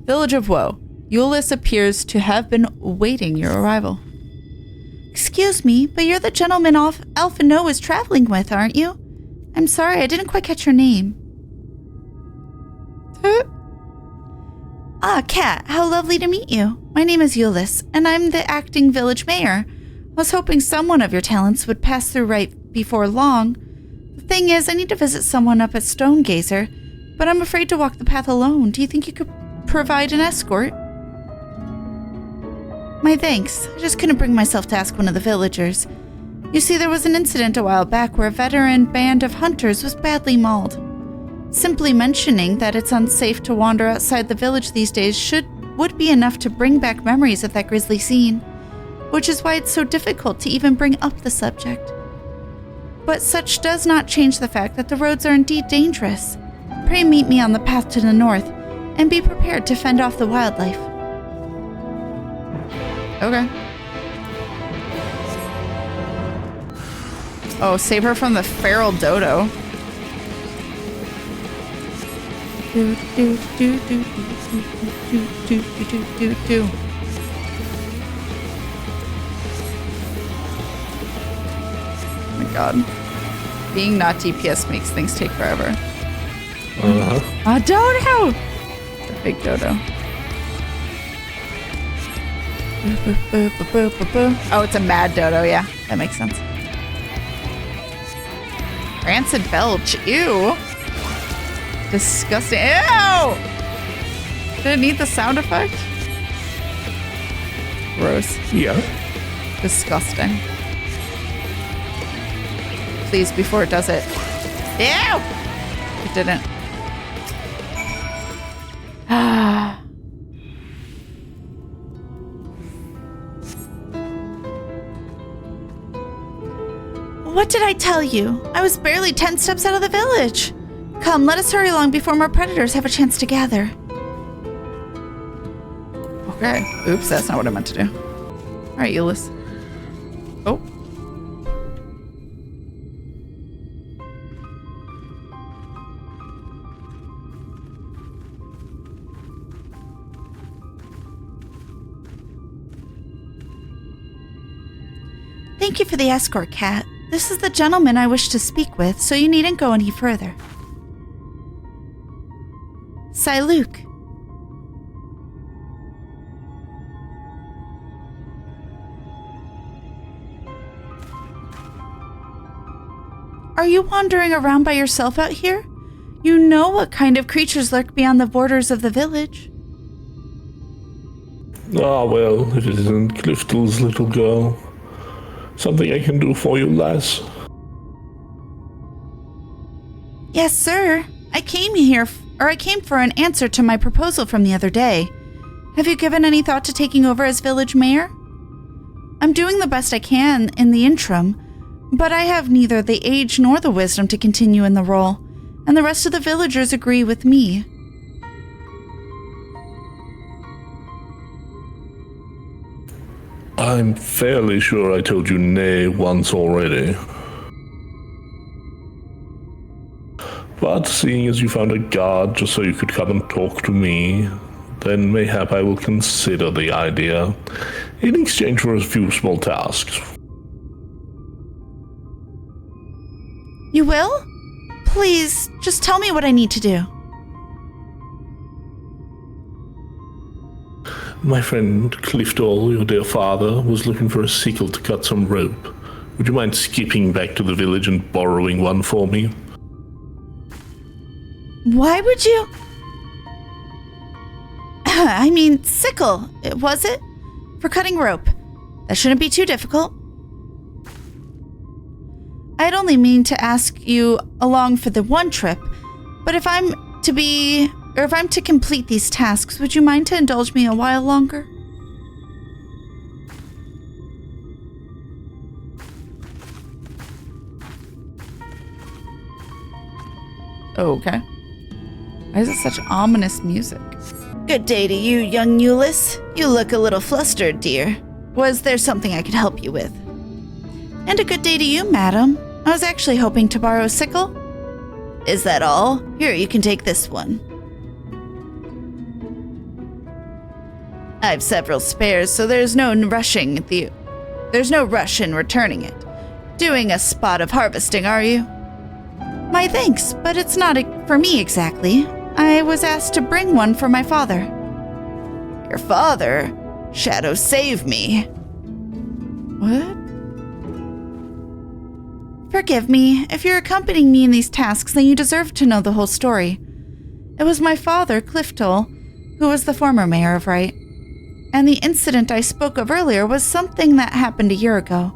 Village of Woe. Euless appears to have been waiting your arrival. Excuse me, but you're the gentleman Alpha No is traveling with, aren't you? I'm sorry, I didn't quite catch your name. Kat, how lovely to meet you. My name is Euless, and I'm the acting village mayor. I was hoping someone of your talents would pass through right before long. The thing is, I need to visit someone up at Stonegazer, but I'm afraid to walk the path alone. Do you think you could provide an escort? My thanks. I just couldn't bring myself to ask one of the villagers. You see, there was an incident a while back where a veteran band of hunters was badly mauled. Simply mentioning that it's unsafe to wander outside the village these days would be enough to bring back memories of that grisly scene, which is why it's so difficult to even bring up the subject. But such does not change the fact that the roads are indeed dangerous. Pray meet me on the path to the north, and be prepared to fend off the wildlife. Okay. Oh, save her from the feral dodo. Do, do, do, do, do, do, do, do, do, do. Oh my god. Being not DPS makes things take forever. A dodo! A big dodo. Oh, it's a mad dodo, yeah. That makes sense. Rancid belch. Ew. Disgusting. Ew! Did it need the sound effect? Gross. Yeah. Disgusting. Please, before it does it. Ew! It didn't. What did I tell you? I was barely 10 steps out of the village. Come, let us hurry along before more predators have a chance to gather. Okay. Oops, that's not what I meant to do. Alright, Euless. Oh. Thank you for the escort, Kat. This is the gentleman I wish to speak with, so you needn't go any further. Luke. Are you wandering around by yourself out here? You know what kind of creatures lurk beyond the borders of the village. Ah, well, it isn't Cliftel's little girl. Something I can do for you, lass? Yes, sir. I came for an answer to my proposal from the other day. Have you given any thought to taking over as village mayor? I'm doing the best I can in the interim, but I have neither the age nor the wisdom to continue in the role, and the rest of the villagers agree with me. I'm fairly sure I told you nay once already. But seeing as you found a guard just so you could come and talk to me, then mayhap I will consider the idea, in exchange for a few small tasks. You will? Please, just tell me what I need to do. My friend Cliftel, your dear father, was looking for a sickle to cut some rope. Would you mind skipping back to the village and borrowing one for me? Why would you? I mean, sickle, was it? For cutting rope. That shouldn't be too difficult. I'd only mean to ask you along for the one trip, but if I'm to complete these tasks, would you mind to indulge me a while longer? Okay. Why is it such ominous music? Good day to you, young Euless. You look a little flustered, dear. Was there something I could help you with? And a good day to you, madam. I was actually hoping to borrow a sickle. Is that all? Here, you can take this one. I've several spares, so there's no rush in returning it. Doing a spot of harvesting, are you? My thanks, but it's not for me exactly. I was asked to bring one for my father. Your father? Shadow, save me. What? Forgive me. If you're accompanying me in these tasks, then you deserve to know the whole story. It was my father, Clifton, who was the former mayor of Wright. And the incident I spoke of earlier was something that happened a year ago.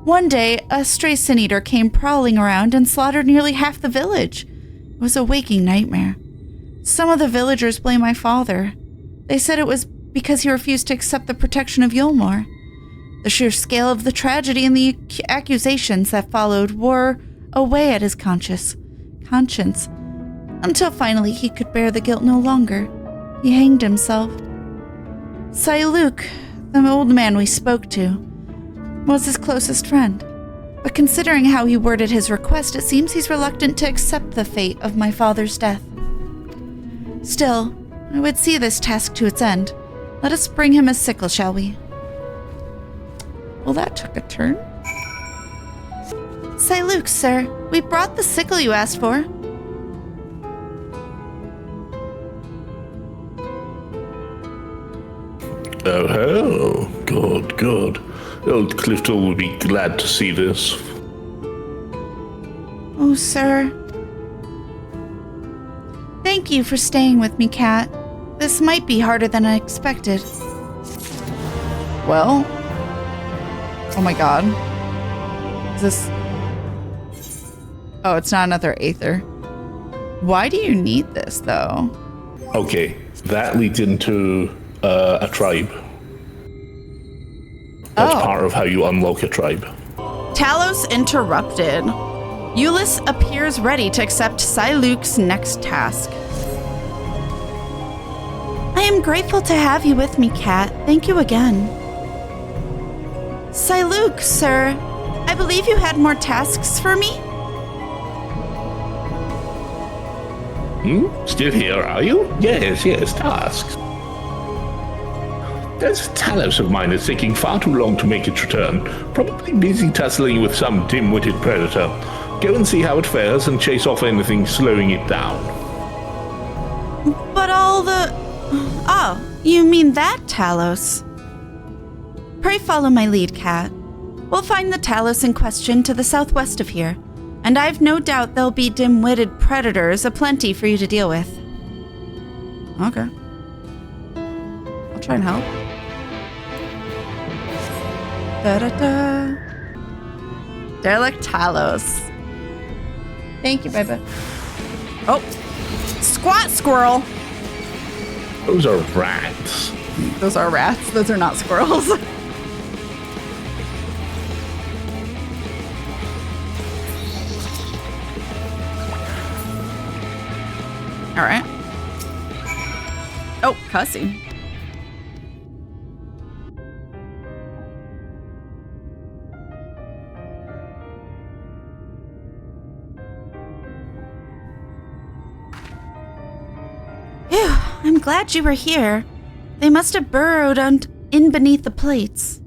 One day, a stray sin-eater came prowling around and slaughtered nearly half the village. It was a waking nightmare. Some of the villagers blame my father. They said it was because he refused to accept the protection of Yulmore. The sheer scale of the tragedy and the accusations that followed wore away at his conscience, until finally he could bear the guilt no longer. He hanged himself. Luke, the old man we spoke to, was his closest friend. But considering how he worded his request, it seems he's reluctant to accept the fate of my father's death. Still, I would see this task to its end. Let us bring him a sickle, shall we? Well, that took a turn. Luke, sir, we brought the sickle you asked for. Oh, good. Old Clifton will be glad to see this. Oh, sir. Thank you for staying with me, Kat. This might be harder than I expected. Well. Oh my god. Is this... Oh, it's not another Aether. Why do you need this, though? Okay, that leads into a tribe. That's part of how you unlock a tribe. Talos interrupted. Euless appears ready to accept Luke's next task. I am grateful to have you with me, Kat. Thank you again. Luke, sir, I believe you had more tasks for me? Still here, are you? Yes, tasks. This Talos of mine is taking far too long to make its return. Probably busy tussling with some dim-witted predator. Go and see how it fares and chase off anything slowing it down. But all the... Oh, you mean that Talos? Pray follow my lead, Kat. We'll find the Talos in question to the southwest of here, and I've no doubt there'll be dim-witted predators aplenty for you to deal with. Okay. I'll try and help. Da-da-da. Derelict Talos. Thank you, baby. Oh. Squat squirrel. Those are rats. Those are rats. Those are not squirrels. All right. Oh, cussing. Phew, I'm glad you were here. They must have burrowed in beneath the plates.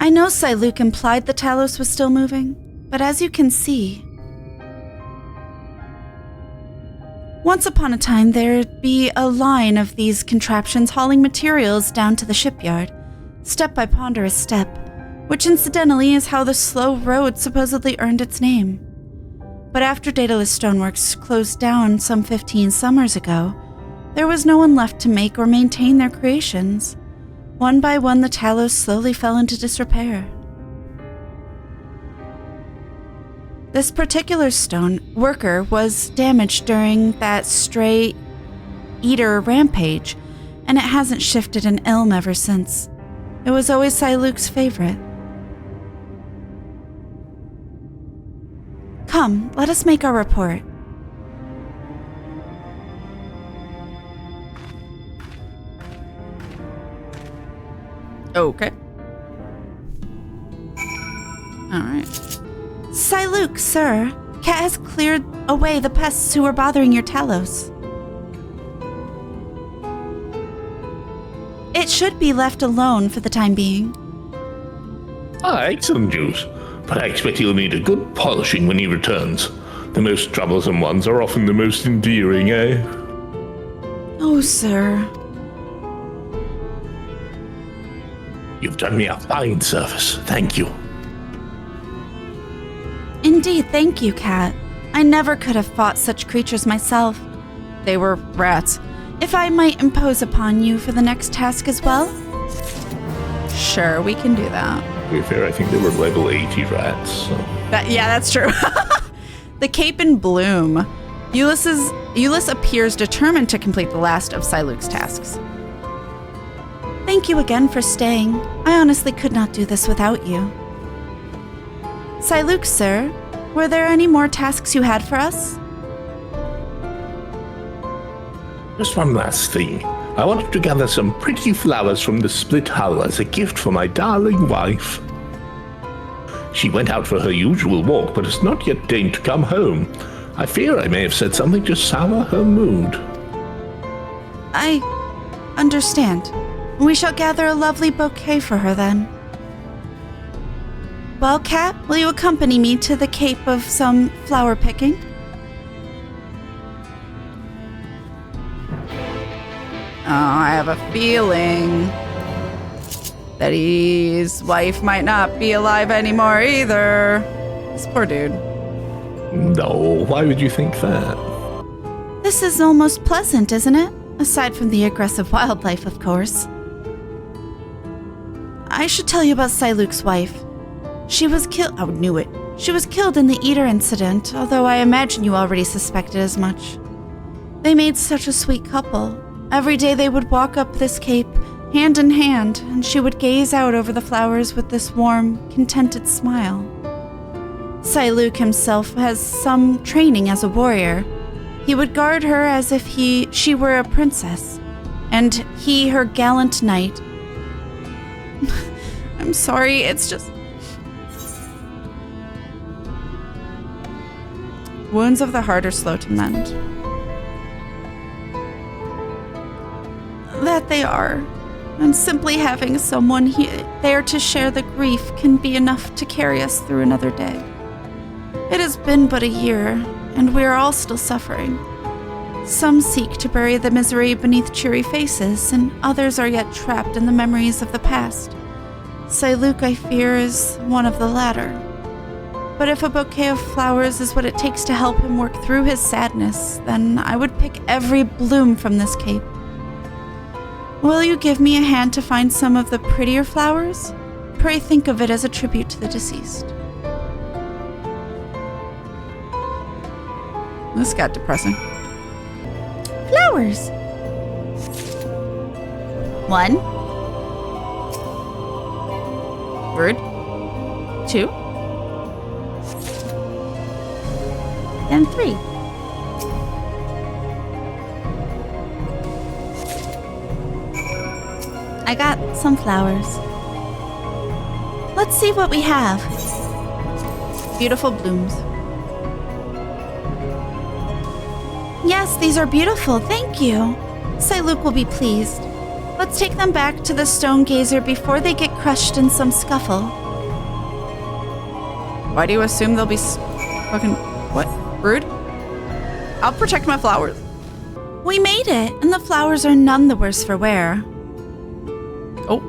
I know Luke implied the Talos was still moving, but as you can see... Once upon a time, there'd be a line of these contraptions hauling materials down to the shipyard, step by ponderous step, which incidentally is how the slow road supposedly earned its name. But after Daedalus Stoneworks closed down some 15 summers ago, there was no one left to make or maintain their creations. One by one, the Talos slowly fell into disrepair. This particular stone worker was damaged during that stray eater rampage, and it hasn't shifted an elm ever since. It was always Luke's favorite. Come, let us make our report. Okay. All right. Luke, sir, Kat has cleared away the pests who were bothering your Talos. It should be left alone for the time being. Excellent news. But I expect he'll need a good polishing when he returns. The most troublesome ones are often the most endearing, eh? Oh, sir. You've done me a fine service. Thank you. Indeed, thank you, Kat. I never could have fought such creatures myself. They were rats. If I might impose upon you for the next task as well? Sure, we can do that. To be fair, I think they were level 80 rats, so... Yeah, that's true. The Cape in Bloom. Euless appears determined to complete the last of Siluk's tasks. Thank you again for staying. I honestly could not do this without you. Siluk, sir, were there any more tasks you had for us? Just one last thing. I wanted to gather some pretty flowers from the split hull as a gift for my darling wife. She went out for her usual walk, but has not yet deigned to come home. I fear I may have said something to sour her mood. I understand. We shall gather a lovely bouquet for her then. Well, Kat, will you accompany me to the Cape of some flower picking? Oh, I have a feeling that his wife might not be alive anymore either. This poor dude. No, why would you think that? This is almost pleasant, isn't it? Aside from the aggressive wildlife, of course. I should tell you about Siluk's wife. She was killed. I knew it. She was killed in the Eater incident, although I imagine you already suspected as much. They made such a sweet couple. Every day they would walk up this cape, hand in hand, and she would gaze out over the flowers with this warm, contented smile. Siluk himself has some training as a warrior. He would guard her as if she were a princess, and he her gallant knight. I'm sorry, it's just... Wounds of the heart are slow to mend. That they are. And simply having someone there to share the grief can be enough to carry us through another day. It has been but a year, and we are all still suffering. Some seek to bury the misery beneath cheery faces, and others are yet trapped in the memories of the past. Siluk, I fear, is one of the latter. But if a bouquet of flowers is what it takes to help him work through his sadness, then I would pick every bloom from this cape. Will you give me a hand to find some of the prettier flowers? Pray think of it as a tribute to the deceased. This got depressing. Flowers! 1. Rude. 2. And 3. I got some flowers. Let's see what we have. Beautiful blooms. Yes, these are beautiful, thank you. Siluk will be pleased. Let's take them back to the Stone Gazer before they get crushed in some scuffle. Why do you assume they'll be fucking... What? Rude? I'll protect my flowers. We made it, and the flowers are none the worse for wear. Oh.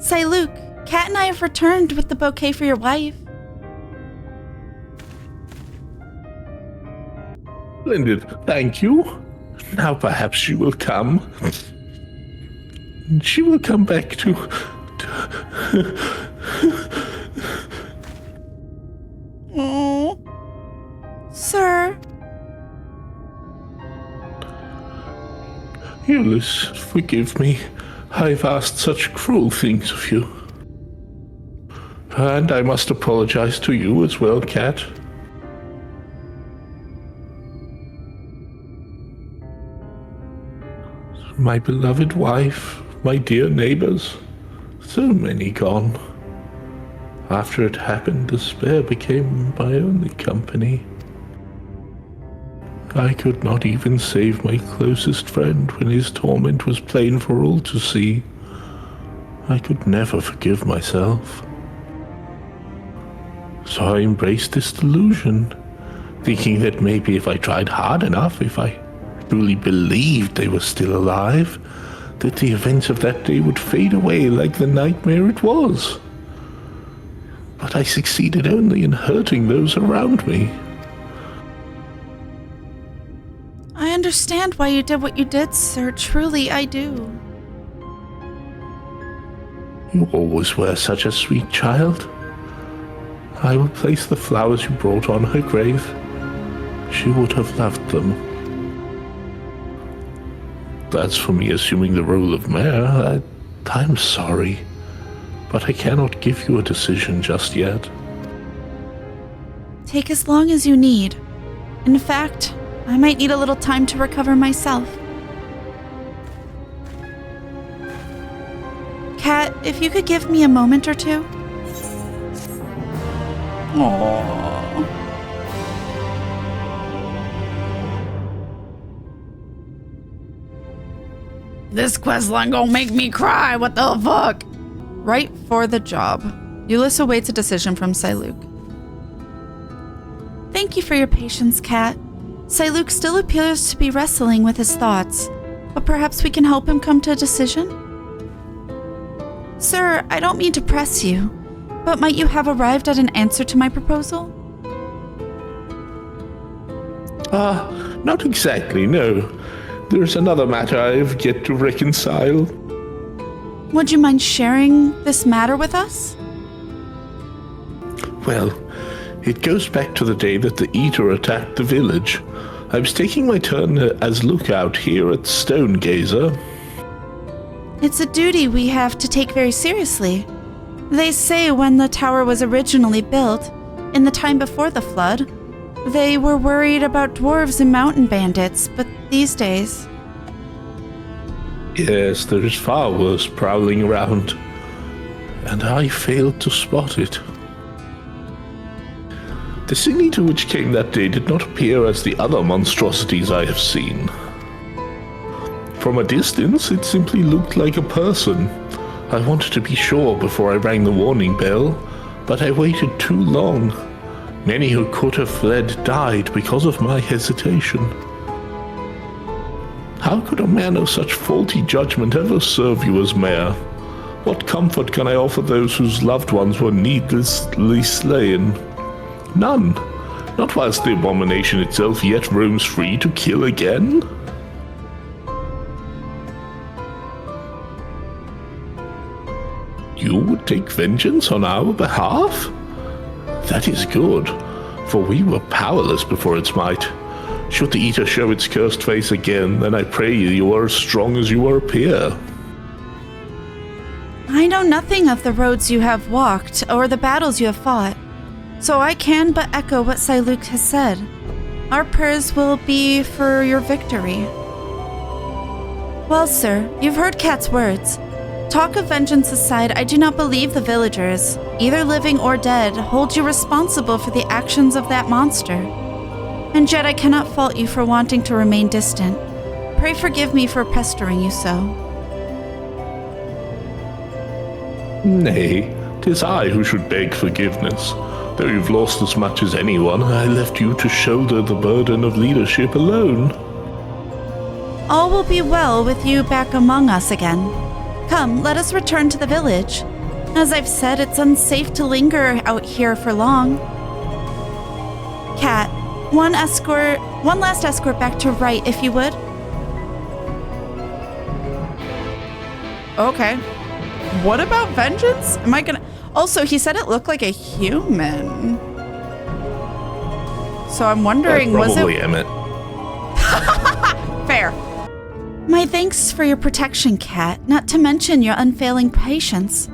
Siluk, Kat and I have returned with the bouquet for your wife. Splendid, thank you. Now perhaps she will come. She will come back to... Oh, sir. Euless, forgive me. I've asked such cruel things of you. And I must apologize to you as well, Kat. My beloved wife, my dear neighbors, so many gone. After it happened, despair became my only company. I could not even save my closest friend when his torment was plain for all to see. I could never forgive myself. So I embraced this delusion, thinking that maybe if I tried hard enough, if I truly believed they were still alive, that the events of that day would fade away like the nightmare it was. But I succeeded only in hurting those around me. I understand why you did what you did, sir. Truly, I do. You always were such a sweet child. I will place the flowers you brought on her grave. She would have loved them. As for me assuming the role of mayor, I'm sorry, but I cannot give you a decision just yet. Take as long as you need. In fact, I might need a little time to recover myself. Kat, if you could give me a moment or two? Aww. This questline gonna make me cry. What the fuck? Right for the job. Euless awaits a decision from Siluk. Thank you for your patience, Kat. Siluk still appears to be wrestling with his thoughts, but perhaps we can help him come to a decision? Sir, I don't mean to press you, but might you have arrived at an answer to my proposal? Not exactly, no. There's another matter I have yet to reconcile. Would you mind sharing this matter with us? Well, it goes back to the day that the Eater attacked the village. I was taking my turn as lookout here at Stonegazer. It's a duty we have to take very seriously. They say when the tower was originally built, in the time before the flood, they were worried about dwarves and mountain bandits, but these days... Yes, there is far worse prowling around, and I failed to spot it. The Sin Eater which came that day did not appear as the other monstrosities I have seen. From a distance, it simply looked like a person. I wanted to be sure before I rang the warning bell, but I waited too long. Many who could have fled died because of my hesitation. How could a man of such faulty judgment ever serve you as mayor? What comfort can I offer those whose loved ones were needlessly slain? None. Not whilst the abomination itself yet roams free to kill again. You would take vengeance on our behalf? That is good, for we were powerless before its might. Should the Eater show its cursed face again, then I pray you are as strong as you appear. I know nothing of the roads you have walked or the battles you have fought, so I can but echo what Siluk has said. Our prayers will be for your victory. Well, sir, you've heard Kat's words. Talk of vengeance aside, I do not believe the villagers, either living or dead, hold you responsible for the actions of that monster. And yet I cannot fault you for wanting to remain distant. Pray forgive me for pestering you so. Nay, 'tis I who should beg forgiveness. Though you've lost as much as anyone, I left you to shoulder the burden of leadership alone. All will be well with you back among us again. Come, let us return to the village. As I've said, it's unsafe to linger out here for long. Kat, one last escort back to Right, if you would. Okay. What about vengeance? Am I gonna... Also, he said it looked like a human. So I'm wondering, was it... Probably Emmett. Fair. My thanks for your protection, Kat, not to mention your unfailing patience.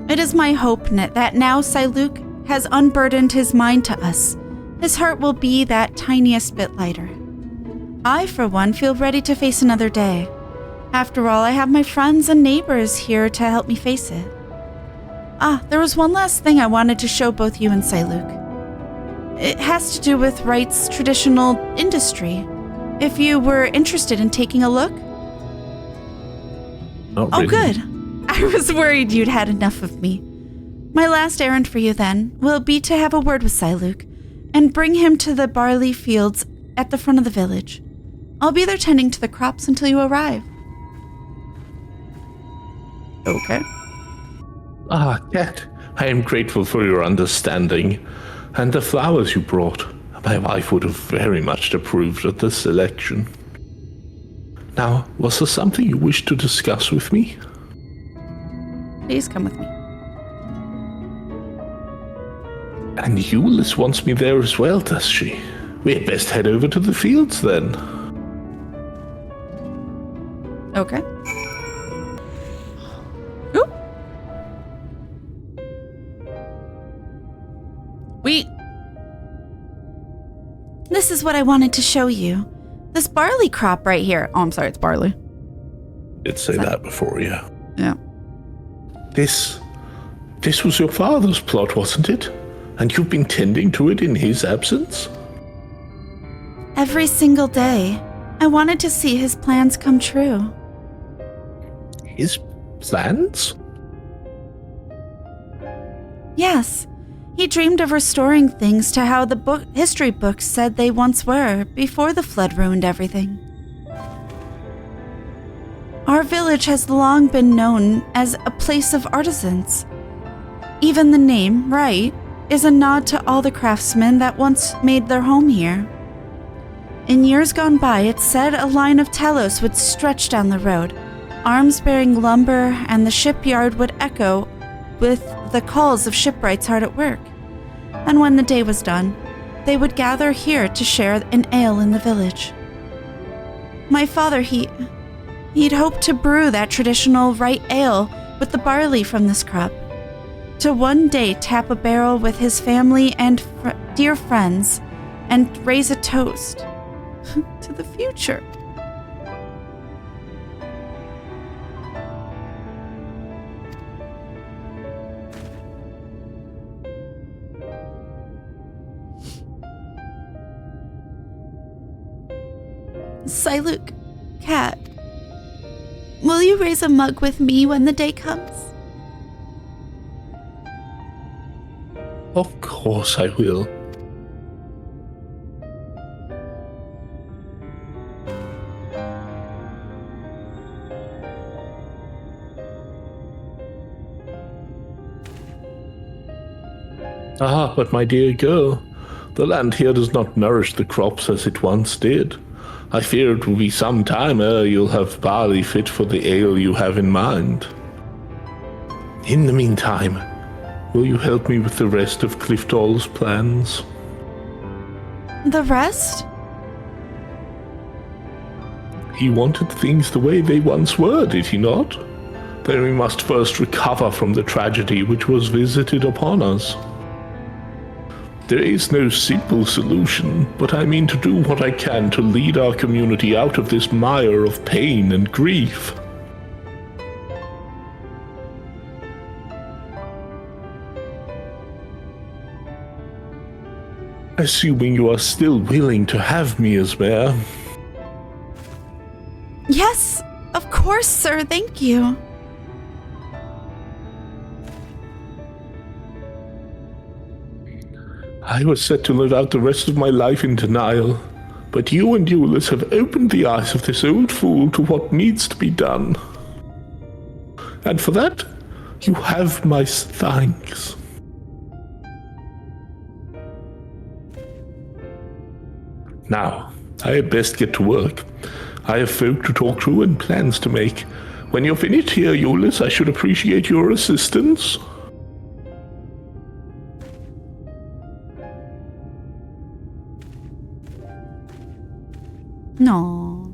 It is my hope that now Siluk has unburdened his mind to us, his heart will be that tiniest bit lighter. I, for one, feel ready to face another day. After all, I have my friends and neighbors here to help me face it. There was one last thing I wanted to show both you and Siluk. It has to do with Wright's traditional industry. If you were interested in taking a look. Not Oh, really. good. I was worried you'd had enough of me. My last errand for you, then, will be to have a word with Siluk and bring him to the barley fields at the front of the village. I'll be there tending to the crops until you arrive. Okay. Ah, Kat, I am grateful for your understanding and the flowers you brought. My wife would have very much approved of the selection. Now, was there something you wished to discuss with me? Please come with me. And Euless wants me there as well, does she? We had best head over to the fields then. Okay. Ooh. This is what I wanted to show you. This barley crop right here. Oh, I'm sorry, it's barley. Did say that before, yeah. Yeah. This was your father's plot, wasn't it? And you've been tending to it in his absence? Every single day. I wanted to see his plans come true. His plans? Yes. He dreamed of restoring things to how the history books said they once were, before the flood ruined everything. Our village has long been known as a place of artisans. Even the name, Wright, is a nod to all the craftsmen that once made their home here. In years gone by, it said a line of telos would stretch down the road, arms bearing lumber, and the shipyard would echo with the calls of shipwrights hard at work. And when the day was done, they would gather here to share an ale in the village. My father, he'd hoped to brew that traditional Wright ale with the barley from this crop, to one day tap a barrel with his family and dear friends and raise a toast to the future. Siluk, Kat, will you raise a mug with me when the day comes? Of course I will. Ah, but my dear girl, the land here does not nourish the crops as it once did. I fear it will be some time ere you'll have barley fit for the ale you have in mind. In the meantime, will you help me with the rest of Clifftall's plans? The rest? He wanted things the way they once were, did he not? Then we must first recover from the tragedy which was visited upon us. There is no simple solution, but I mean to do what I can to lead our community out of this mire of pain and grief. Assuming you are still willing to have me as mayor. Yes, of course, sir. Thank you. I was set to live out the rest of my life in denial, but you and Euless have opened the eyes of this old fool to what needs to be done. And for that, you have my thanks. Now, I had best get to work. I have folk to talk to and plans to make. When you're finished here, Euless, I should appreciate your assistance. No.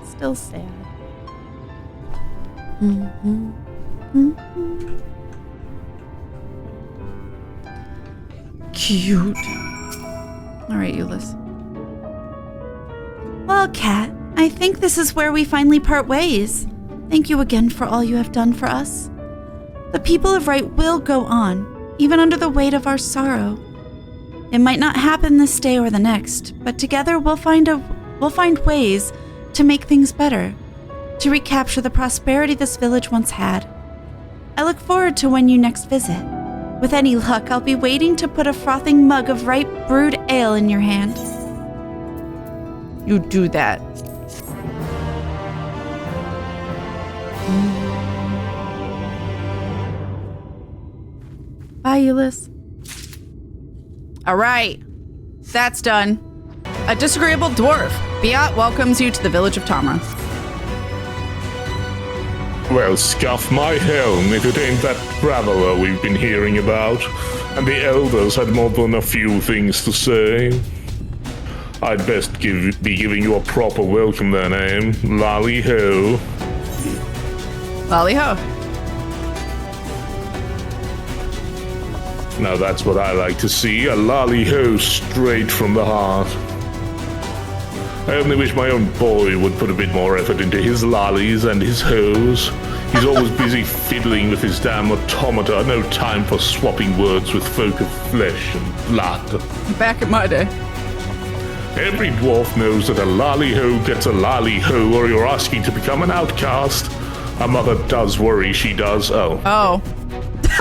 Still sad. Cute. All right, Euless. Well, Kat, I think this is where we finally part ways. Thank you again for all you have done for us. The people of right will go on, even under the weight of our sorrow. It might not happen this day or the next, but together we'll find ways to make things better, to recapture the prosperity this village once had. I look forward to when you next visit. With any luck, I'll be waiting to put a frothing mug of ripe brewed ale in your hand. You do that. Bye, Euless. All right. That's done. A disagreeable dwarf. Biat welcomes you to the village of Tamra. Well, scuff my helm if it ain't that traveler we've been hearing about. And the elders had more than a few things to say. I'd best be giving you a proper welcome there, name. Lally-ho. Lally-ho. Now that's what I like to see, a lally-ho straight from the heart. I only wish my own boy would put a bit more effort into his lollies and his hoes. He's always busy fiddling with his damn automata, no time for swapping words with folk of flesh and blood. Back in my day. Every dwarf knows that a lally-ho gets a lally-ho, or you're asking to become an outcast. A mother does worry, she does. Oh. Oh.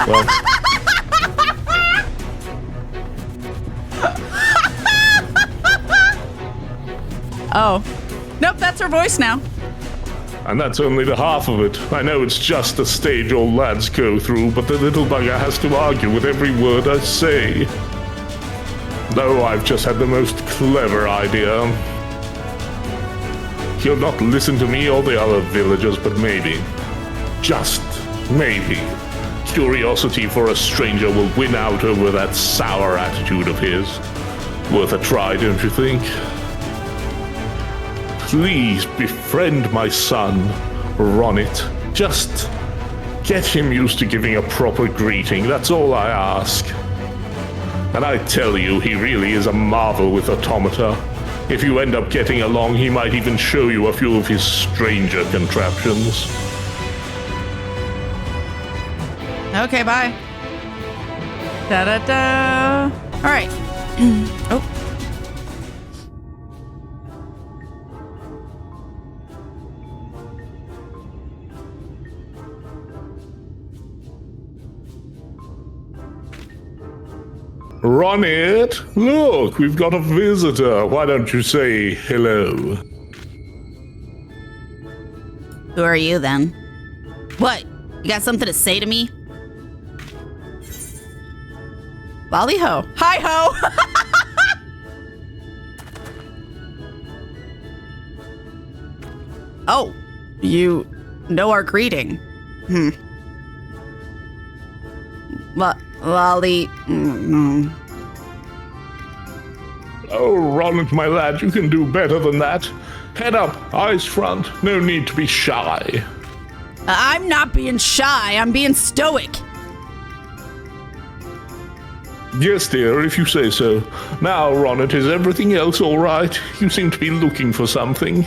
Well. Oh. Nope, that's her voice now. And that's only the half of it. I know it's just a stage old lads go through, but the little bugger has to argue with every word I say. No, I've just had the most clever idea. He'll not listen to me or the other villagers, but maybe, just maybe, curiosity for a stranger will win out over that sour attitude of his. Worth a try, don't you think? Please befriend my son, Ronit. Just get him used to giving a proper greeting, that's all I ask. And I tell you, he really is a marvel with automata. If you end up getting along, he might even show you a few of his stranger contraptions. Okay, bye. Da-da-da. All right. Oh. Ronit, look, we've got a visitor. Why don't you say hello? Who are you, then? What? You got something to say to me? Lally-ho. Hi-ho. Oh, you know our greeting. Lolly. Oh, Ronit, my lad, you can do better than that. Head up, eyes front, no need to be shy. I'm not being shy, I'm being stoic. Yes, dear, if you say so. Now, Ronit, is everything else all right? You seem to be looking for something.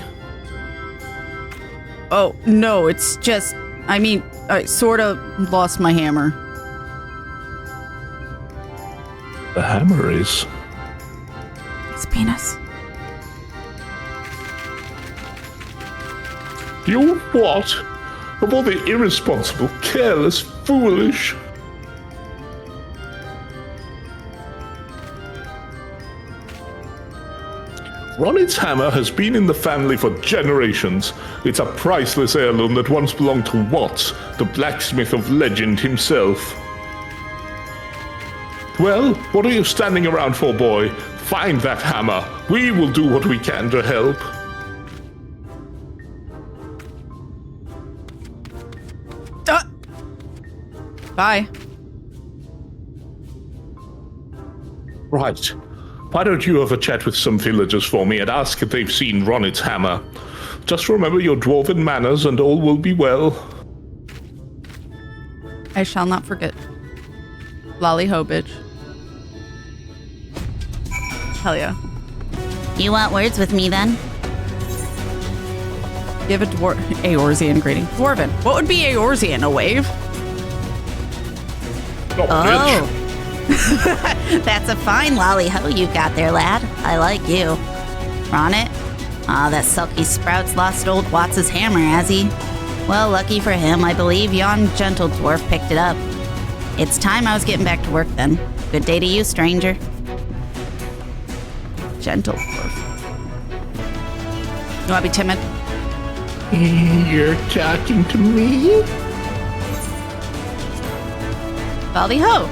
Oh, no, it's just, I sort of lost my hammer. The hammer is... It's penis. You what? Of all the irresponsible, careless, foolish... Ronit's hammer has been in the family for generations. It's a priceless heirloom that once belonged to Watts, the blacksmith of legend himself. Well, what are you standing around for, boy? Find that hammer. We will do what we can to help. Bye. Right. Why don't you have a chat with some villagers for me and ask if they've seen Ronit's hammer? Just remember your dwarven manners and all will be well. I shall not forget. Lally-ho, bitch. Hell yeah. You want words with me, then? Give a Eorzean greeting. Dwarven. What would be Eorzean? A wave? Oh. That's a fine lolly-ho you got there, lad. I like you. Ronnet? That sulky sprout's lost old Watts' hammer, has he? Well, lucky for him, I believe yon gentle dwarf picked it up. It's time I was getting back to work then. Good day to you, stranger. Gentle dwarf. You want to be timid? You're talking to me? Baldy-ho.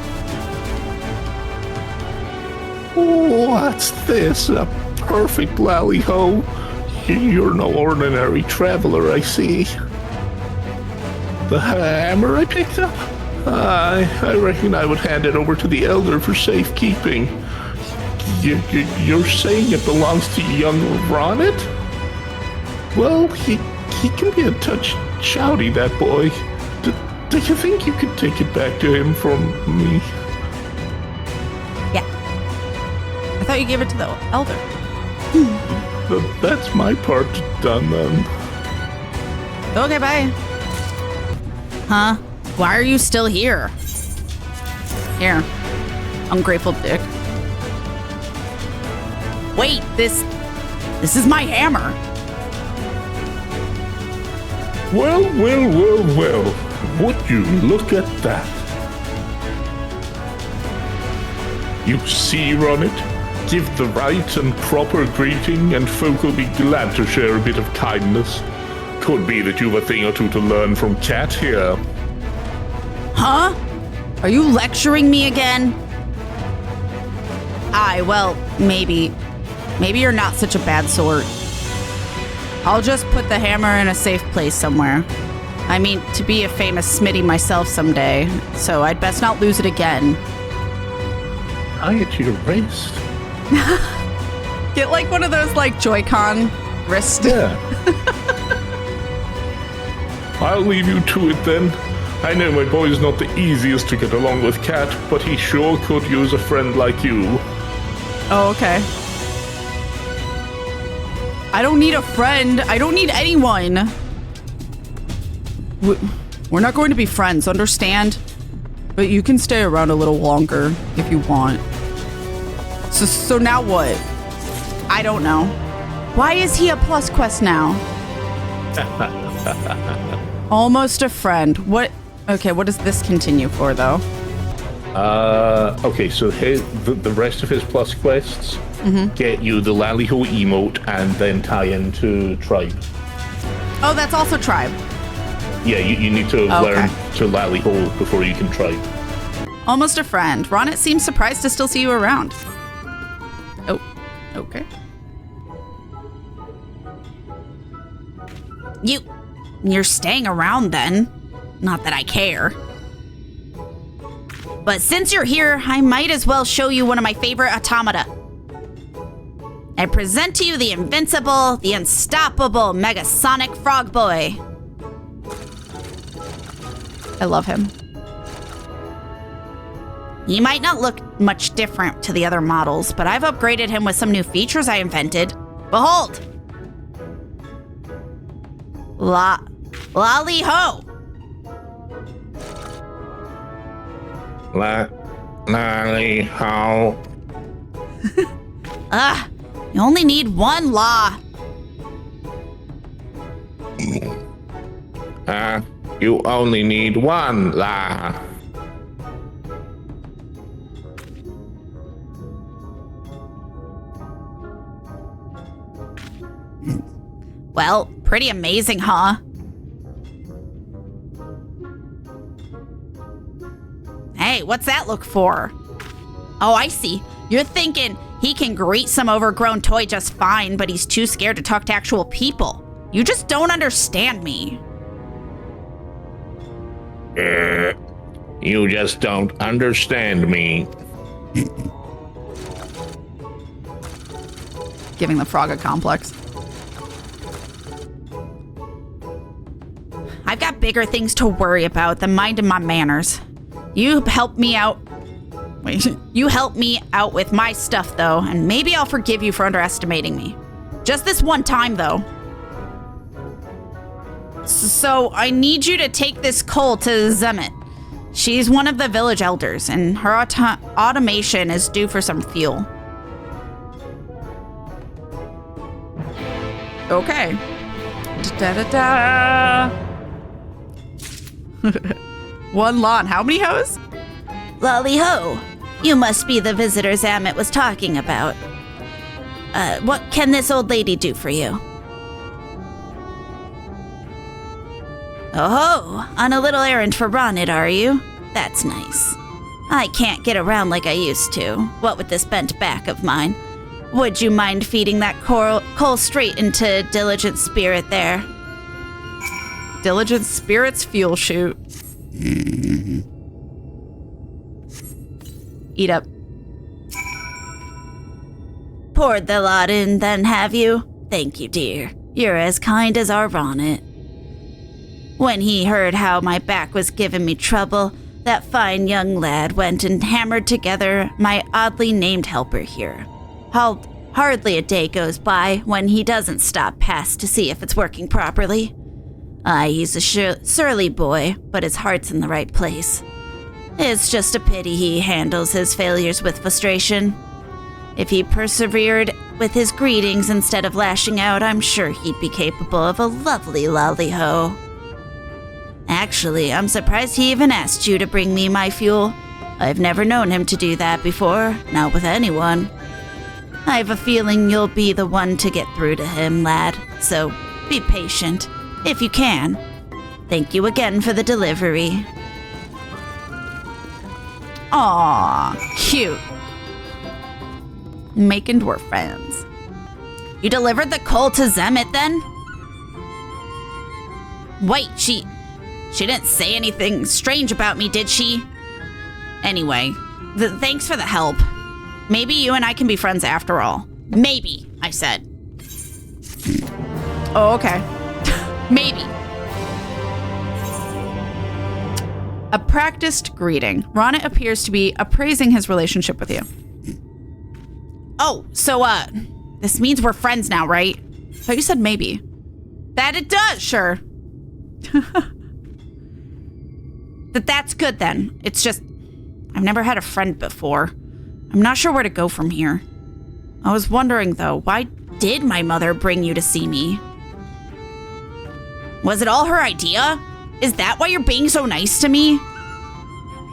What's this? A perfect lally-ho? You're no ordinary traveler, I see. The hammer I picked up? I reckon I would hand it over to the elder for safekeeping. You're saying it belongs to young Ronnet? Well, he can be a touch shouty, that boy. Do you think you could take it back to him from me? Yeah. I thought you gave it to the elder. That's my part done then. Okay, bye. Huh? Why are you still here? Here. Ungrateful dick. Wait, this is my hammer. Well. Would you look at that? You see, Ronnet? Give the right and proper greeting, and folk will be glad to share a bit of kindness. Could be that you've a thing or two to learn from Kat here. Huh? Are you lecturing me again? Well, maybe. Maybe you're not such a bad sort. I'll just put the hammer in a safe place somewhere. I mean, to be a famous smitty myself someday, so I'd best not lose it again. Tie it to your wrist. Get like one of those like Joy-Con wrist. Yeah. I'll leave you to it then. I know my boy's not the easiest to get along with, Kat, but he sure could use a friend like you. Oh, okay. I don't need a friend. I don't need anyone. We're not going to be friends, understand? But you can stay around a little longer if you want. So now what? I don't know. Why is he a plus quest now? Almost a friend. What? Okay, what does this continue for, though? Okay, so the rest of his plus quests get you the Lally-Ho emote and then tie into Tribe. Oh, that's also Tribe. Yeah, you need to learn to Lally-Ho before you can Tribe. Almost a friend. Ronnet seems surprised to still see you around. Oh, okay. You're staying around then. Not that I care. But since you're here, I might as well show you one of my favorite automata. I present to you the invincible, the unstoppable Megasonic Frog Boy. I love him. He might not look much different to the other models, but I've upgraded him with some new features I invented. Behold! Lally-Ho! Lally-Ho. You only need one law. You only need one la. Well, pretty amazing, huh? Hey, what's that look for? Oh, I see. You're thinking he can greet some overgrown toy just fine, but he's too scared to talk to actual people. You just don't understand me. You just don't understand me. Giving the frog a complex. I've got bigger things to worry about than minding my manners. You helped me out. Wait, you helped me out with my stuff, though, and maybe I'll forgive you for underestimating me. Just this one time, though. So I need you to take this coal to Zemet. She's one of the village elders, and her automation is due for some fuel. Okay. Da-da-da. One lawn. How many hoes? Lolly ho, you must be the visitor Zamet was talking about. What can this old lady do for you? Oh, on a little errand for Ronit, are you? That's nice. I can't get around like I used to, what with this bent back of mine. Would you mind feeding that coal straight into Diligent Spirit there? Diligent Spirit's fuel chute. Eat up. Poured the lot in then, have you? Thank you, dear. You're as kind as our Ronit. When he heard how my back was giving me trouble, that fine young lad went and hammered together my oddly named helper here. Hardly a day goes by when he doesn't stop past to see if it's working properly. He's a surly boy, but his heart's in the right place. It's just a pity he handles his failures with frustration. If he persevered with his greetings instead of lashing out, I'm sure he'd be capable of a lovely lolly-ho. Actually, I'm surprised he even asked you to bring me my fuel. I've never known him to do that before, not with anyone. I have a feeling you'll be the one to get through to him, lad, so be patient, if you can. Thank you again for the delivery. Aw, cute. Making dwarf friends. You delivered the coal to Zamet then? Wait, she didn't say anything strange about me, did she? Anyway, thanks for the help. Maybe you and I can be friends after all. Maybe, I said. Oh, okay. Maybe. A practiced greeting. Ronit appears to be appraising his relationship with you. Oh, so, this means we're friends now, right? But you said maybe. That it does! Sure. That's good then. It's just, I've never had a friend before. I'm not sure where to go from here. I was wondering, though, why did my mother bring you to see me? Was it all her idea? Is that why you're being so nice to me?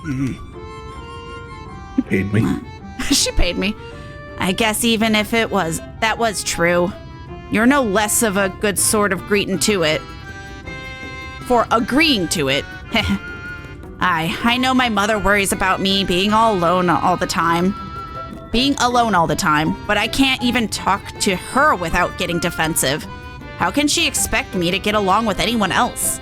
You paid me. She paid me. I guess even if that was true. You're no less of a good sort of greeting to it. For agreeing to it. I know my mother worries about me being alone all the time, but I can't even talk to her without getting defensive. How can she expect me to get along with anyone else?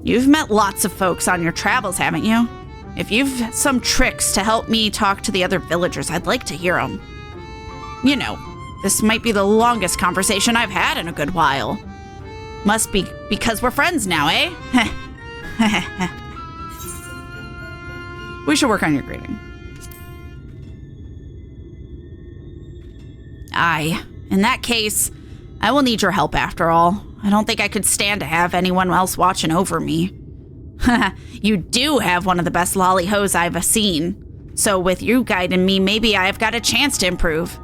You've met lots of folks on your travels, haven't you? If you've some tricks to help me talk to the other villagers, I'd like to hear them. You know, this might be the longest conversation I've had in a good while. Must be because we're friends now, eh? We should work on your greeting. Aye. In that case, I will need your help after all. I don't think I could stand to have anyone else watching over me. You do have one of the best lolly-hos I've seen. So with you guiding me, maybe I've got a chance to improve.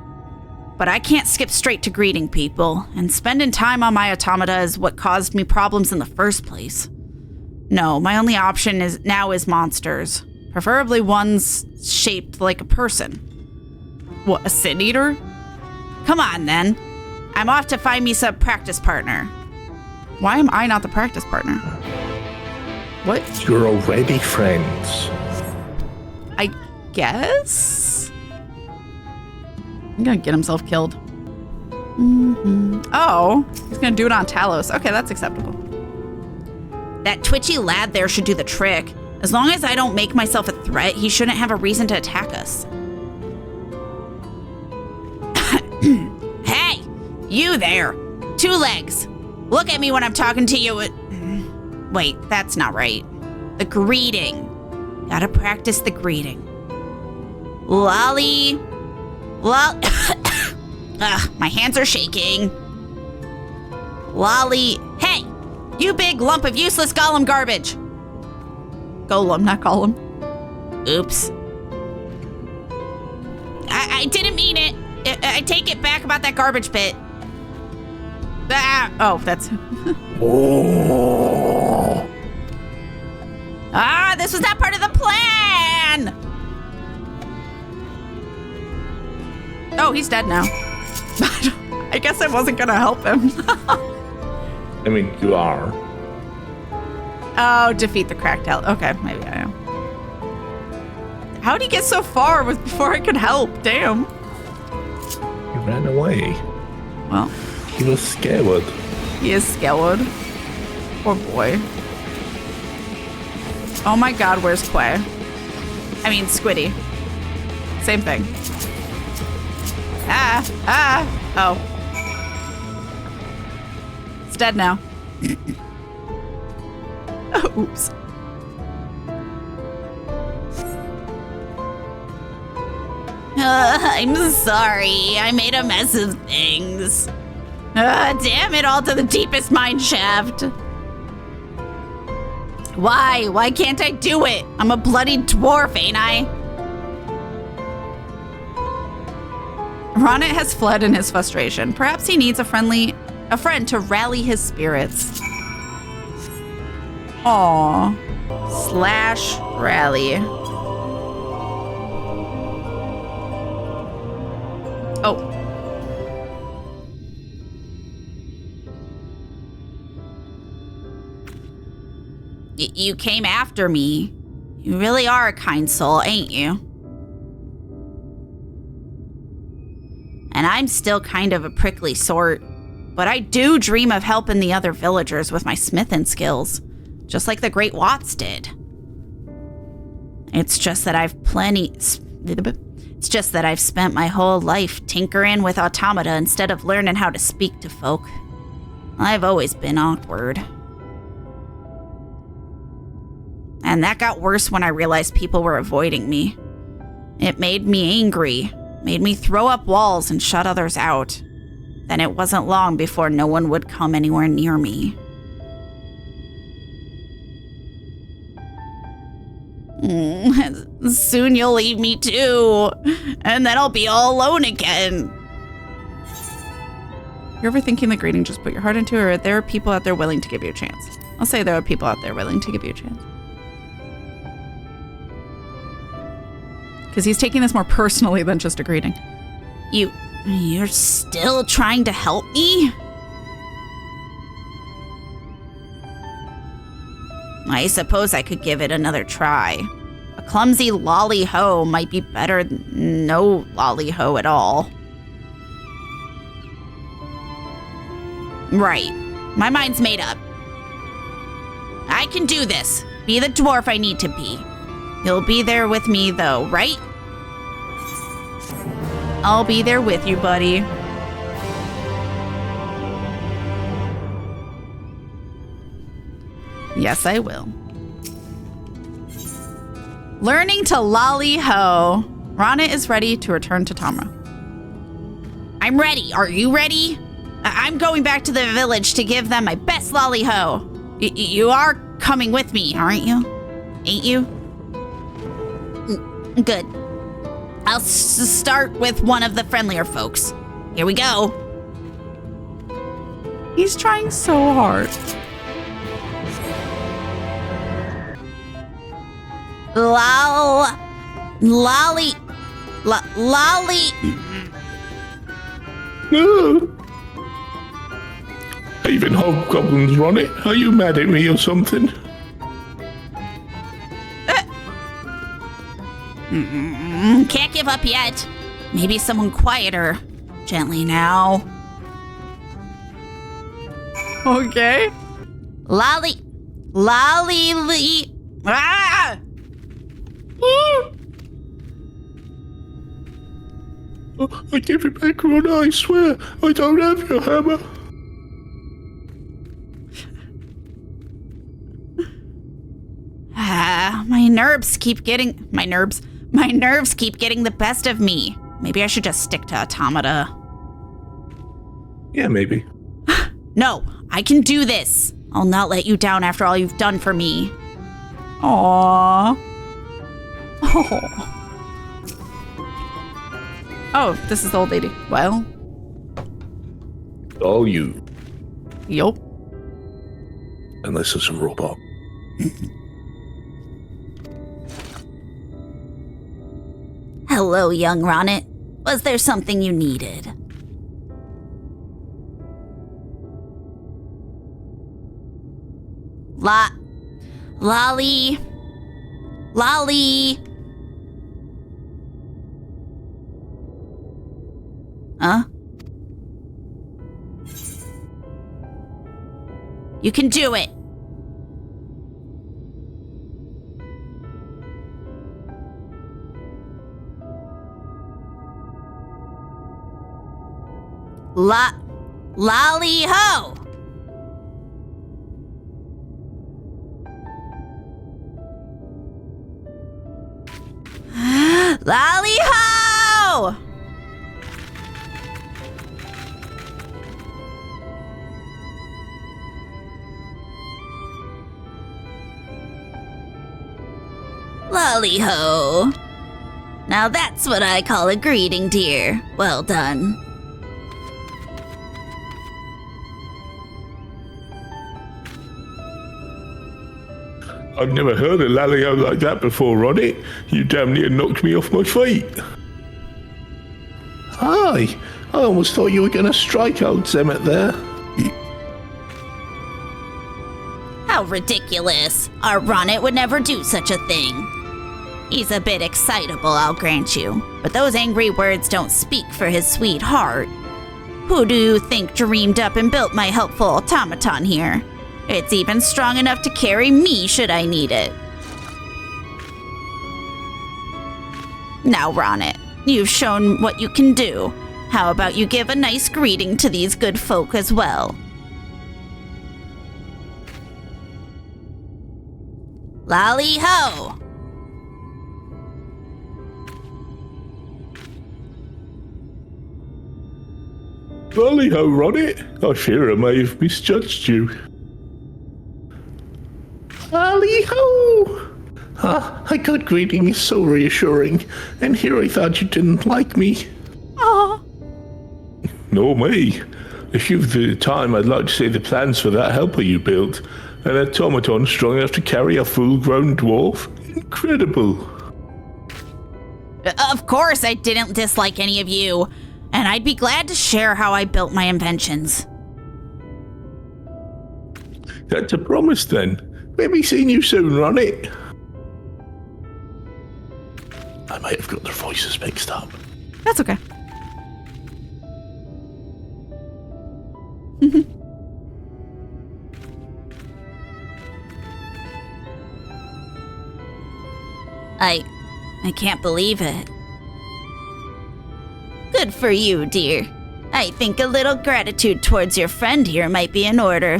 But I can't skip straight to greeting people, and spending time on my automata is what caused me problems in the first place. No, my only option now is monsters. Preferably ones shaped like a person. What, a sin eater? Come on, then. I'm off to find me some practice partner. Why am I not the practice partner? What? You're already friends. I guess? I'm gonna get himself killed. Oh, he's gonna do it on Talos. Okay, that's acceptable. That twitchy lad there should do the trick. As long as I don't make myself a threat, he shouldn't have a reason to attack us. Hey, you there. 2 legs. Look at me when I'm talking to you. Wait, that's not right. The greeting. Gotta practice the greeting. Lolly. My hands are shaking. Lolly. Hey, you big lump of useless golem garbage. Golem, not Gollum. Oops. I didn't mean it. I take it back about that garbage pit. Oh, that's... Oh. This was not part of the plan! Oh, he's dead now. I guess I wasn't gonna help him. I mean, you are. Oh, defeat the cracked out. Okay, maybe I am. How'd he get so far before I could help? Damn. He ran away. Well, He was scared. he is scared. Poor boy. Oh my god, where's Quay? I mean, Squiddy. Same thing. Oh. It's dead now. Oh, oops. I'm sorry. I made a mess of things. Damn it all to the deepest mine shaft. Why? Why can't I do it? I'm a bloody dwarf, ain't I? Ronnet has fled in his frustration. Perhaps he needs a friend to rally his spirits. Aww. / rally. Oh. You came after me. You really are a kind soul, ain't you? And I'm still kind of a prickly sort, but I do dream of helping the other villagers with my smithing skills, just like the Great Watts did. It's just that I've spent my whole life tinkering with automata instead of learning how to speak to folk. I've always been awkward. And that got worse when I realized people were avoiding me. It made me angry, made me throw up walls and shut others out. Then it wasn't long before no one would come anywhere near me. Soon you'll leave me too, and then I'll be all alone again. You're overthinking the greeting, just put your heart into it, or there are people out there willing to give you a chance. I'll say there are people out there willing to give you a chance. Because he's taking this more personally than just a greeting. You're still trying to help me? I suppose I could give it another try. A clumsy lolly-ho might be better than no lolly-ho at all. Right. My mind's made up. I can do this. Be the dwarf I need to be. You'll be there with me, though, right? I'll be there with you, buddy. Yes, I will. Learning to lolly-ho. Ronnet is ready to return to Tamra. I'm ready. Are you ready? I'm going back to the village to give them my best lolly-ho. You are coming with me, aren't you? Ain't you? Good. I'll start with one of the friendlier folks. Here we go. He's trying so hard. Lolly. No. Even hobgoblins run it. Are you mad at me or something? Can't give up yet. Maybe someone quieter. Gently now. Okay. Lolly. Ah! I give it back, Ron. I swear. I don't have your hammer. My nerves keep getting the best of me. Maybe I should just stick to automata. Yeah, maybe. No, I can do this. I'll not let you down after all you've done for me. Aww. Oh. Oh, this is the old lady. Well. All you. Yup. And this is a robot. Hello, young Ronnet. Was there something you needed? Lolly. Huh? You can do it. Lolly ho! Lolly ho! Lolly ho. Now that's what I call a greeting, dear. Well done. I've never heard a lally-o like that before, Ronnie. You damn near knocked me off my feet. Hi, I almost thought you were going to strike old Zemet there. How ridiculous. Our Ronnet would never do such a thing. He's a bit excitable, I'll grant you, but those angry words don't speak for his sweet heart. Who do you think dreamed up and built my helpful automaton here? It's even strong enough to carry me should I need it. Now, Ronnet, you've shown what you can do. How about you give a nice greeting to these good folk as well? Lolly ho! Lolly-ho, Ronnie. I fear I may have misjudged you. Lolly-ho! A good greeting is so reassuring, and here I thought you didn't like me. Aw. No, me. If you've the time, I'd like to see the plans for that helper you built. An automaton strong enough to carry a full-grown dwarf? Incredible. Of course I didn't dislike any of you, and I'd be glad to share how I built my inventions. That's a promise then. Maybe seeing you soon, Ronnie. I might have got their voices mixed up. That's okay. I can't believe it. Good for you, dear. I think a little gratitude towards your friend here might be in order,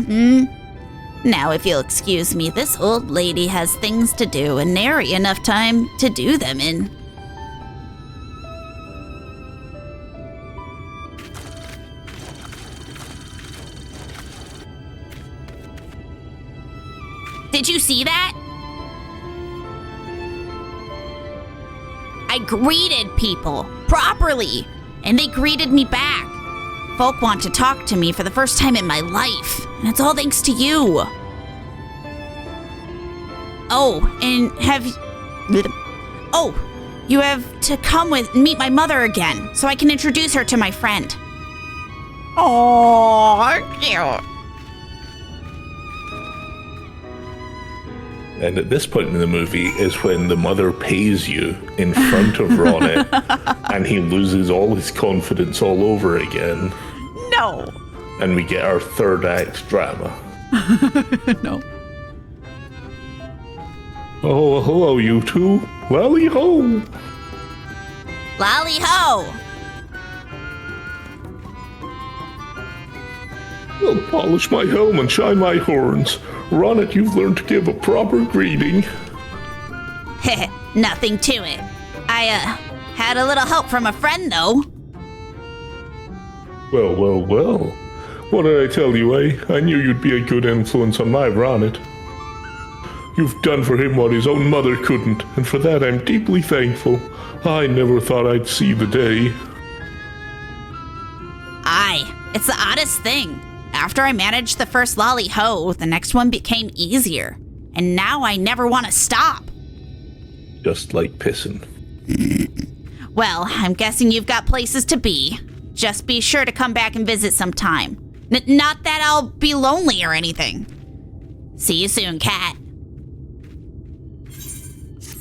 Now, if you'll excuse me, this old lady has things to do and nary enough time to do them in. Did you see that? I greeted people properly, and they greeted me back. Folk want to talk to me for the first time in my life, and it's all thanks to you. Oh, and you have to come with and meet my mother again, so I can introduce her to my friend. Aww, cute. And at this point in the movie is when the mother pays you in front of Ronnie, and he loses all his confidence all over again. No. And we get our third act drama. No. Oh, hello, you two. Lolly ho! Lolly ho! I'll polish my helm and shine my horns. Ronnet, you've learned to give a proper greeting. Heh, nothing to it. I, had a little help from a friend, though. Well. What did I tell you, eh? I knew you'd be a good influence on my Ronnet. You've done for him what his own mother couldn't, and for that I'm deeply thankful. I never thought I'd see the day. Aye, it's the oddest thing. After I managed the first lolly ho, the next one became easier. And now I never want to stop. Just like pissing. Well, I'm guessing you've got places to be. Just be sure to come back and visit sometime. Not that I'll be lonely or anything. See you soon, Kat.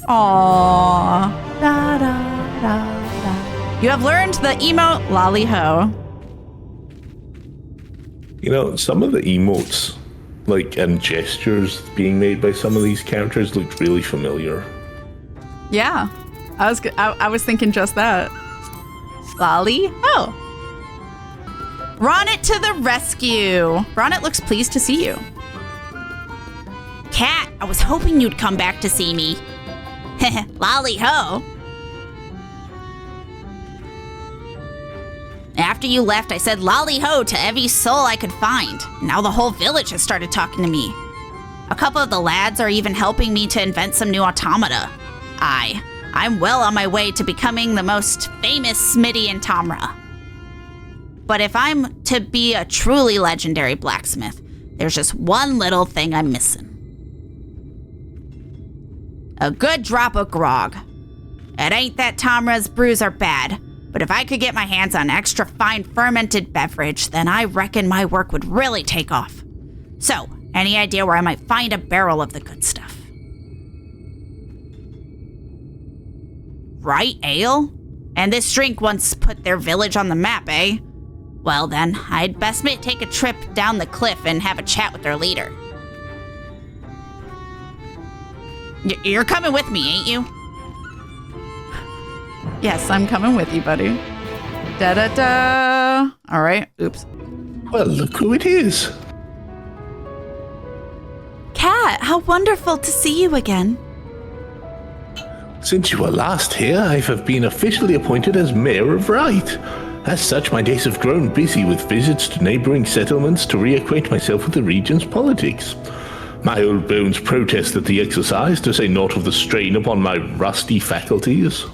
Aww. Da, da, da, da. You have learned the emote lolly ho. You know, some of the emotes, and gestures being made by some of these characters looked really familiar. Yeah, I was thinking just that. Lolly ho. Ronnet to the rescue. Ronnet looks pleased to see you. Kat, I was hoping you'd come back to see me. Lolly ho. After you left, I said lolly ho to every soul I could find. Now the whole village has started talking to me. A couple of the lads are even helping me to invent some new automata. I'm well on my way to becoming the most famous Smitty in Tamra. But if I'm to be a truly legendary blacksmith, there's just one little thing I'm missing. A good drop of grog. It ain't that Tamra's brews are bad, but if I could get my hands on extra fine fermented beverage, then I reckon my work would really take off. So, any idea where I might find a barrel of the good stuff? Right, ale? And this drink once put their village on the map, eh? Well then, I'd best take a trip down the cliff and have a chat with their leader. You're coming with me, ain't you? Yes, I'm coming with you, buddy. Da-da-da. All right. Oops. Well, look who it is. Kat, how wonderful to see you again. Since you were last here, I have been officially appointed as Mayor of Wright. As such, my days have grown busy with visits to neighboring settlements to reacquaint myself with the region's politics. My old bones protest at the exercise, to say naught of the strain upon my rusty faculties.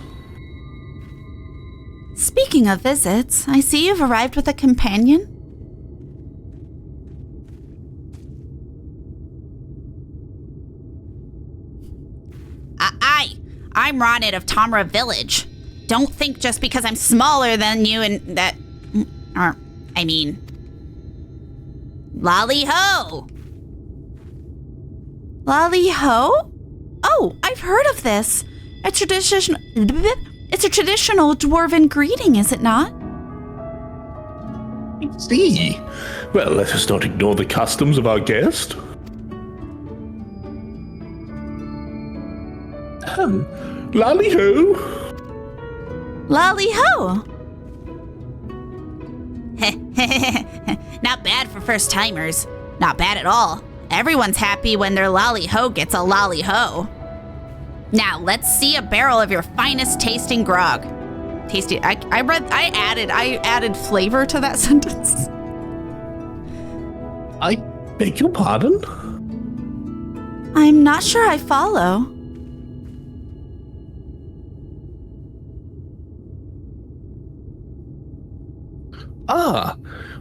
Speaking of visits, I see you've arrived with a companion. I'm Ronnet of Tamra Village. Don't think just because I'm smaller than you and that... Lolly ho! Lolly ho? Oh, I've heard of this. It's a traditional dwarven greeting, is it not? I see. Well, let us not ignore the customs of our guest. Lolly ho! Lolly ho! Not bad for first timers. Not bad at all. Everyone's happy when their lolly ho gets a lolly ho. Now let's see a barrel of your finest tasting grog. Tasty. I added flavor to that sentence. I beg your pardon? I'm not sure I follow.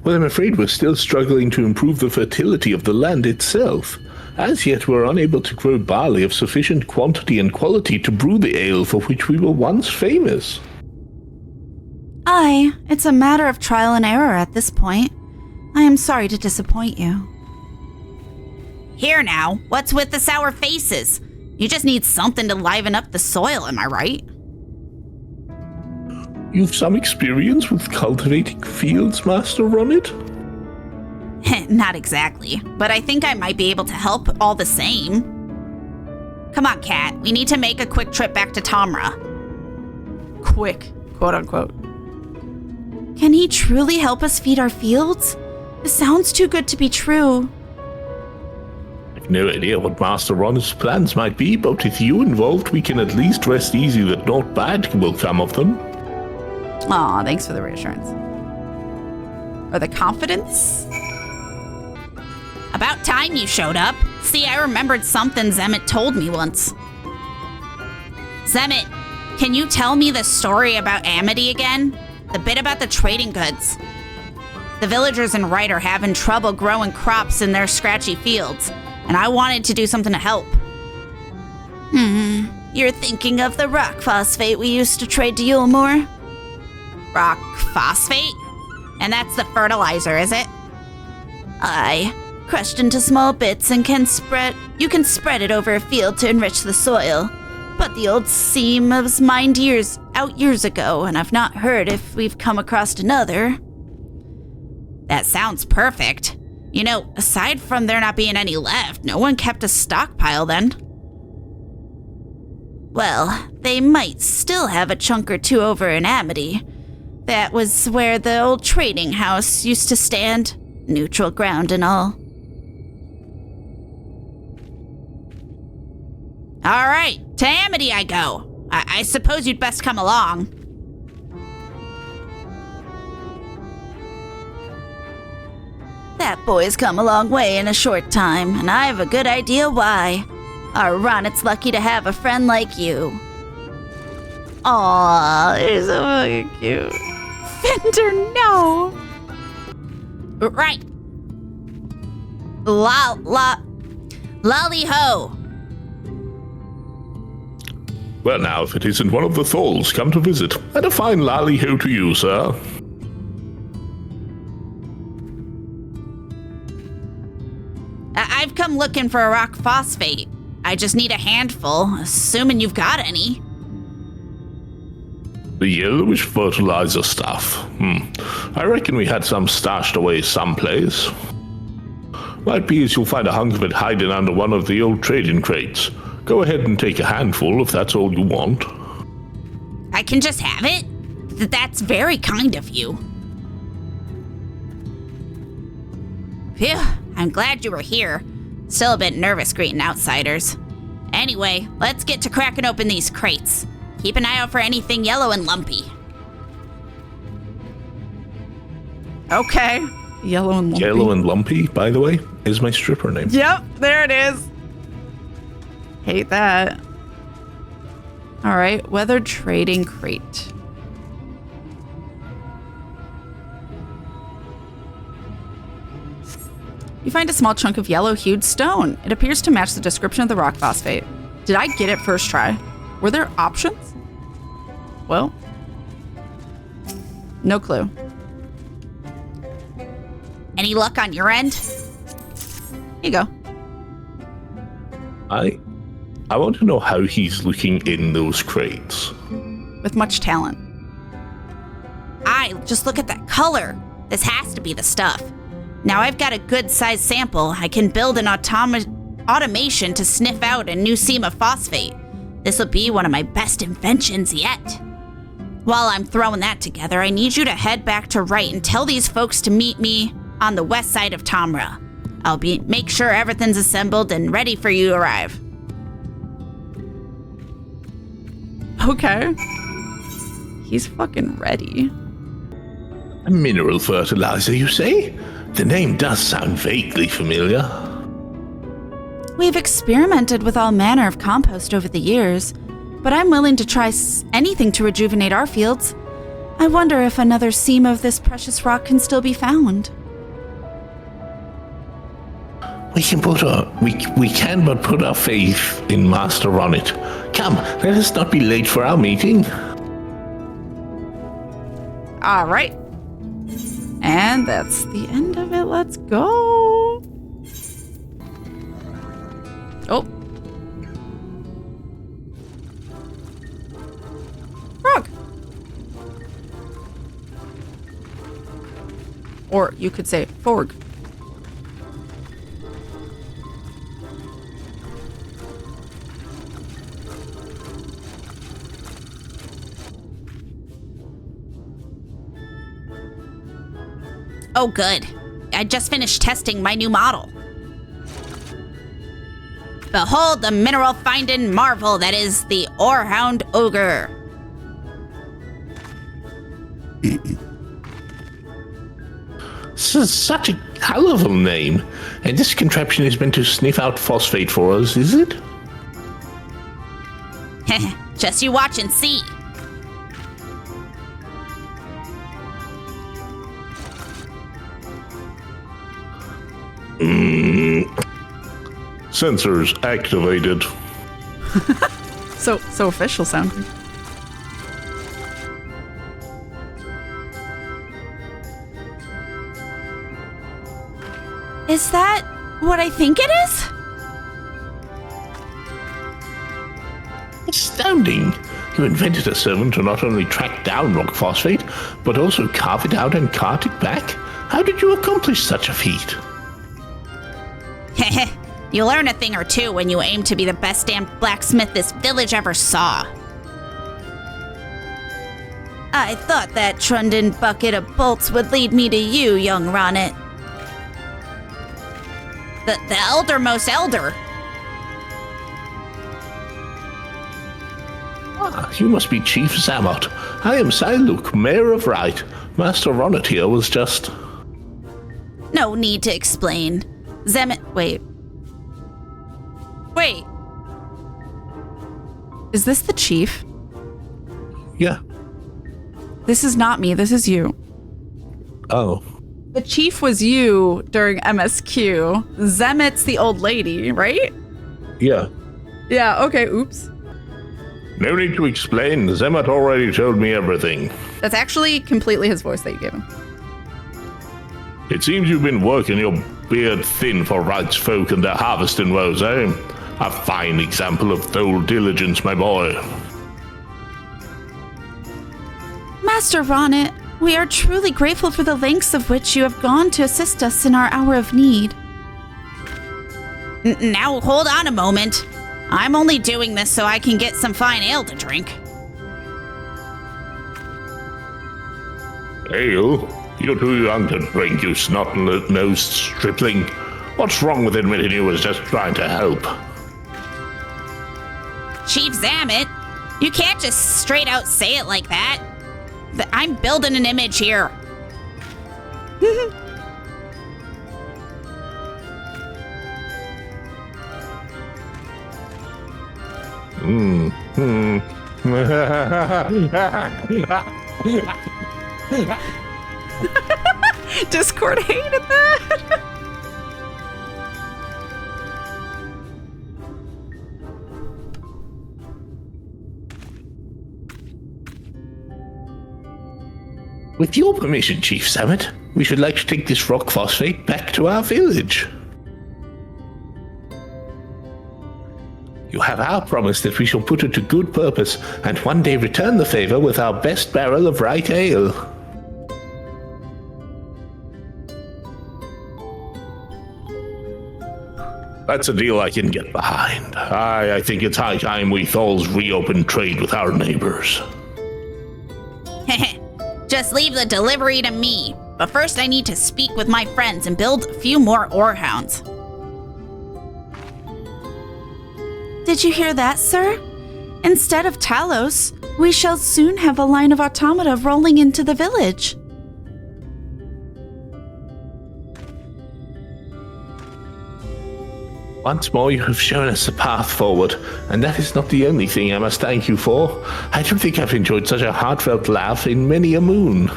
Well, I'm afraid we're still struggling to improve the fertility of the land itself. As yet, we're unable to grow barley of sufficient quantity and quality to brew the ale for which we were once famous. Aye, it's a matter of trial and error at this point. I am sorry to disappoint you. Here now, what's with the sour faces? You just need something to liven up the soil, am I right? You've some experience with cultivating fields, Master Ronnet? Not exactly, but I think I might be able to help all the same. Come on, Kat, we need to make a quick trip back to Tamra. Quick, quote unquote. Can he truly help us feed our fields? This sounds too good to be true. I've no idea what Master Ronnet's plans might be, but with you involved, we can at least rest easy that naught bad will come of them. Aw, thanks for the reassurance. Or the confidence? About time you showed up. See, I remembered something Zemmet told me once. Zemmet, can you tell me the story about Amity again? The bit about the trading goods. The villagers in Wright are having trouble growing crops in their scratchy fields, and I wanted to do something to help. You're thinking of the rock phosphate we used to trade to Yulemore? Rock phosphate? And that's the fertilizer, is it? Aye. Crushed into small bits and you can spread it over a field to enrich the soil. But the old seam was mined years ago, and I've not heard if we've come across another. That sounds perfect. You know, aside from there not being any left, no one kept a stockpile then. Well, they might still have a chunk or two over in Amity. That was where the old trading house used to stand. Neutral ground and all. All right, to Amity I go. I suppose you'd best come along. That boy's come a long way in a short time, and I have a good idea why. Our Ronet's lucky to have a friend like you. Aw, you're so fucking cute. Fender, no. Right. Lolly ho. Well, now, if it isn't one of the thralls come to visit, and a fine lally-ho to you, sir. I've come looking for a rock phosphate. I just need a handful, assuming you've got any. The yellowish fertilizer stuff. I reckon we had some stashed away someplace. Might be as you'll find a hunk of it hiding under one of the old trading crates. Go ahead and take a handful if that's all you want. I can just have it? That's very kind of you. Phew, I'm glad you were here. Still a bit nervous greeting outsiders. Anyway, let's get to cracking open these crates. Keep an eye out for anything yellow and lumpy. Okay. Yellow and lumpy. Yellow and Lumpy, by the way, is my stripper name. Yep, there it is. Hate that. All right, weathered trading crate. You find a small chunk of yellow-hued stone. It appears to match the description of the rock phosphate. Did I get it first try? Were there options? Well, no clue. Any luck on your end? Here you go. I want to know how he's looking in those crates. With much talent. Just look at that color. This has to be the stuff. Now I've got a good-sized sample. I can build an automation to sniff out a new seam of phosphate. This'll be one of my best inventions yet. While I'm throwing that together, I need you to head back to Wright and tell these folks to meet me on the west side of Tomra. I'll make sure everything's assembled and ready for you to arrive. Okay. He's fucking ready. A mineral fertilizer, you say? The name does sound vaguely familiar. We've experimented with all manner of compost over the years, but I'm willing to try anything to rejuvenate our fields. I wonder if another seam of this precious rock can still be found. We can but put our faith in Master Ronnet. Come, let us not be late for our meeting. All right. And that's the end of it. Let's go. Oh. Frog. Or you could say forg. Oh, good. I just finished testing my new model. Behold the mineral-finding marvel that is the Orehound Ogre. Such a colorful name. And this contraption is meant to sniff out phosphate for us, is it? Just you watch and see. Sensors activated. So official sounding. Is that what I think it is? Astounding! You invented a servant to not only track down rock phosphate, but also carve it out and cart it back? How did you accomplish such a feat? You learn a thing or two when you aim to be the best damn blacksmith this village ever saw. I thought that Trundon bucket of bolts would lead me to you, young Ronnet. The eldermost elder. Ah, you must be Chief Zammot. I am Siluk, Mayor of Right. Master Ronnet here was just... No need to explain. Wait. Is this the chief? Yeah. This is not me. This is you. Oh. The chief was you during MSQ. Zemet's the old lady, right? Yeah. Yeah, okay, oops. No need to explain. Zammot already told me everything. That's actually completely his voice that you gave him. It seems you've been working your beard thin for Right's folk and their harvesting woes, eh? A fine example of thole diligence, my boy. Master Ronnet, we are truly grateful for the lengths of which you have gone to assist us in our hour of need. Now hold on a moment. I'm only doing this so I can get some fine ale to drink. Ale? You're too young to drink, you snot-nosed stripling. What's wrong with admitting you was just trying to help? Chief Zammit, you can't just straight out say it like that. I'm building an image here. Discord hated that. With your permission, Chief Zammit, we should like to take this rock phosphate back to our village. You have our promise that we shall put it to good purpose and one day return the favor with our best barrel of right ale. That's a deal I can get behind. I think it's high time we Thalls reopen trade with our neighbors. Just leave the delivery to me. But first I need to speak with my friends and build a few more orehounds. Did you hear that, sir? Instead of Talos, we shall soon have a line of automata rolling into the village. Once more, you have shown us the path forward, and that is not the only thing I must thank you for. I don't think I've enjoyed such a heartfelt laugh in many a moon.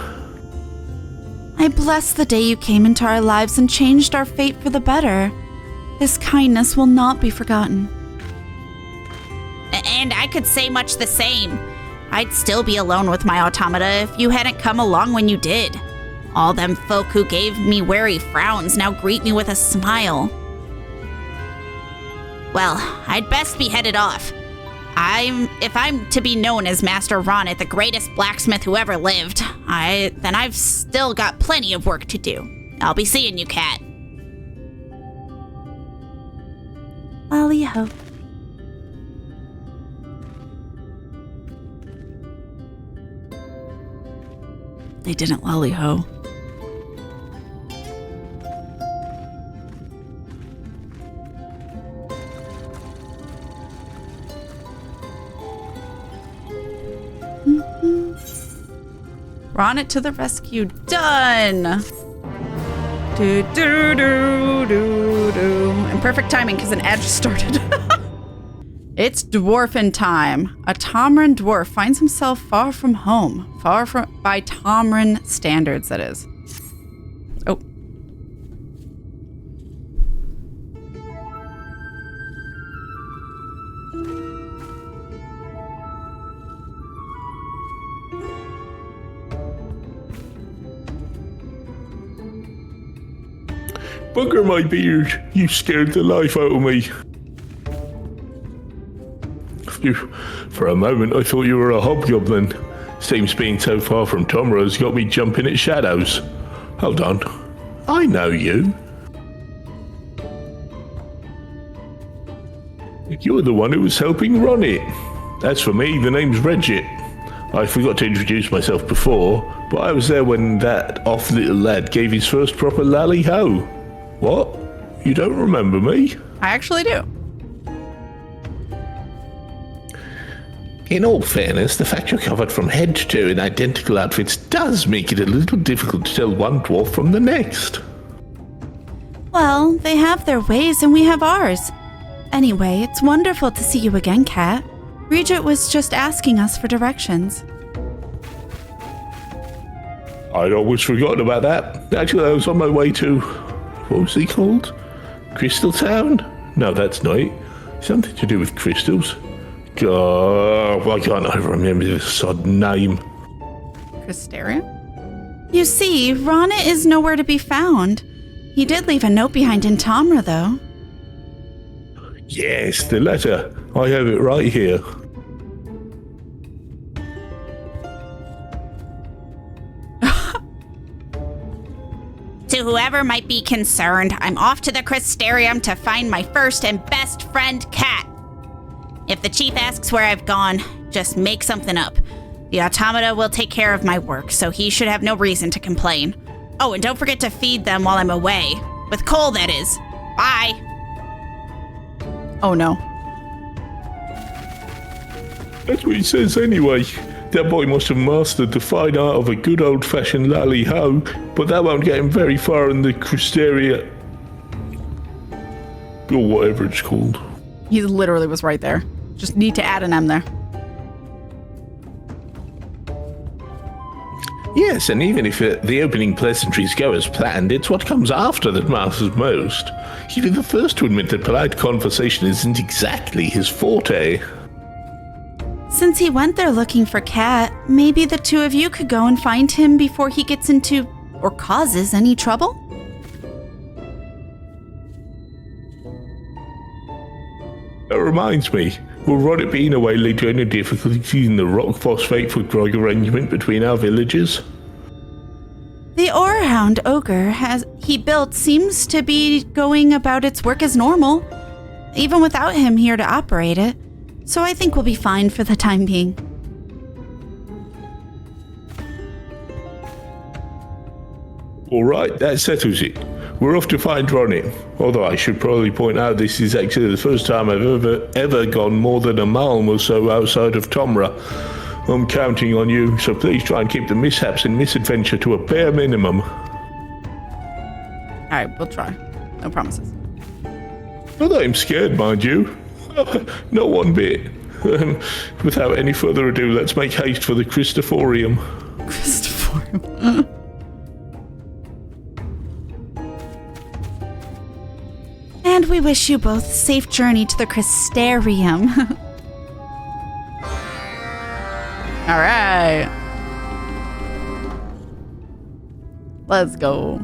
I bless the day you came into our lives and changed our fate for the better. This kindness will not be forgotten. And I could say much the same. I'd still be alone with my automata if you hadn't come along when you did. All them folk who gave me wary frowns now greet me with a smile. Well, I'd best be headed off. If I'm to be known as Master Ronnet, the greatest blacksmith who ever lived, then I've still got plenty of work to do. I'll be seeing you, Kat. Lally-ho. They didn't lolly-ho. Ronnet to the rescue. Done! Do, do, do, do, do. And perfect timing because an ad just started. It's dwarfin time. A Tomran dwarf finds himself far from home. Far from, by Tomran standards, that is. Oh. Bugger my beard, you scared the life out of me. Phew. For a moment I thought you were a hobgoblin. Seems being so far from Tomra has got me jumping at shadows. Hold on, I know you. You're the one who was helping run it. As for me, the name's Regit. I forgot to introduce myself before, but I was there when that off little lad gave his first proper lally-ho. What? You don't remember me? I actually do. In all fairness, the fact you're covered from head to toe in identical outfits does make it a little difficult to tell one dwarf from the next. Well, they have their ways and we have ours. Anyway, it's wonderful to see you again, Kat. Regit was just asking us for directions. I'd always forgotten about that. Actually, I was on my way to... what was he called? Crystal Town? No, that's not it. Something to do with crystals. God, why can't I remember the sod name? Crystarium? You see, Ronit is nowhere to be found. He did leave a note behind in Tomra, though. Yes, the letter. I have it right here. To whoever might be concerned, I'm off to the Crystarium to find my first and best friend, Kat. If the chief asks where I've gone, just make something up. The automata will take care of my work, so he should have no reason to complain. Oh, and don't forget to feed them while I'm away. With coal, that is. Bye. Oh no. That's what he says anyway. That boy must have mastered the fine art of a good old-fashioned lally-ho, but that won't get him very far in the Crysteria... or whatever it's called. He literally was right there. Just need to add an M there. Yes, and even if the opening pleasantries go as planned, it's what comes after that matters most. He'd be the first to admit that polite conversation isn't exactly his forte. Since he went there looking for Kat, maybe the two of you could go and find him before he gets into or causes any trouble? That reminds me, will Ronit being away lead to any difficulties in the rock phosphate for grog arrangement between our villages? The Orehound ogre he built seems to be going about its work as normal, even without him here to operate it. So I think we'll be fine for the time being. Alright, that settles it. We're off to find Ronit. Although I should probably point out this is actually the first time I've ever gone more than a mile or so outside of Tomra. I'm counting on you, so please try and keep the mishaps and misadventure to a bare minimum. Alright, we'll try. No promises. Not that I'm scared, mind you. Not one bit. Without any further ado, let's make haste for the Christophorium. Christophorium. And we wish you both a safe journey to the Crystarium. Alright. Let's go.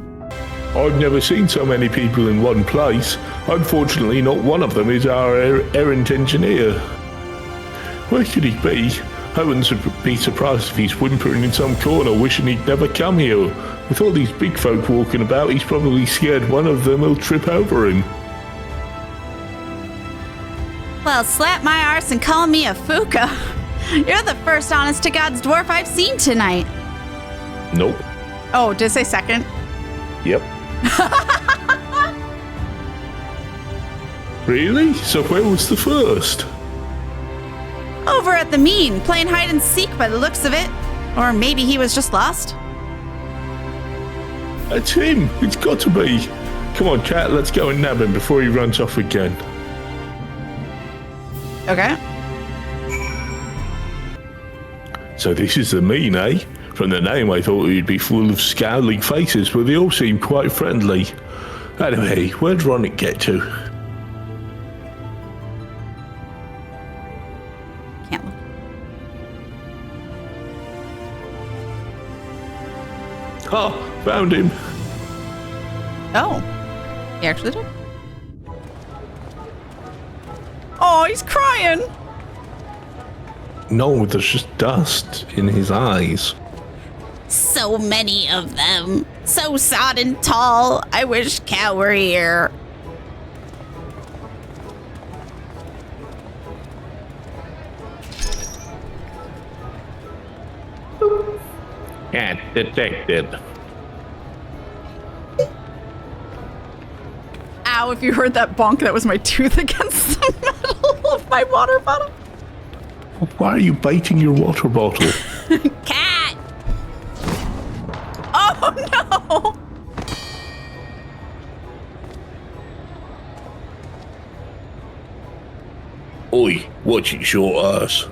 I've never seen so many people in one place. Unfortunately, not one of them is our errant engineer. Where could he be? I wouldn't be surprised if he's whimpering in some corner wishing he'd never come here. With all these big folk walking about, he's probably scared one of them will trip over him. Well, slap my arse and call me a fuka. You're the first honest-to-God's dwarf I've seen tonight. Nope. Oh, did it say second? Yep. Really? So where was the first? Over at the Mean, playing hide and seek by the looks of it. Or maybe he was just lost. That's him. It's got to be. Come on, Cat, let's go and nab him before he runs off again. Okay. So this is the mean, eh? From the name, I thought he'd be full of scowling faces, but they all seem quite friendly. Anyway, where'd Ronick get to? Can't look. Oh, found him. Oh. He actually did? Oh, he's crying. No, there's just dust in his eyes. So many of them. So sodden tall. I wish Cat were here. Cat detected. Ow, if you heard that bonk, that was my tooth against the metal of my water bottle. Why are you biting your water bottle? Cat! Oh, no. Oi, watch it, short ass.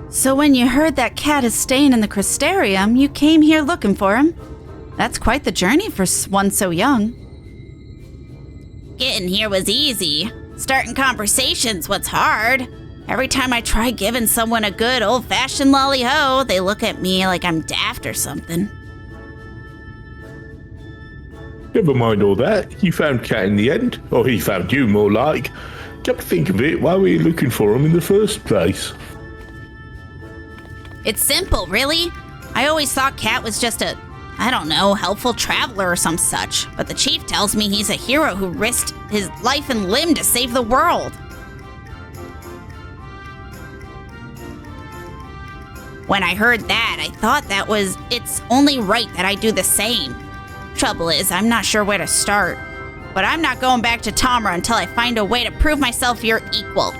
So when you heard that Cat is staying in the Crystarium, you came here looking for him? That's quite the journey for one so young. Getting here was easy. Starting conversations what's hard. Every time I try giving someone a good old-fashioned lolly-ho, they look at me like I'm daft or something. Never mind all that. You found Cat in the end. Or he found you, more like. Come to think of it, why were you looking for him in the first place? It's simple, really. I always thought Cat was just a, I don't know, helpful traveler or some such. But the chief tells me he's a hero who risked his life and limb to save the world. When I heard that, I thought it's only right that I do the same. Trouble is, I'm not sure where to start. But I'm not going back to Tamra until I find a way to prove myself your equal.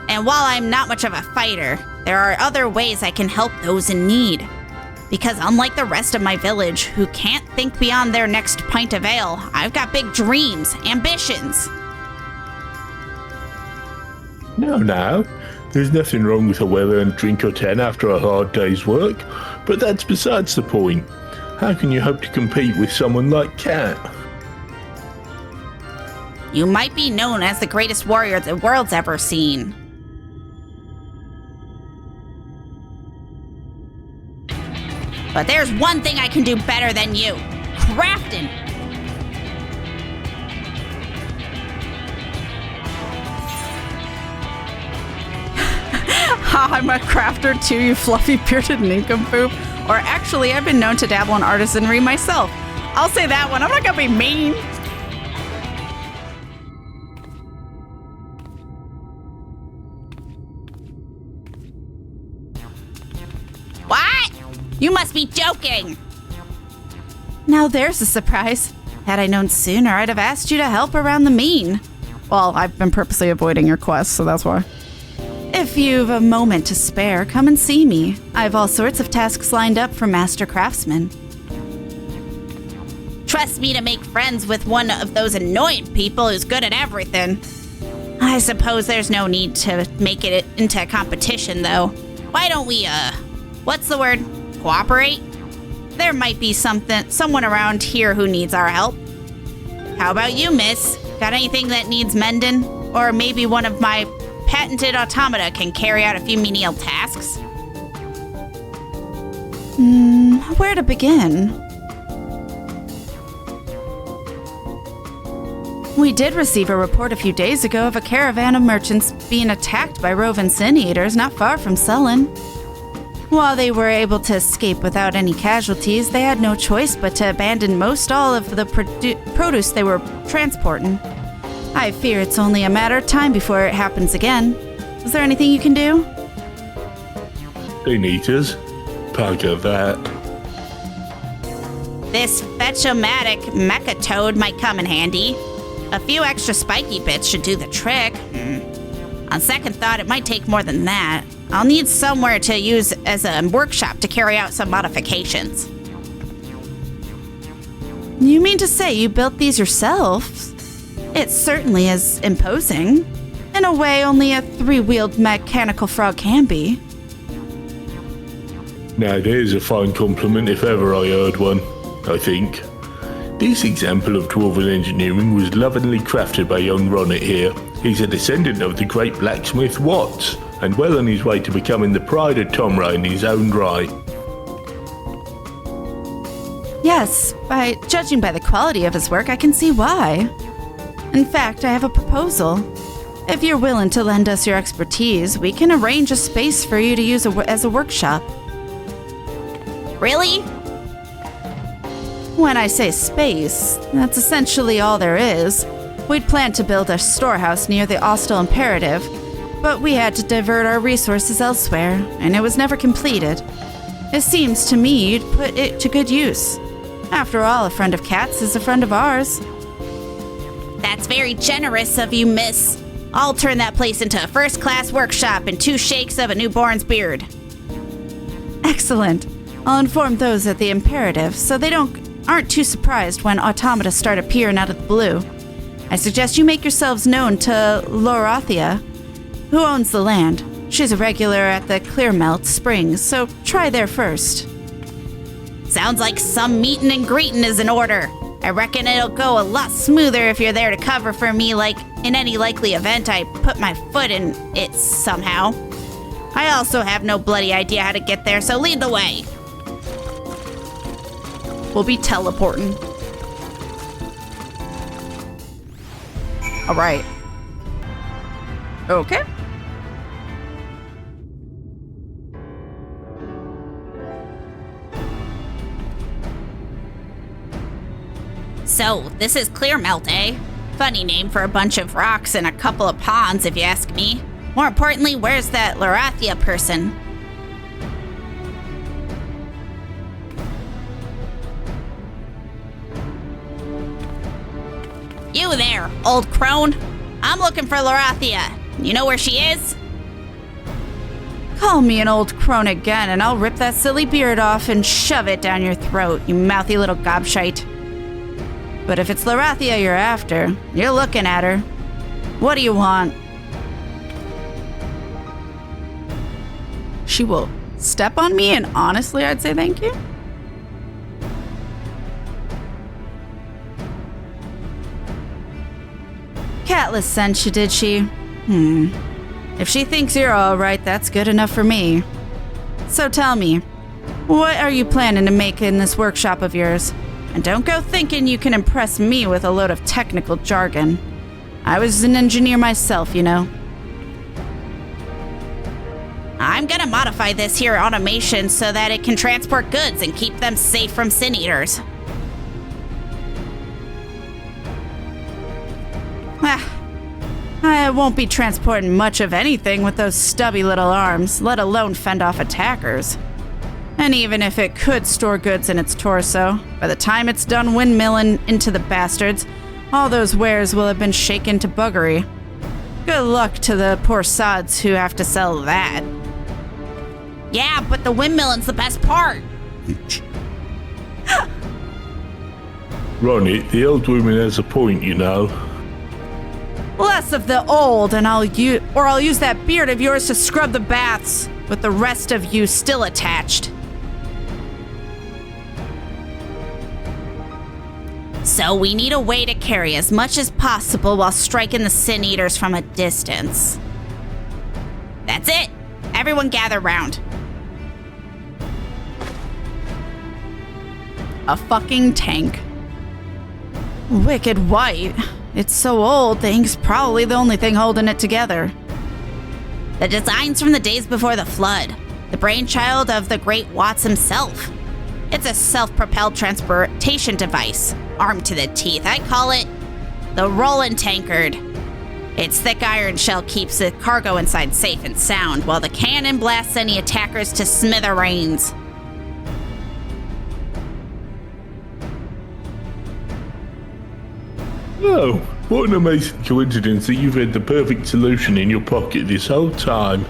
And while I'm not much of a fighter, there are other ways I can help those in need. Because unlike the rest of my village, who can't think beyond their next pint of ale, I've got big dreams, ambitions. No. There's nothing wrong with a well-earned drink or 10 after a hard day's work, but that's besides the point. How can you hope to compete with someone like Cat? You might be known as the greatest warrior the world's ever seen. But there's one thing I can do better than you. Crafting. Ha, I'm a crafter too, you fluffy bearded nincompoop. Or actually, I've been known to dabble in artisanry myself. I'll say that one. I'm not gonna be mean. What? You must be joking. Now there's a surprise. Had I known sooner, I'd have asked you to help around the mean. Well, I've been purposely avoiding your quest, so that's why. If you've a moment to spare, come and see me. I have all sorts of tasks lined up for master craftsmen. Trust me to make friends with one of those annoying people who's good at everything. I suppose there's no need to make it into a competition, though. Why don't we, what's the word? Cooperate? There might be someone around here who needs our help. How about you, miss? Got anything that needs mending? Or maybe one of my patented automata can carry out a few menial tasks? Where to begin? We did receive a report a few days ago of a caravan of merchants being attacked by roving sin eaters not far from Sullen. While they were able to escape without any casualties, they had no choice but to abandon most all of the produce they were transporting. I fear it's only a matter of time before it happens again. Is there anything you can do? Sin eaters? Bugger that. This fetch-o-matic mecha toad might come in handy. A few extra spiky bits should do the trick. On second thought, it might take more than that. I'll need somewhere to use as a workshop to carry out some modifications. You mean to say you built these yourself? It certainly is imposing. In a way, only a three-wheeled mechanical frog can be. Now there's a fine compliment if ever I heard one, I think. This example of dwarven engineering was lovingly crafted by young Ronnet here. He's a descendant of the great blacksmith Watts, and well on his way to becoming the pride of Tomra in his own right. Yes, judging by the quality of his work, I can see why. In fact, I have a proposal. If you're willing to lend us your expertise, we can arrange a space for you to use as a workshop. Really? When I say space, that's essentially all there is. We'd planned to build a storehouse near the Austral Imperative, but we had to divert our resources elsewhere, and it was never completed. It seems to me you'd put it to good use. After all, a friend of Kat's is a friend of ours. That's very generous of you, miss. I'll turn that place into a first-class workshop in 2 shakes of a newborn's beard. Excellent. I'll inform those at the Imperative so they aren't too surprised when automata start appearing out of the blue. I suggest you make yourselves known to Lorathia, who owns the land. She's a regular at the Clearmelt Springs, so try there first. Sounds like some meeting and greeting is in order. I reckon it'll go a lot smoother if you're there to cover for me, like in any likely event I put my foot in it somehow. I also have no bloody idea how to get there, so lead the way. We'll be teleporting. All right. Okay. So, this is Clearmelt, eh? Funny name for a bunch of rocks and a couple of ponds, if you ask me. More importantly, where's that Lorathia person? You there, old crone. I'm looking for Lorathia. You know where she is? Call me an old crone again, and I'll rip that silly beard off and shove it down your throat, you mouthy little gobshite. But if it's Lorathia you're after, you're looking at her. What do you want? She will step on me, and honestly, I'd say thank you. Catless sent you, did she? If she thinks you're all right, that's good enough for me. So tell me, what are you planning to make in this workshop of yours? And don't go thinking you can impress me with a load of technical jargon. I was an engineer myself, you know. I'm gonna modify this here automation so that it can transport goods and keep them safe from sin eaters. I won't be transporting much of anything with those stubby little arms, let alone fend off attackers. And even if it could store goods in its torso, by the time it's done windmilling into the bastards, all those wares will have been shaken to buggery. Good luck to the poor sods who have to sell that. Yeah, but the windmilling's the best part. Ronnie, the old woman has a point, you know. Less of the old, and I'll use that beard of yours to scrub the baths, with the rest of you still attached. So we need a way to carry as much as possible while striking the sin eaters from a distance. That's it. Everyone gather round. A fucking tank. Wicked white. It's so old, the ink's probably the only thing holding it together. The design's from the days before the flood, the brainchild of the great Watts himself. It's a self-propelled transportation device, armed to the teeth. I call it the Rollin' Tankard. Its thick iron shell keeps the cargo inside safe and sound, while the cannon blasts any attackers to smithereens. Oh, what an amazing coincidence that you've had the perfect solution in your pocket this whole time,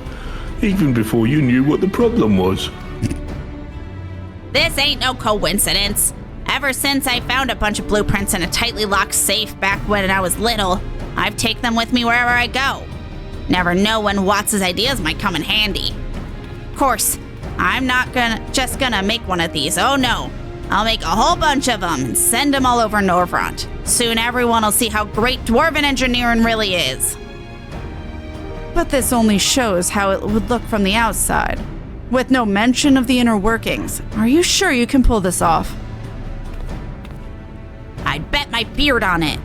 even before you knew what the problem was. This ain't no coincidence. Ever since I found a bunch of blueprints in a tightly locked safe back when I was little, I've taken them with me wherever I go. Never know when Watts' ideas might come in handy. Of course, I'm not just gonna make one of these, oh no. I'll make a whole bunch of them and send them all over Norvrant. Soon everyone will see how great dwarven engineering really is. But this only shows how it would look from the outside, with no mention of the inner workings. Are you sure you can pull this off? I'd bet my beard on it.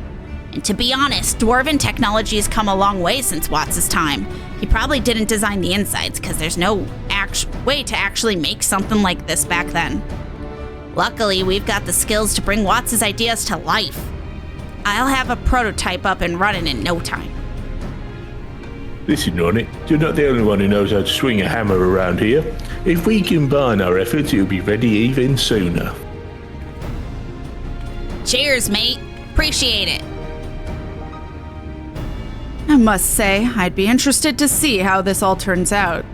And to be honest, dwarven technology has come a long way since Watts' time. He probably didn't design the insides because there's no way to actually make something like this back then. Luckily, we've got the skills to bring Watts' ideas to life. I'll have a prototype up and running in no time. Listen, Ronnie, you're not the only one who knows how to swing a hammer around here. If we combine our efforts, it'll be ready even sooner. Cheers, mate. Appreciate it. I must say, I'd be interested to see how this all turns out.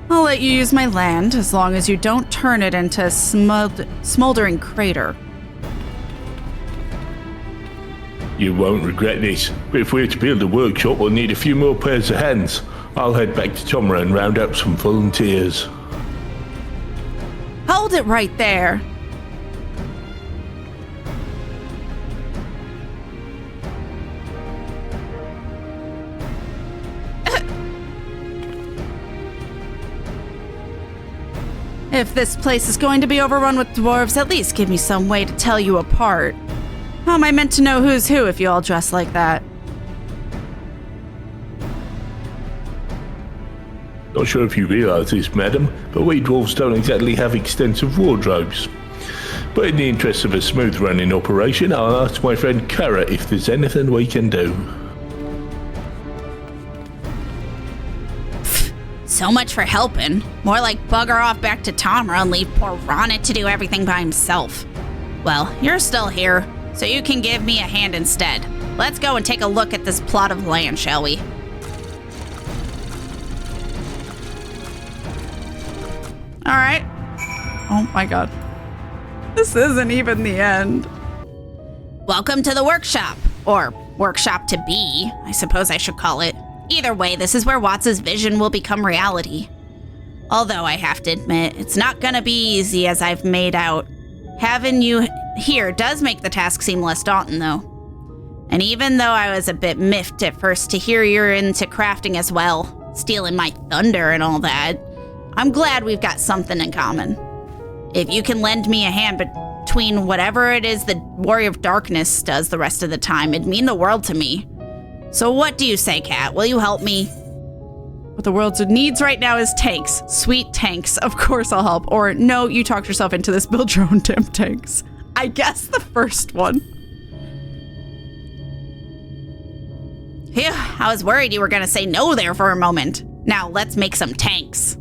I'll let you use my land as long as you don't turn it into a smoldering crater. You won't regret this, but if we're to build a workshop, we'll need a few more pairs of hands. I'll head back to Tomra and round up some volunteers. Hold it right there. If this place is going to be overrun with dwarves, at least give me some way to tell you apart. How am I meant to know who's who if you all dress like that? Not sure if you realise this, madam, but we dwarves don't exactly have extensive wardrobes. But in the interest of a smooth running operation, I'll ask my friend Kara if there's anything we can do. So much for helping. More like bugger off back to Tomra and leave poor Ronnet to do everything by himself. Well, you're still here, so you can give me a hand instead. Let's go and take a look at this plot of land, shall we? All right. Oh my god. This isn't even the end. Welcome to the workshop, or workshop to be, I suppose I should call it. Either way, this is where Watts' vision will become reality. Although I have to admit, it's not gonna be easy as I've made out. Having you here does make the task seem less daunting though. And even though I was a bit miffed at first to hear you're into crafting as well, stealing my thunder and all that, I'm glad we've got something in common. If you can lend me a hand between whatever it is the Warrior of Darkness does the rest of the time, it'd mean the world to me. So what do you say, Kat? Will you help me? What the world needs right now is tanks. Sweet tanks. Of course I'll help. Or no, you talked yourself into this. Build your own damn tanks. I guess the first one. Phew, I was worried you were gonna say no there for a moment. Now let's make some tanks.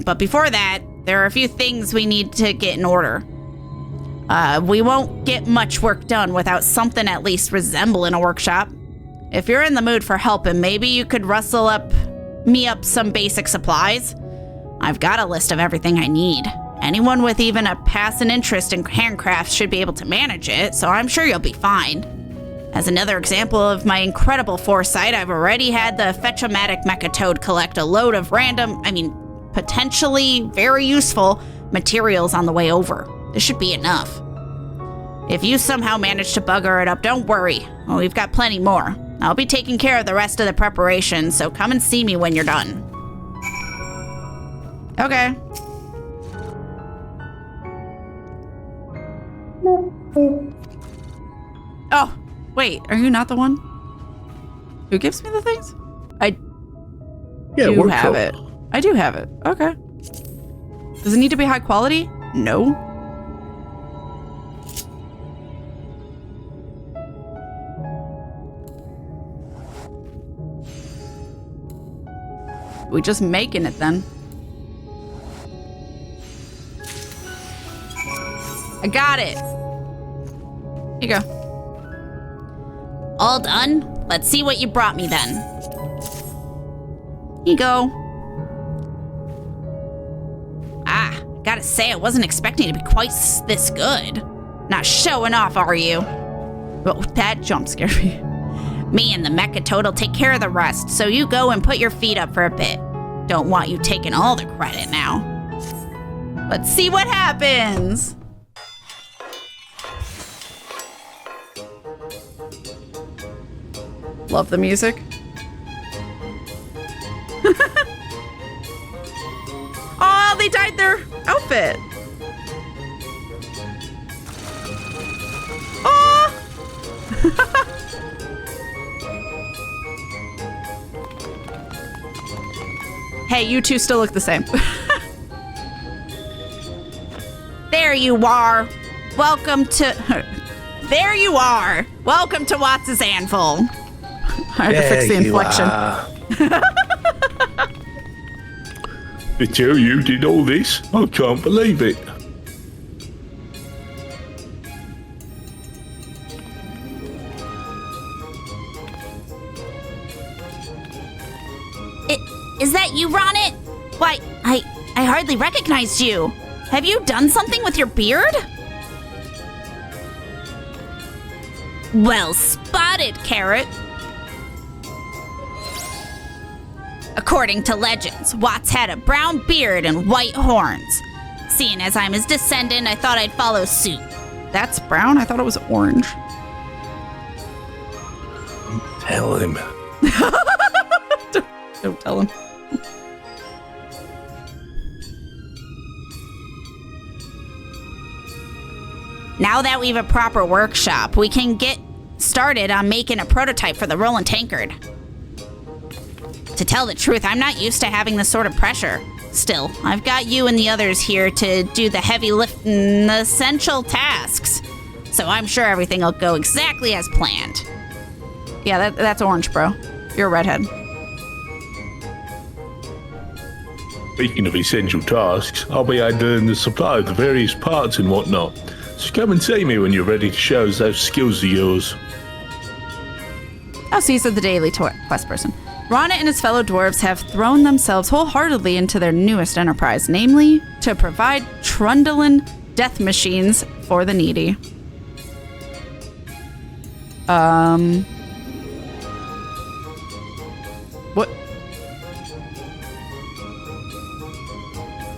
But before that, there are a few things we need to get in order. We won't get much work done without something at least resembling a workshop. If you're in the mood for helping, maybe you could rustle me up some basic supplies. I've got a list of everything I need. Anyone with even a passing interest in handcrafts should be able to manage it, so I'm sure you'll be fine. As another example of my incredible foresight, I've already had the Fetchomatic Mechatoad collect a load of potentially very useful materials on the way over. This should be enough. If you somehow manage to bugger it up, don't worry. We've got plenty more. I'll be taking care of the rest of the preparation, so come and see me when you're done. Okay. Wait, are you not the one who gives me the things? I Yeah, do workshop. have it. I do have it. Okay. Does it need to be high quality? No. We just making it then. I got it. Here you go. All done? Let's see what you brought me then. Here you go. Ah, gotta say, I wasn't expecting to be quite this good. Not showing off, are you? Oh, that jump scared me. Me and the Mecha Toad take care of the rest, so you go and put your feet up for a bit. Don't want you taking all the credit now. Let's see what happens. Love the music. Oh, they dyed their outfit. Oh! Hey, you two still look the same. There you are. Welcome to... There you are. Welcome to Watts' Anvil. I had to fix the inflection. To tell you did all this? I can't believe it. Is that you, Ronit? Why, I hardly recognized you. Have you done something with your beard? Well spotted, Carrot. According to legends, Watts had a brown beard and white horns. Seeing as I'm his descendant, I thought I'd follow suit. That's brown? I thought it was orange. Tell him. Don't tell him. Now that we've a proper workshop, we can get started on making a prototype for the Roland Tankard. To tell the truth, I'm not used to having this sort of pressure. Still, I've got you and the others here to do the heavy lifting, the essential tasks. So I'm sure everything will go exactly as planned. Yeah, that's orange, bro. You're a redhead. Speaking of essential tasks, I'll be handling the supply of the various parts and whatnot. So come and see me when you're ready to show us those skills of yours. Oh, so he's the daily quest person. Ronit and his fellow dwarves have thrown themselves wholeheartedly into their newest enterprise, namely to provide Trundlin death machines for the needy. What?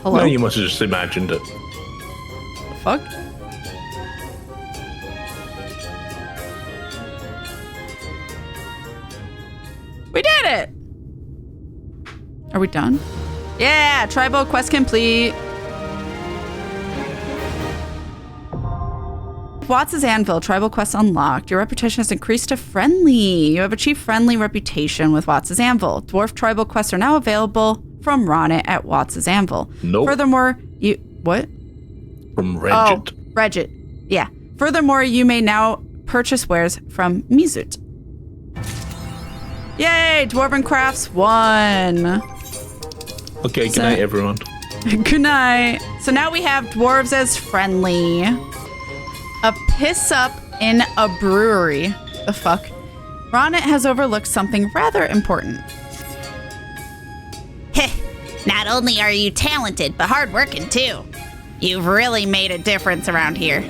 Hello? No, you must have just imagined it. The fuck? We did it! Are we done? Yeah, tribal quest complete. Watts' Anvil, tribal quest unlocked. Your reputation has increased to friendly. You have achieved friendly reputation with Watts' Anvil. Dwarf tribal quests are now available from Ronit at Watts' Anvil. Nope. Furthermore, you... What? From Regit. Oh, Regit. Yeah. Furthermore, you may now purchase wares from Mizut. Yay! Dwarven Crafts won. Okay, good night, everyone. Good night. So now we have dwarves as friendly. A piss up in a brewery. The fuck? Ronit has overlooked something rather important. Heh, not only are you talented, but hardworking too. You've really made a difference around here.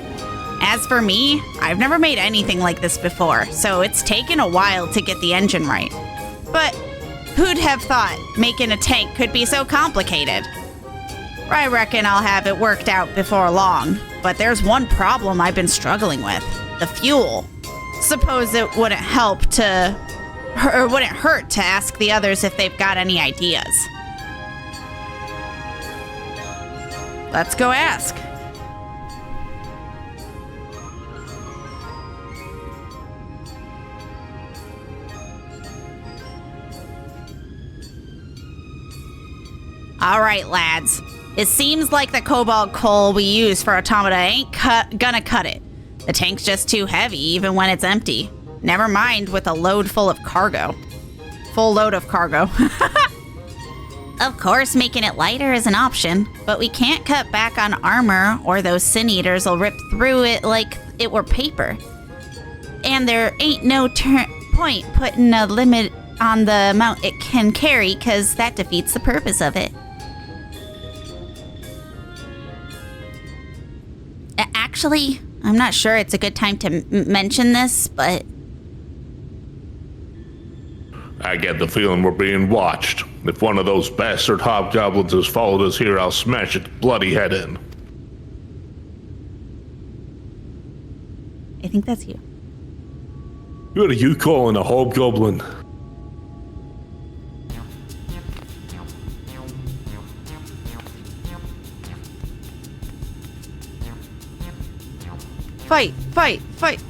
As for me, I've never made anything like this before, so it's taken a while to get the engine right. But who'd have thought making a tank could be so complicated? I reckon I'll have it worked out before long, but there's one problem I've been struggling with. The fuel. Suppose it wouldn't hurt to ask the others if they've got any ideas. Let's go ask. All right, lads. It seems like the cobalt coal we use for automata ain't gonna cut it. The tank's just too heavy even when it's empty. Never mind with a load full of cargo. Full load of cargo. Of course, making it lighter is an option, but we can't cut back on armor or those sin eaters will rip through it like it were paper. And there ain't no point putting a limit on the amount it can carry, because that defeats the purpose of it. Actually, I'm not sure it's a good time to mention this, but... I get the feeling we're being watched. If one of those bastard hobgoblins has followed us here, I'll smash its bloody head in. I think that's you. Who are you calling a hobgoblin? Fight, fight, fight.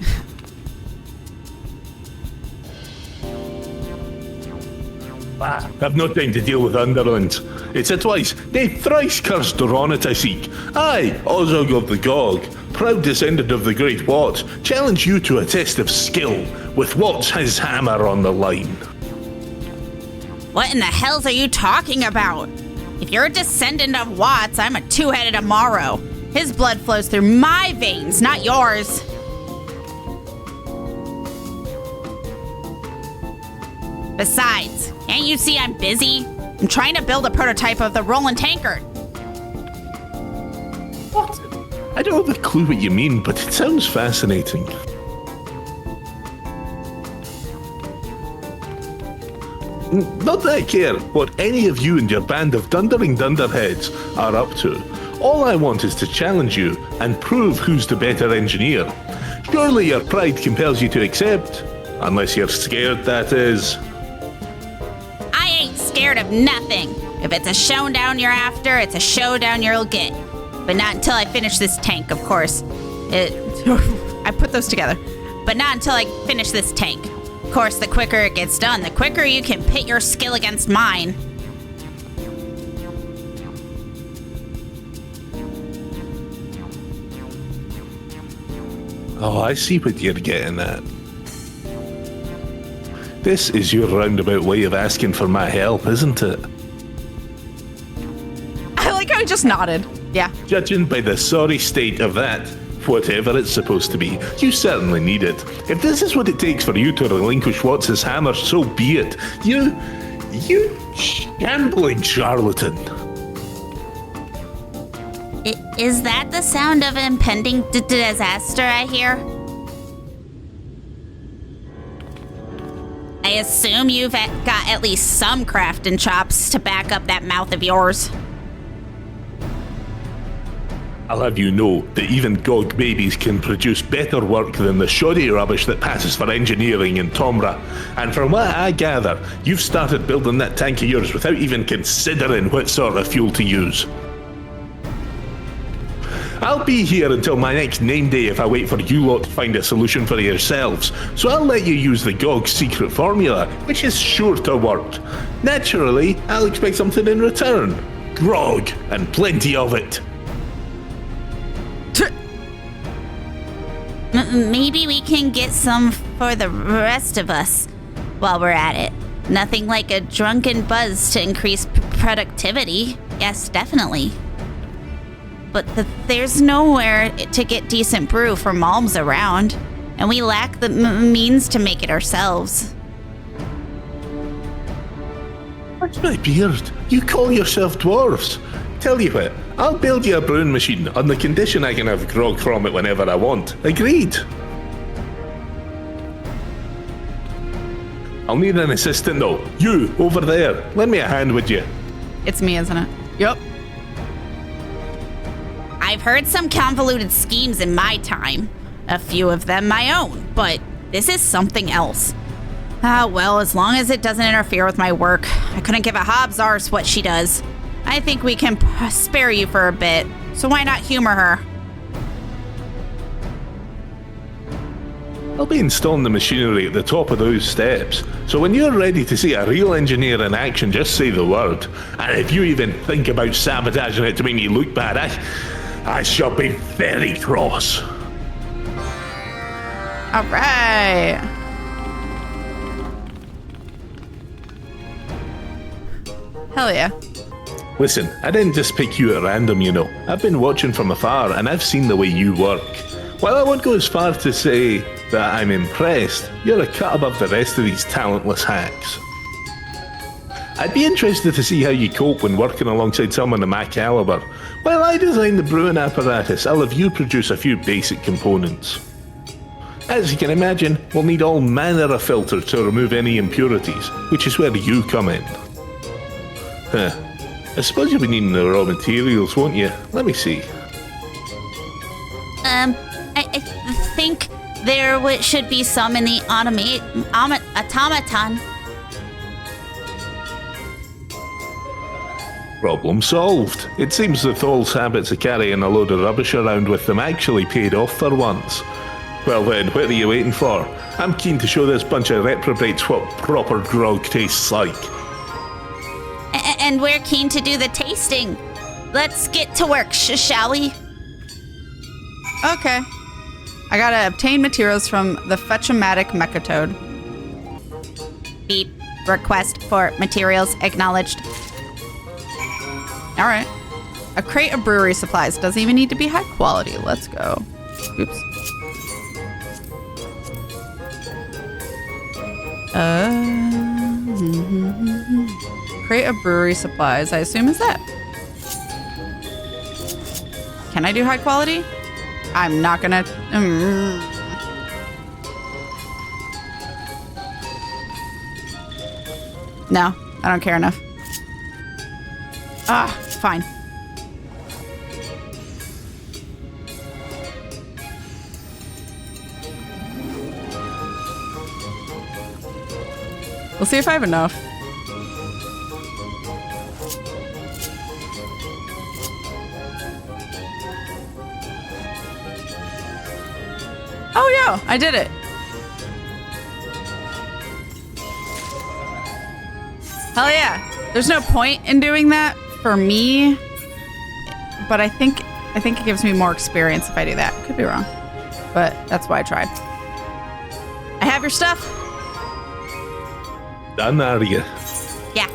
I've no time to deal with underlings. It's a twice, nay thrice cursed Doronit I seek. I, Ozog of the Gog, proud descendant of the Great Wat, challenge you to a test of skill, with Wat's his hammer on the line. What in the hells are you talking about? If you're a descendant of Watts, I'm a two-headed Amaro. His blood flows through my veins, not yours. Besides, can't you see I'm busy? I'm trying to build a prototype of the rolling tankard. What? I don't have a clue what you mean, but it sounds fascinating. Not that I care what any of you and your band of dundering dunderheads are up to. All I want is to challenge you and prove who's the better engineer. Surely your pride compels you to accept. Unless you're scared, that is. I ain't scared of nothing. If it's a showdown you're after, it's a showdown you'll get. But not until I finish this tank, of course. I put those together. But not until I finish this tank. Of course, the quicker it gets done, the quicker you can pit your skill against mine. Oh, I see what you're getting at. This is your roundabout way of asking for my help, isn't it? I like how he just nodded. Yeah. Judging by the sorry state of that, whatever it's supposed to be, you certainly need it. If this is what it takes for you to relinquish Watts' hammer, so be it. You shambling charlatan. Is that the sound of impending disaster I hear? I assume you've got at least some crafting chops to back up that mouth of yours. I'll have you know that even Gog babies can produce better work than the shoddy rubbish that passes for engineering in Tomra. And from what I gather, you've started building that tank of yours without even considering what sort of fuel to use. I'll be here until my next name day if I wait for you lot to find a solution for yourselves, so I'll let you use the GOG secret formula, which is sure to work. Naturally, I'll expect something in return. Grog, and plenty of it. Maybe we can get some for the rest of us while we're at it. Nothing like a drunken buzz to increase productivity. Yes, definitely. But there's nowhere to get decent brew for malms around, and we lack the means to make it ourselves. What's my beard? You call yourself dwarves. Tell you what, I'll build you a brewing machine on the condition I can have grog from it whenever I want. Agreed? I'll need an assistant though. You, over there, lend me a hand, would you? It's me, isn't it? Yep. I've heard some convoluted schemes in my time. A few of them my own, but this is something else. Ah, well, as long as it doesn't interfere with my work. I couldn't give a hob's arse what she does. I think we can spare you for a bit, so why not humor her? I'll be installing the machinery at the top of those steps. So when you're ready to see a real engineer in action, just say the word. And if you even think about sabotaging it to make me look bad, I shall be very cross. All right. Hell yeah. Listen, I didn't just pick you at random, you know. I've been watching from afar, and I've seen the way you work. While I won't go as far to say that I'm impressed, you're a cut above the rest of these talentless hacks. I'd be interested to see how you cope when working alongside someone of my caliber. While I design the brewing apparatus, I'll have you produce a few basic components. As you can imagine, we'll need all manner of filters to remove any impurities, which is where you come in. I suppose you'll be needing the raw materials, won't you? Let me see. I think there should be some in the automaton. Problem solved. It seems the Thol's habits of carrying a load of rubbish around with them actually paid off for once. Well then, what are you waiting for? I'm keen to show this bunch of reprobates what proper grog tastes like. And we're keen to do the tasting. Let's get to work, shall we? Okay. I gotta obtain materials from the Fetch-O-Matic Mechatoad. Beep. Request for materials acknowledged. All right. A crate of brewery supplies. Doesn't even need to be high quality. Let's go. Oops. Crate of brewery supplies. I assume is that. Can I do high quality? I'm not gonna. No, I don't care enough. Fine. We'll see if I have enough. Oh yeah, I did it. Hell yeah. There's no point in doing that for me, but I think it gives me more experience if I do that. Could be wrong, but that's why I tried. I have your stuff. Done, are you? Yeah.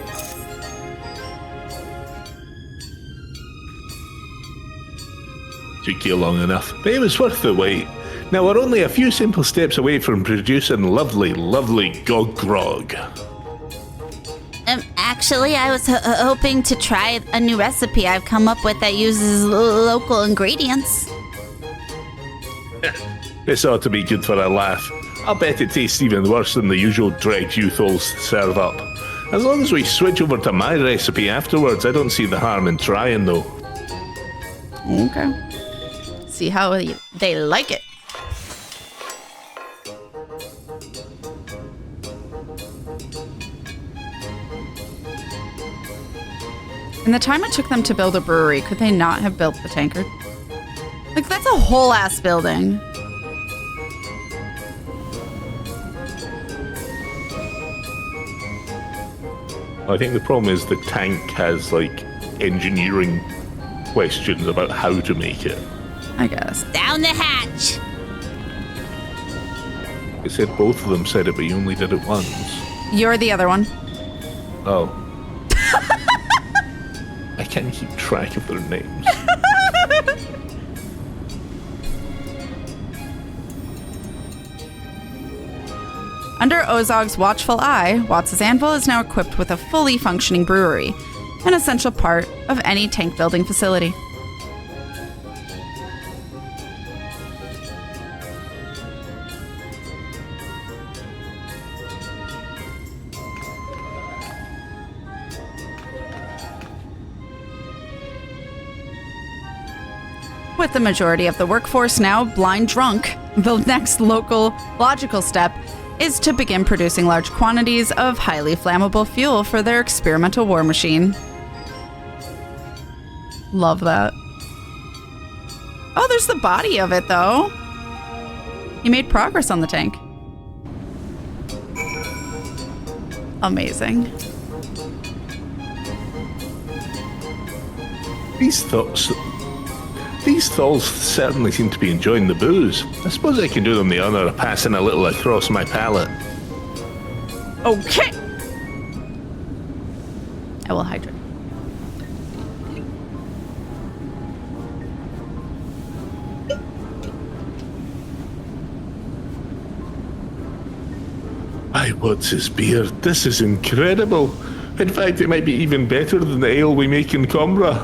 Took you long enough, but it was worth the wait. Now we're only a few simple steps away from producing lovely, lovely Gog Grog. Actually, I was hoping to try a new recipe I've come up with that uses local ingredients. This ought to be good for a laugh. I'll bet it tastes even worse than the usual dregs you Thols serve up. As long as we switch over to my recipe afterwards, I don't see the harm in trying though. Okay. See how they like it. In the time it took them to build a brewery, could they not have built the tankard? Like, that's a whole ass building. I think the problem is the tank has, like, engineering questions about how to make it. I guess. Down the hatch! It said both of them said it, but you only did it once. You're the other one. Oh. I can't keep track of their names. Under Ozog's watchful eye, Watts' anvil is now equipped with a fully functioning brewery, an essential part of any tank building facility. With the majority of the workforce now blind drunk, the next logical step is to begin producing large quantities of highly flammable fuel for their experimental war machine. Love that. Oh, there's the body of it, though. He made progress on the tank. Amazing. These thalls certainly seem to be enjoying the booze. I suppose I can do them the honor of passing a little across my palate. Okay. I will hydrate. My, what's his beard? This is incredible. In fact, it might be even better than the ale we make in Combra.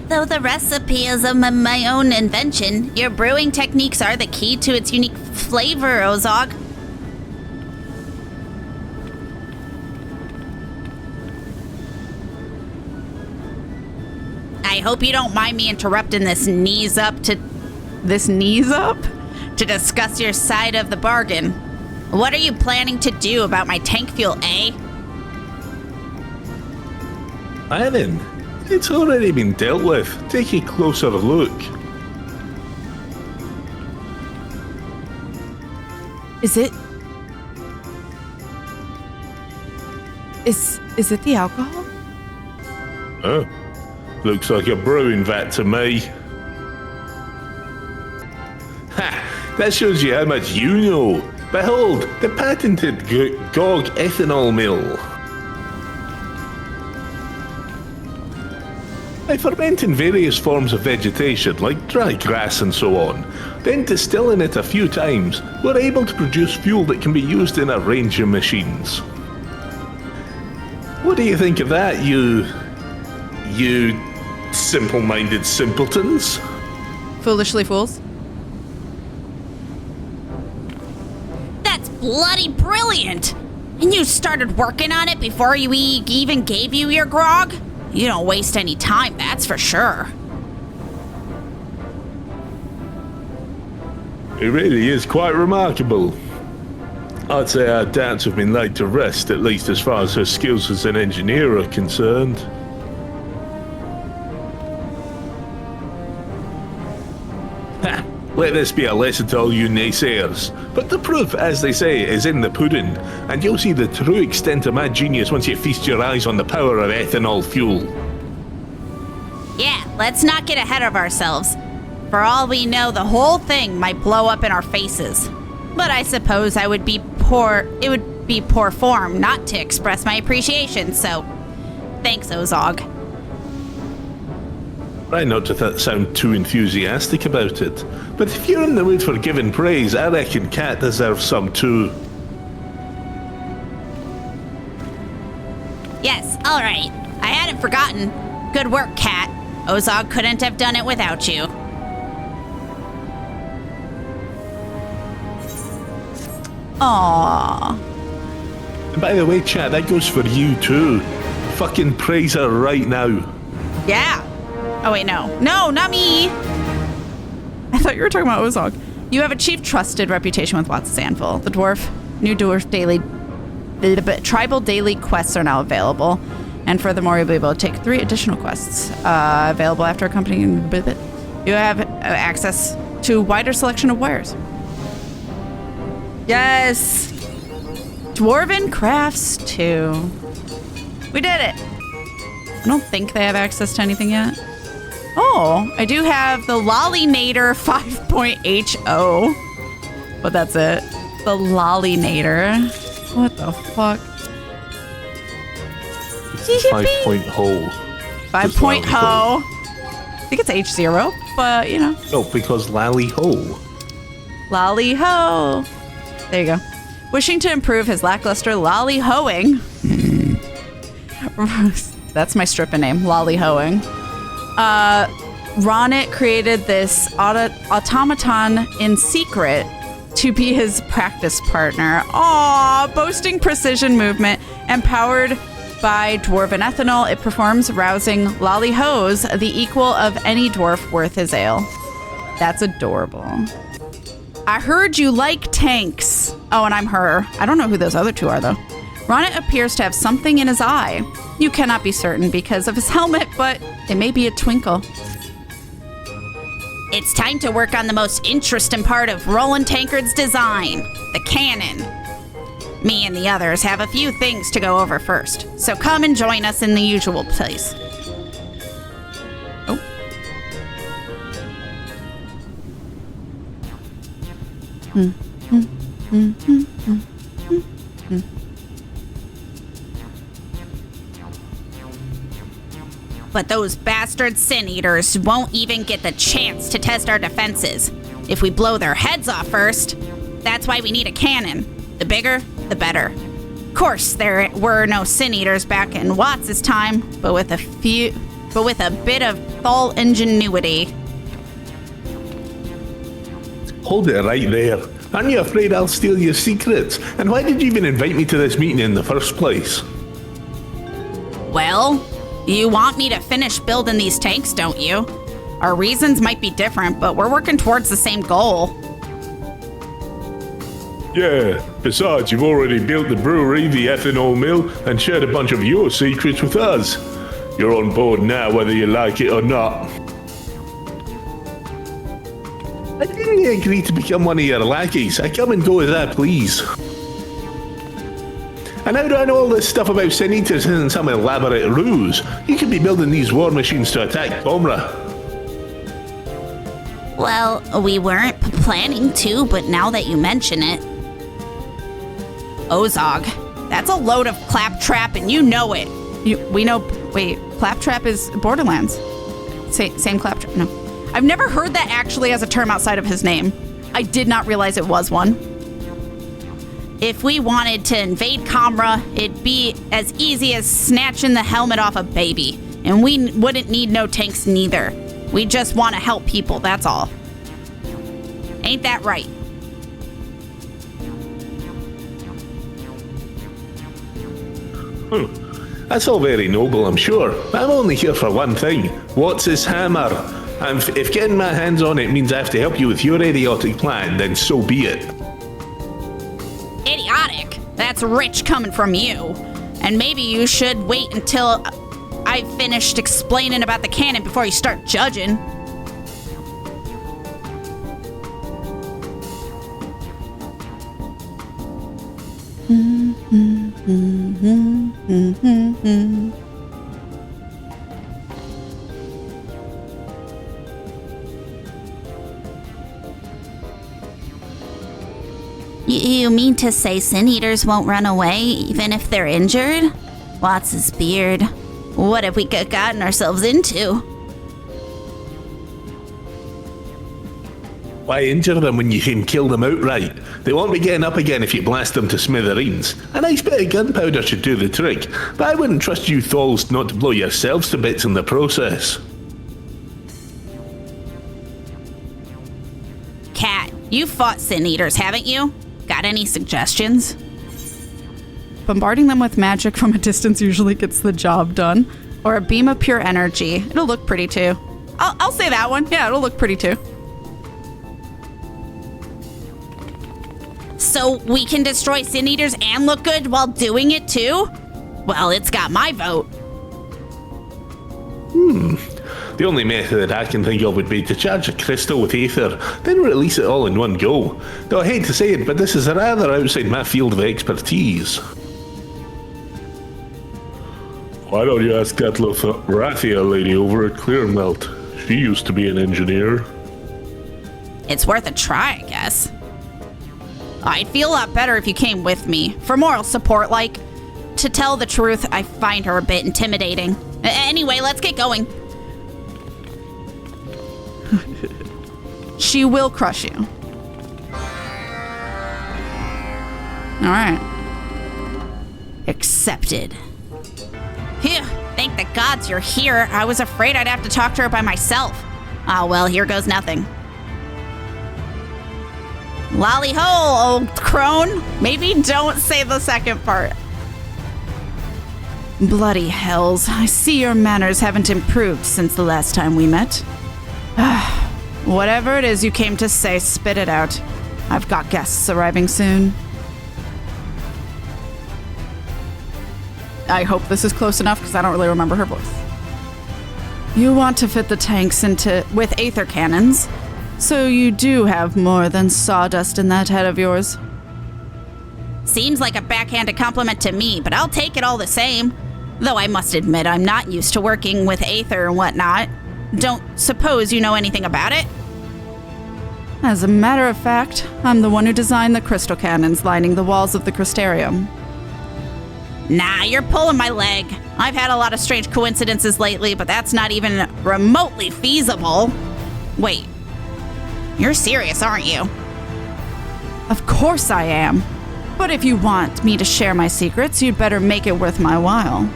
Though the recipe is my own invention, your brewing techniques are the key to its unique flavor, Ozog. I hope you don't mind me interrupting this knees up to discuss your side of the bargain. What are you planning to do about my tank fuel, eh? Planning? It's already been dealt with. Take a closer look. Is it the alcohol? Oh, looks like a brewing vat to me. Ha! That shows you how much you know. Behold, the patented GOG ethanol mill. By fermenting various forms of vegetation, like dry grass and so on, then distilling it a few times, we're able to produce fuel that can be used in a range of machines. What do you think of that, you simple-minded simpletons? Foolishly fools. That's bloody brilliant! And you started working on it before we even gave you your grog? You don't waste any time, that's for sure. It really is quite remarkable. I'd say our doubts have been laid to rest, at least as far as her skills as an engineer are concerned. Ha! Let this be a lesson to all you naysayers. But the proof, as they say, is in the pudding, and you'll see the true extent of my genius once you feast your eyes on the power of ethanol fuel. Yeah, let's not get ahead of ourselves. For all we know, the whole thing might blow up in our faces. But I suppose it would be poor form not to express my appreciation, so thanks, Ozog. Try not to sound too enthusiastic about it, but if you're in the mood for giving praise, I reckon Kat deserves some too. Yes, alright. I hadn't forgotten. Good work, Kat. Ozog couldn't have done it without you. Aww. And by the way, chat, that goes for you too. Fucking praise her right now. Yeah. Oh wait, no. No, not me. I thought you were talking about Ozog. You have a chief trusted reputation with Watts Sandville. The new dwarf tribal daily quests are now available. And furthermore, you'll be able to take 3 additional quests available after accompanying. You have access to a wider selection of wares. Yes! Dwarven Crafts 2. We did it! I don't think they have access to anything yet. Oh, I do have the Lollinator 5.HO. But that's it. The Lollinator. What the fuck? 5.0. 5.0. I think it's H0, but you know. No, because Lally Ho. Lolly ho. There you go. Wishing to improve his lackluster lolly hoeing. That's my stripping name, lolly hoeing. Ronit created this automaton in secret to be his practice partner. Aww, boasting precision movement and powered by dwarven ethanol, it performs rousing lolly hoes, the equal of any dwarf worth his ale. That's adorable. I heard you like tanks. Oh, and I'm her. I don't know who those other two are, though. Ronit appears to have something in his eye. You cannot be certain because of his helmet, but it may be a twinkle. It's time to work on the most interesting part of Roland Tankard's design, the cannon. Me and the others have a few things to go over first, so come and join us in the usual place. Oh. But those bastard sin eaters won't even get the chance to test our defenses. If we blow their heads off first, that's why we need a cannon. The bigger, the better. Of course, there were no sin eaters back in Watts' time, but with a bit of Thal ingenuity. Hold it right there. Aren't you afraid I'll steal your secrets? And why did you even invite me to this meeting in the first place? Well, you want me to finish building these tanks, don't you? Our reasons might be different, but we're working towards the same goal. Yeah, besides, you've already built the brewery, the ethanol mill, and shared a bunch of your secrets with us. You're on board now, whether you like it or not. I didn't agree to become one of your lackeys. I come and go as I please. And how do I know all this stuff about Sin Eaters isn't some elaborate ruse? You could be building these war machines to attack Bomra. Well, we weren't planning to, but now that you mention it. Ozog, that's a load of claptrap and you know it. Wait, claptrap is Borderlands. Same claptrap, no. I've never heard that actually as a term outside of his name. I did not realize it was one. If we wanted to invade Comra, it'd be as easy as snatching the helmet off a baby. And we wouldn't need no tanks neither. We just want to help people, that's all. Ain't that right? That's all very noble, I'm sure. But I'm only here for one thing. What's this hammer? And if getting my hands on it means I have to help you with your idiotic plan, then so be it. Idiotic? That's rich coming from you. And maybe you should wait until I've finished explaining about the cannon before you start judging. You mean to say Sin Eaters won't run away even if they're injured? Watts' beard. What have we gotten ourselves into? Why injure them when you can kill them outright? They won't be getting up again if you blast them to smithereens. A nice bit of gunpowder should do the trick, but I wouldn't trust you Thals not to blow yourselves to bits in the process. Kat, you've fought Sin Eaters, haven't you? Got any suggestions? Bombarding them with magic from a distance usually gets the job done. Or a beam of pure energy. It'll look pretty too. I'll say that one. Yeah, it'll look pretty too. So we can destroy Sin Eaters and look good while doing it too? Well, it's got my vote. The only method I can think of would be to charge a crystal with aether, then release it all in one go. Though I hate to say it, but this is rather outside my field of expertise. Why don't you ask that Rathia lady over at Clearmelt? She used to be an engineer. It's worth a try, I guess. I'd feel a lot better if you came with me. For moral support, like. To tell the truth, I find her a bit intimidating. Anyway, let's get going. She will crush you. All right. Accepted. Phew, thank the gods you're here. I was afraid I'd have to talk to her by myself. Ah, well, here goes nothing. Lolly ho, old crone. Maybe don't say the second part. Bloody hells. I see your manners haven't improved since the last time we met. Whatever it is you came to say, spit it out. I've got guests arriving soon. I hope this is close enough because I don't really remember her voice. You want to fit the tanks with aether cannons. So you do have more than sawdust in that head of yours. Seems like a backhanded compliment to me, but I'll take it all the same. Though I must admit I'm not used to working with Aether and whatnot. Don't suppose you know anything about it? As a matter of fact, I'm the one who designed the crystal cannons lining the walls of the Crystarium. Nah, you're pulling my leg. I've had a lot of strange coincidences lately, but that's not even remotely feasible. Wait, you're serious, aren't you? Of course I am. But if you want me to share my secrets, you'd better make it worth my while.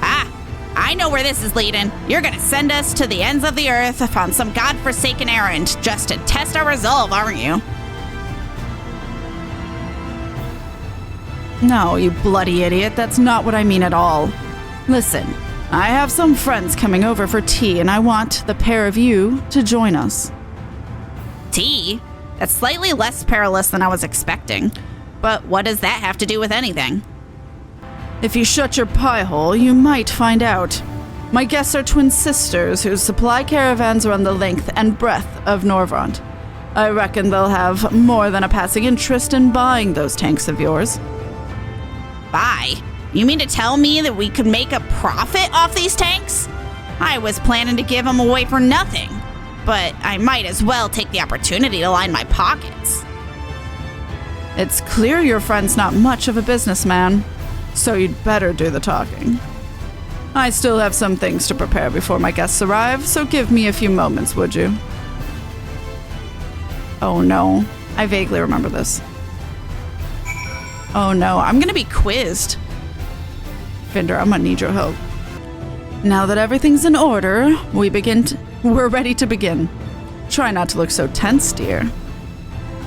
Ah, I know where this is leading. You're gonna send us to the ends of the earth on some godforsaken errand just to test our resolve, aren't you? No, you bloody idiot, that's not what I mean at all. Listen, I have some friends coming over for tea and I want the pair of you to join us. Tea? That's slightly less perilous than I was expecting. But what does that have to do with anything? If you shut your pie hole, you might find out. My guests are twin sisters whose supply caravans run the length and breadth of Norvrant. I reckon they'll have more than a passing interest in buying those tanks of yours. Buy? You mean to tell me that we could make a profit off these tanks? I was planning to give them away for nothing. But I might as well take the opportunity to line my pockets. It's clear your friend's not much of a businessman, so you'd better do the talking. I still have some things to prepare before my guests arrive, so give me a few moments, would you? Oh no, I vaguely remember this. Oh no, I'm gonna be quizzed. Vinder, I'm gonna need your help. Now that everything's in order, we're ready to begin. Try not to look so tense, dear.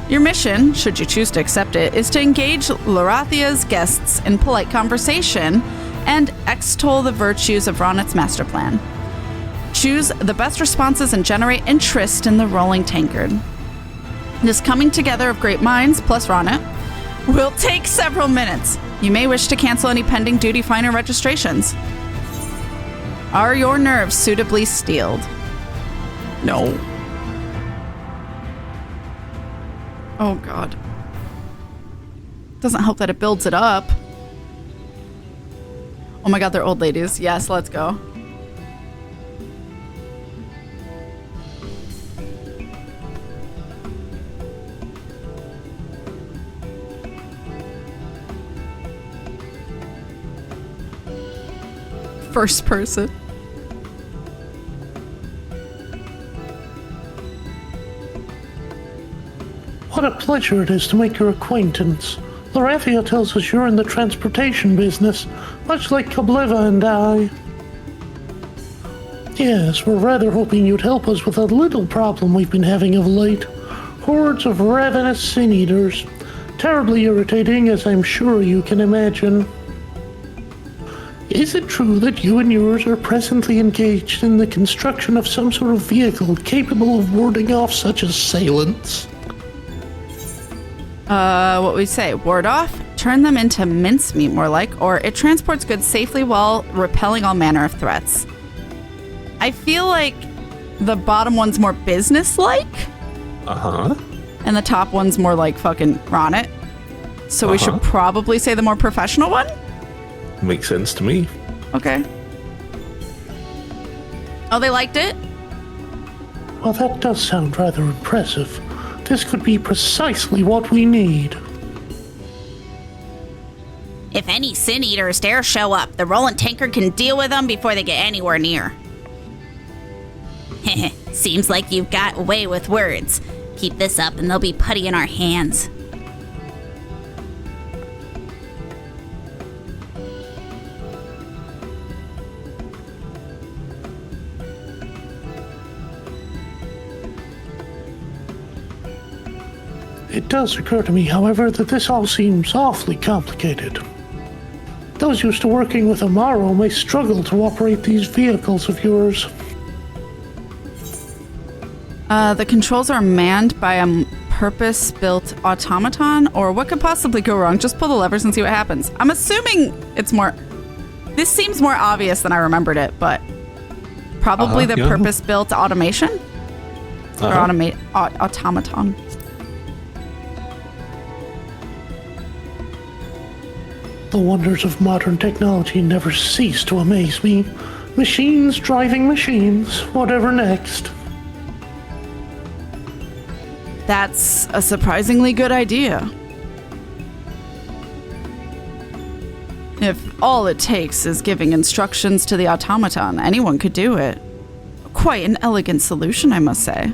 Your mission, should you choose to accept it, is to engage Lorathia's guests in polite conversation and extol the virtues of Ronet's master plan. Choose the best responses and generate interest in the rolling tankard. This coming together of great minds, plus Ronet, will take several minutes. You may wish to cancel any pending duty finer registrations. Are your nerves suitably steeled? No. Oh god. Doesn't help that it builds it up. Oh my god, they're old ladies. Yes, let's go. First person. What a pleasure it is to make your acquaintance. Lorathia tells us you're in the transportation business, much like Kobleva and I. Yes, we're rather hoping you'd help us with a little problem we've been having of late. Hordes of ravenous sin-eaters. Terribly irritating, as I'm sure you can imagine. Is it true that you and yours are presently engaged in the construction of some sort of vehicle capable of warding off such assailants? What we say? Ward off? Turn them into mincemeat, more like, or it transports goods safely while repelling all manner of threats. I feel like the bottom one's more business-like. Uh-huh. And the top one's more like fucking Ronet. So we should probably say the more professional one? Makes sense to me. Okay. Oh, they liked it? Well, that does sound rather impressive. This could be precisely what we need. If any sin eaters dare show up, the rolling tanker can deal with them before they get anywhere near. Seems like you've got away with words. Keep this up and they'll be putty in our hands. It does occur to me, however, that this all seems awfully complicated. Those used to working with Amaro may struggle to operate these vehicles of yours. The controls are manned by a purpose-built automaton, or what could possibly go wrong? Just pull the levers and see what happens. I'm assuming it's more... This seems more obvious than I remembered it, but probably the purpose-built automation? Or automaton. The wonders of modern technology never cease to amaze me. Machines driving machines. Whatever next? That's a surprisingly good idea. If all it takes is giving instructions to the automaton, anyone could do it. Quite an elegant solution, I must say.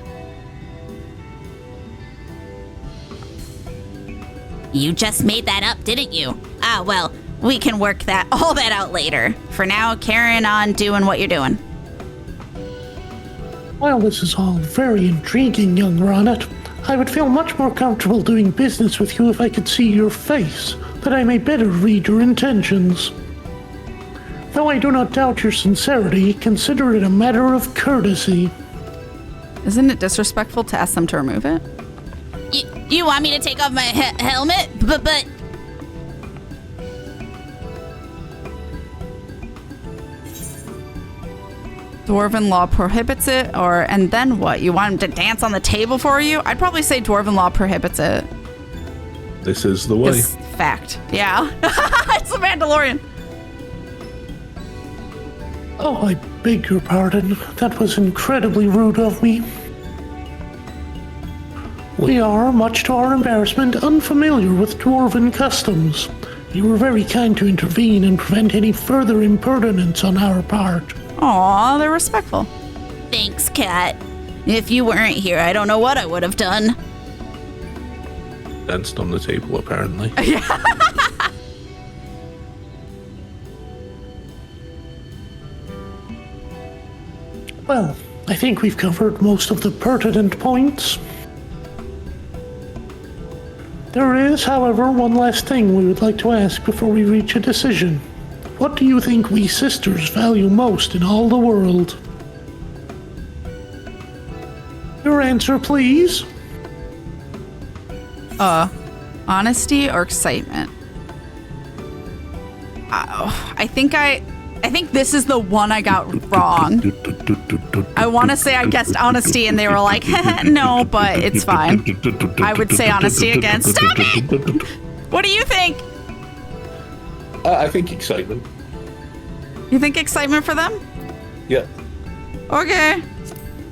You just made that up, didn't you? Ah, well, we can work all that out later. For now, carrying on doing what you're doing. While this is all very intriguing, young Ronnet, I would feel much more comfortable doing business with you if I could see your face, that I may better read your intentions. Though I do not doubt your sincerity, consider it a matter of courtesy. Isn't it disrespectful to ask them to remove it? You want me to take off my helmet? But... Dwarven law prohibits it, and then what? You want him to dance on the table for you? I'd probably say Dwarven law prohibits it. This is the way. It's fact. Yeah. It's the Mandalorian. Oh, I beg your pardon. That was incredibly rude of me. We are, much to our embarrassment, unfamiliar with dwarven customs. You were very kind to intervene and prevent any further impertinence on our part. Aw, they're respectful. Thanks, Kat. If you weren't here, I don't know what I would have done. Danced on the table, apparently. Well, I think we've covered most of the pertinent points. There is, however, one last thing we would like to ask before we reach a decision. What do you think we sisters value most in all the world? Your answer, please. Honesty or excitement? I think this is the one I got wrong. I want to say I guessed honesty, and they were like, no, but it's fine. I would say honesty again. Stop it! What do you think? I think excitement. You think excitement for them? Yeah. Okay.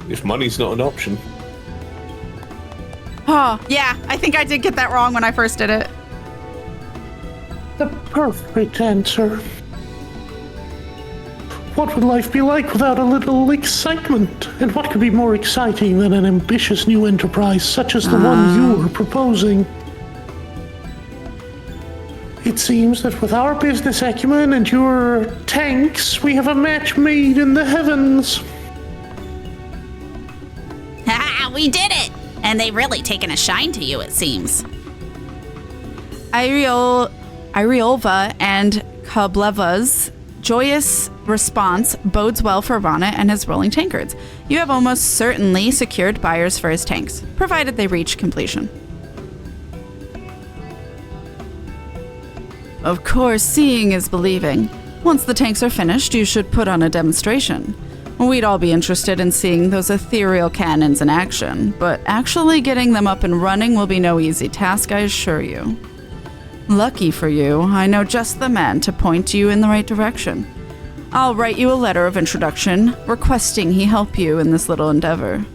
If money's not an option. Oh, yeah, I think I did get that wrong when I first did it. The perfect answer. What would life be like without a little excitement? And what could be more exciting than an ambitious new enterprise such as the one you are proposing? It seems that with our business acumen and your tanks, we have a match made in the heavens. Ha! We did it! And they've really taken a shine to you, it seems. Iriolva and Kableva's joyous response bodes well for Ronnet and his rolling tankards. You have almost certainly secured buyers for his tanks, provided they reach completion. Of course, seeing is believing. Once the tanks are finished, you should put on a demonstration. We'd all be interested in seeing those ethereal cannons in action, but actually getting them up and running will be no easy task, I assure you. Lucky for you, I know just the man to point you in the right direction. I'll write you a letter of introduction, requesting he help you in this little endeavor.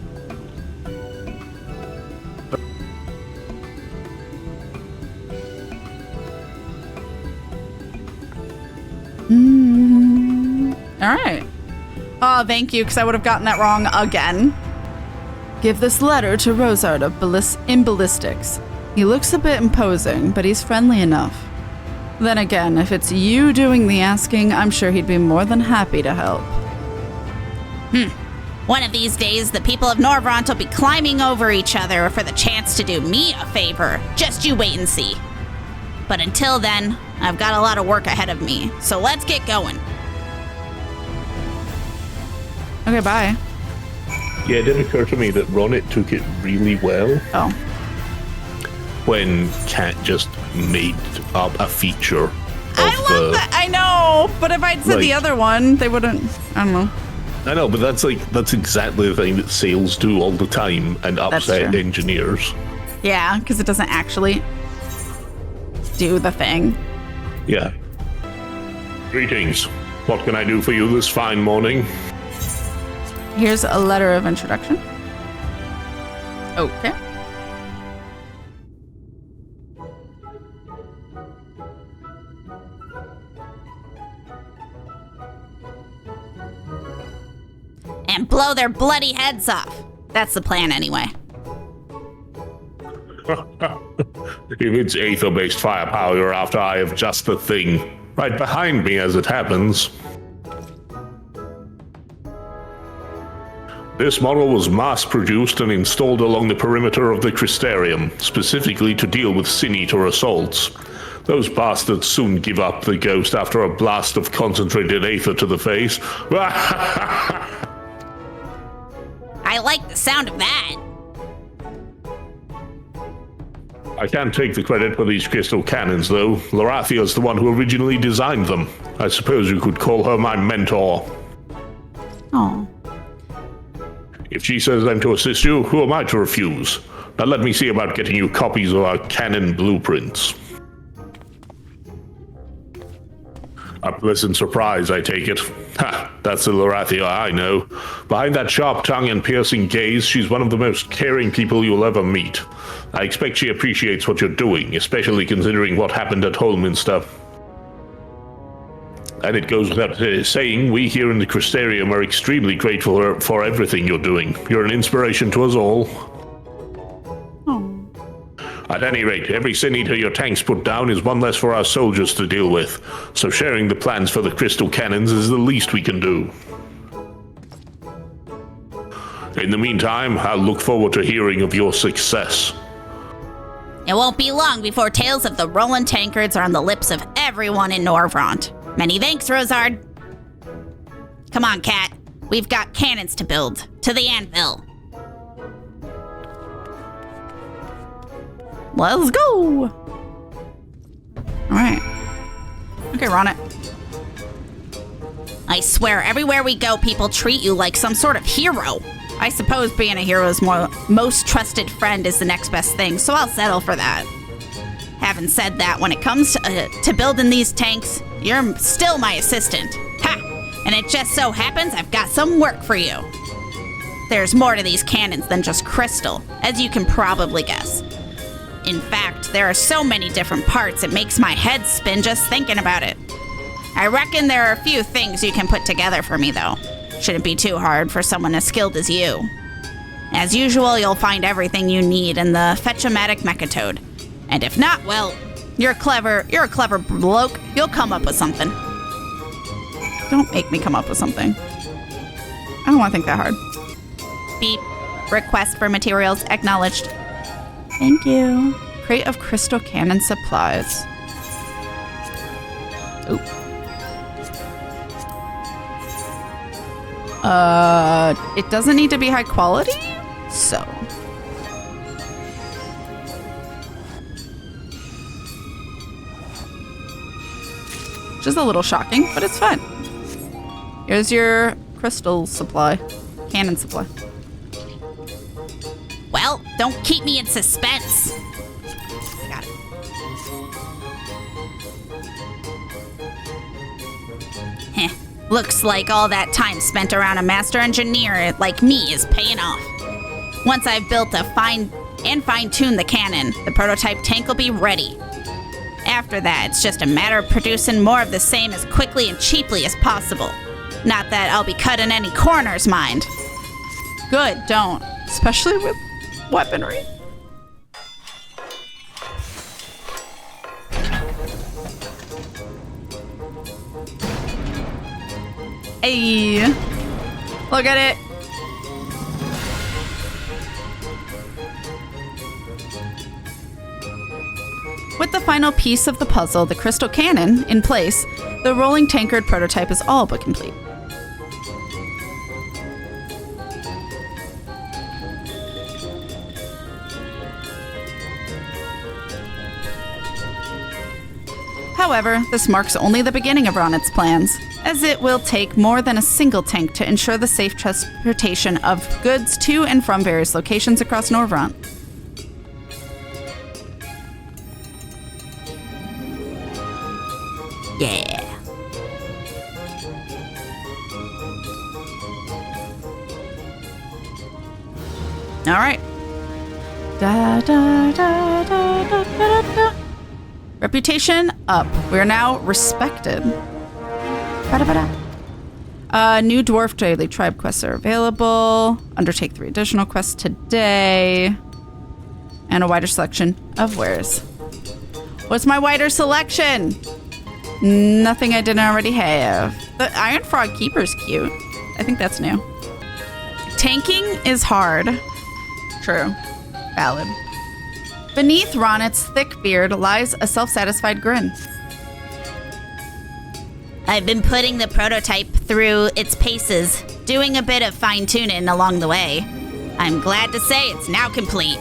All right. Oh, thank you, because I would have gotten that wrong again. Give this letter to Rosard in ballistics. He looks a bit imposing, but he's friendly enough. Then again, if it's you doing the asking, I'm sure he'd be more than happy to help. One of these days, the people of Norvront will be climbing over each other for the chance to do me a favor. Just you wait and see. But until then, I've got a lot of work ahead of me, so let's get going. Okay, bye. Yeah, it did occur to me that Ronnet took it really well Oh. when Kat just made up a feature of I love that. I know, but if I'd said the like- other one, they wouldn't. I don't know. I know, but that's exactly the thing that sales do all the time and upset true. engineers. Yeah, because it doesn't actually do the thing. Yeah. Greetings. What can I do for you this fine morning? Here's a letter of introduction. Okay. And blow their bloody heads off. That's the plan anyway. If it's aether-based firepower you're after, I have just the thing. Right behind me, as it happens. This model was mass-produced and installed along the perimeter of the Crystarium, specifically to deal with Sin Eater assaults. Those bastards soon give up the ghost after a blast of concentrated aether to the face. I like the sound of that. I can't take the credit for these crystal cannons, though. Lorathia's the one who originally designed them. I suppose you could call her my mentor. Oh. If she says I'm to assist you, who am I to refuse? Now let me see about getting you copies of our cannon blueprints. A pleasant surprise, I take it. Ha! That's the Lorathia I know. Behind that sharp tongue and piercing gaze, she's one of the most caring people you'll ever meet. I expect she appreciates what you're doing, especially considering what happened at Holminster. And it goes without saying, we here in the Crystarium are extremely grateful for everything you're doing. You're an inspiration to us all. At any rate, every Sin Eater your tanks put down is one less for our soldiers to deal with, so sharing the plans for the crystal cannons is the least we can do. In the meantime, I'll look forward to hearing of your success. It won't be long before tales of the Roland tankards are on the lips of everyone in Norvront. Many thanks, Rosard. Come on, Kat. We've got cannons to build. To the anvil. Let's go. All right. Okay, we're on it. I swear, everywhere we go, people treat you like some sort of hero. I suppose being a hero's most trusted friend is the next best thing, so I'll settle for that. Having said that, when it comes to building these tanks, you're still my assistant. Ha! And it just so happens I've got some work for you. There's more to these cannons than just crystal, as you can probably guess. In fact, there are so many different parts it makes my head spin just thinking about it. I reckon there are a few things you can put together for me, though. Shouldn't be too hard for someone as skilled as you. As usual, you'll find everything you need in the Fetch-O-Matic Mechatoad. And if not, well, you're a clever bloke. You'll come up with something. Don't make me come up with something. I don't want to think that hard. Beep. Request for materials acknowledged. Thank you. Crate of crystal cannon supplies. Ooh. It doesn't need to be high quality, so. Which is a little shocking, but it's fine. Here's your crystal supply. Cannon supply. Well, don't keep me in suspense. Got it. Heh. Looks like all that time spent around a master engineer like me is paying off. Once I've built a fine-tuned the cannon, the prototype tank will be ready. After that, it's just a matter of producing more of the same as quickly and cheaply as possible. Not that I'll be cutting any corners, mind. Good, don't. Especially with weaponry. Hey, look at it. With the final piece of the puzzle, the crystal cannon, in place, the rolling tankard prototype is all but complete. However, this marks only the beginning of Ronet's plans, as it will take more than a single tank to ensure the safe transportation of goods to and from various locations across Norvrant. Yeah. All right. Da, da, da, da, da, da, da. Reputation up. We are now respected. Ba-da-ba-da. New dwarf daily tribe quests are available. Undertake 3 additional quests today. And a wider selection of wares. What's my wider selection? Nothing I didn't already have. The Iron Frog Keeper's cute. I think that's new. Tanking is hard. True. Valid. Beneath Ronet's thick beard lies a self-satisfied grin. I've been putting the prototype through its paces, doing a bit of fine-tuning along the way. I'm glad to say it's now complete.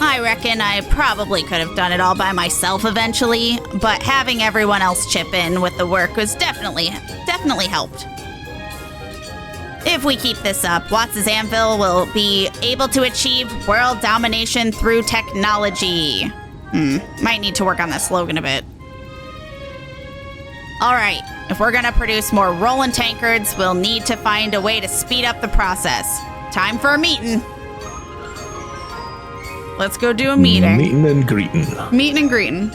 I reckon I probably could have done it all by myself eventually, but having everyone else chip in with the work was definitely helped. If we keep this up, Watts' Anvil will be able to achieve world domination through technology. Might need to work on that slogan a bit. Alright, if we're gonna produce more rolling tankards, we'll need to find a way to speed up the process. Time for a meeting. Let's go do a meeting. Meeting and greeting. Meeting and greeting.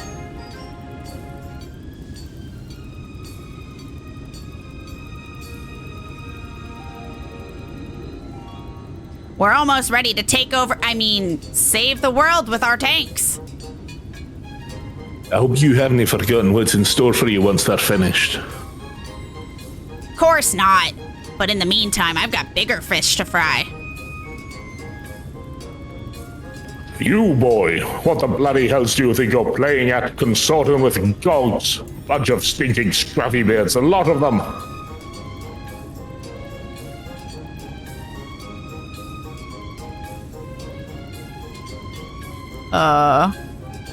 We're almost ready to take over, save the world with our tanks. I hope you haven't forgotten what's in store for you once they're finished. Course not. But in the meantime, I've got bigger fish to fry. You, boy, what the bloody hells do you think you're playing at, consorting with goats? Bunch of stinking scruffy beards, a lot of them.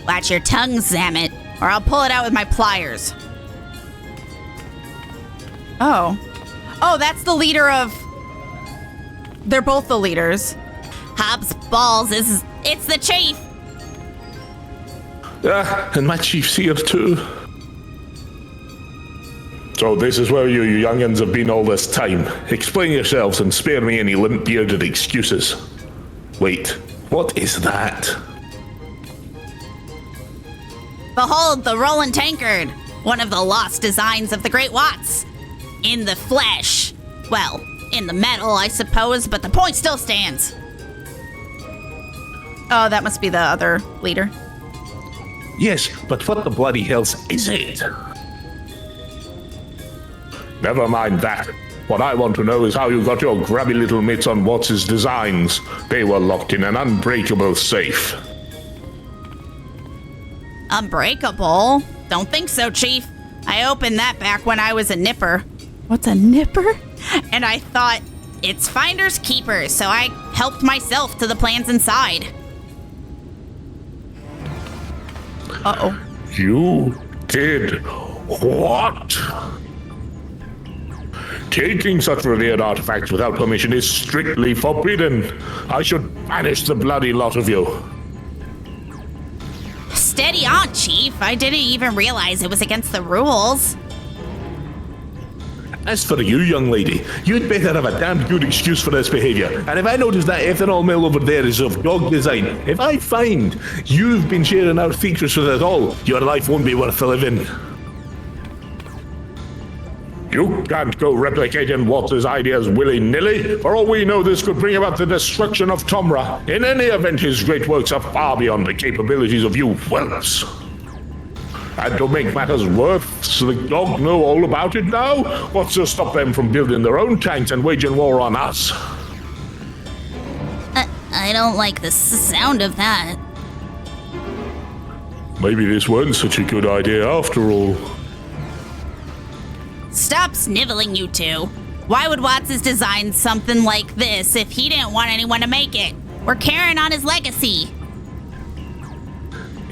Watch your tongue, Zamet, or I'll pull it out with my pliers. Oh, that's the leader of... They're both the leaders. Hobbs Balls it's the chief. And my chief's here too. So this is where you youngins have been all this time. Explain yourselves and spare me any limp-bearded excuses. Wait, what is that? Behold the Roland Tankard, one of the lost designs of the Great Watts. In the flesh. Well, in the metal, I suppose, but the point still stands. Oh, that must be the other leader. Yes, but what the bloody hells is it? Never mind that. What I want to know is how you got your grubby little mitts on Watts' designs. They were locked in an unbreakable safe. Unbreakable? Don't think so, Chief. I opened that back when I was a nipper. What's a nipper? And I thought, it's finders keepers, so I helped myself to the plans inside. Uh-oh. You did what? Taking such revered artifacts without permission is strictly forbidden. I should banish the bloody lot of you. Steady on, Chief. I didn't even realize it was against the rules. As for you, young lady, you'd better have a damn good excuse for this behavior. And if I notice that ethanol mill over there is of dog design, if I find you've been sharing our secrets with it all, your life won't be worth living. You can't go replicating Watts' ideas willy-nilly. For all we know, this could bring about the destruction of Tomra. In any event, his great works are far beyond the capabilities of you whelps. And to make matters worse, the dog know all about it now? What's to stop them from building their own tanks and waging war on us? I don't like the sound of that. Maybe this wasn't such a good idea after all. Stop sniveling, you two. Why would Watts design something like this if he didn't want anyone to make it? We're carrying on his legacy.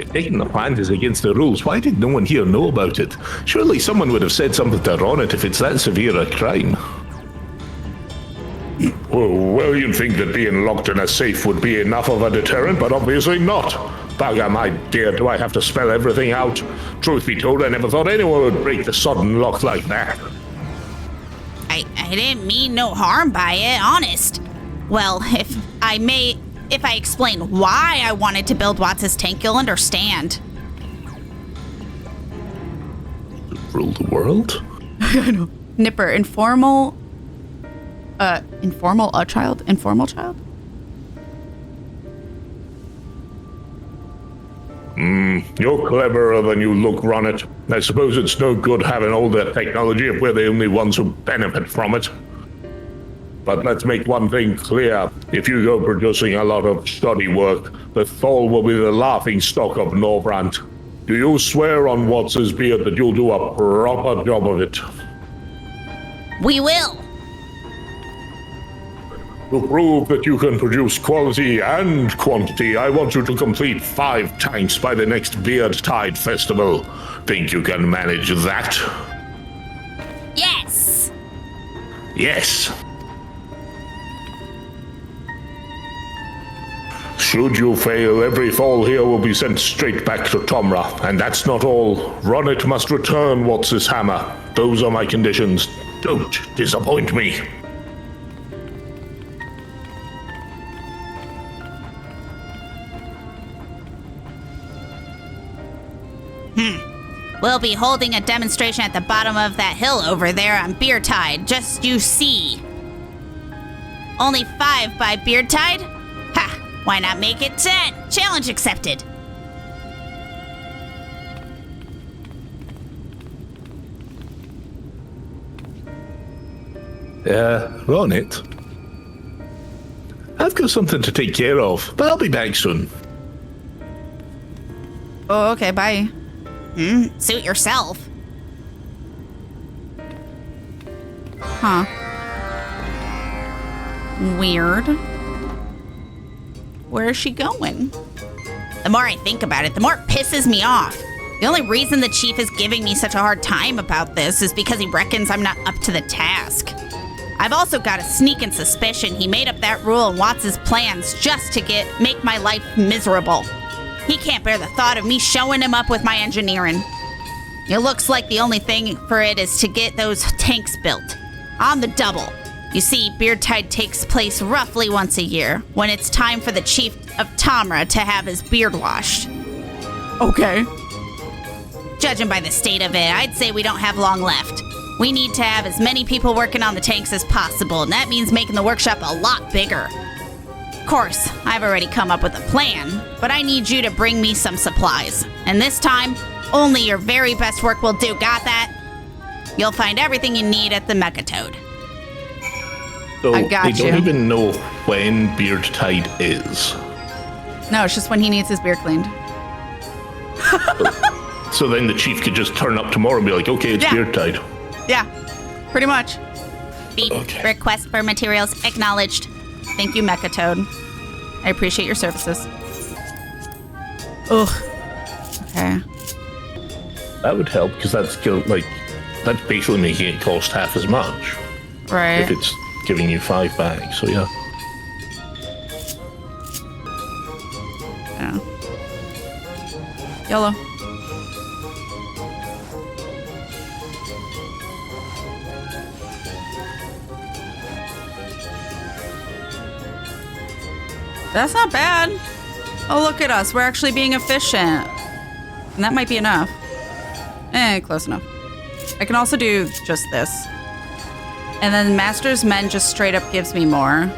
If taking the plant is against the rules, why did no one here know about it? Surely someone would have said something to Ronit if it's that severe a crime. Well, you'd think that being locked in a safe would be enough of a deterrent, but obviously not. Bugger, my dear, do I have to spell everything out? Truth be told, I never thought anyone would break the sudden lock like that. I didn't mean no harm by it, honest. Well, if I explain why I wanted to build Watts' tank, you'll understand. Rule the world? I know. Nipper, informal child? You're cleverer than you look, Ronit. I suppose it's no good having all that technology if we're the only ones who benefit from it. But let's make one thing clear. If you go producing a lot of shoddy work, the Thal will be the laughing stock of Norvrant. Do you swear on Watts' beard that you'll do a proper job of it? We will. To prove that you can produce quality and quantity, I want you to complete 5 tanks by the next Beardtide Festival. Think you can manage that? Yes. Yes. Should you fail, every Thal here will be sent straight back to Tomra. And that's not all. Ronit must return Watts' hammer. Those are my conditions. Don't disappoint me. We'll be holding a demonstration at the bottom of that hill over there on Beardtide, just you see. Only 5 by Beardtide? Ha! Why not make it 10? Challenge accepted. Ronit? I've got something to take care of, but I'll be back soon. Oh, okay, bye. Suit yourself. Huh. Weird. Where is she going? The more I think about it, the more it pisses me off. The only reason the chief is giving me such a hard time about this is because he reckons I'm not up to the task. I've also got a sneaking suspicion he made up that rule in Watts' plans just to make my life miserable. He can't bear the thought of me showing him up with my engineering. It looks like the only thing for it is to get those tanks built. On the double. You see, Beardtide takes place roughly once a year, when it's time for the chief of Tomra to have his beard washed. Okay. Judging by the state of it, I'd say we don't have long left. We need to have as many people working on the tanks as possible, and that means making the workshop a lot bigger. Of course, I've already come up with a plan, but I need you to bring me some supplies. And this time, only your very best work will do. Got that? You'll find everything you need at the Megatoad. So I got they don't you. even know when Beardtide is. No, it's just when he needs his beard cleaned. So then the chief could just turn up tomorrow and be like, okay, it's Yeah. Beardtide. Yeah, pretty much. Beep. Okay. Request for materials acknowledged. Thank you, Mechatoad. I appreciate your services. Ugh. Okay. That would help, because that's that's basically making it cost half as much Right. if it's giving you 5 bags. So yeah. Yeah. YOLO. That's not bad. Oh, look at us. We're actually being efficient. And that might be enough. Close enough. I can also do just this. And then Master's Men just straight up gives me more.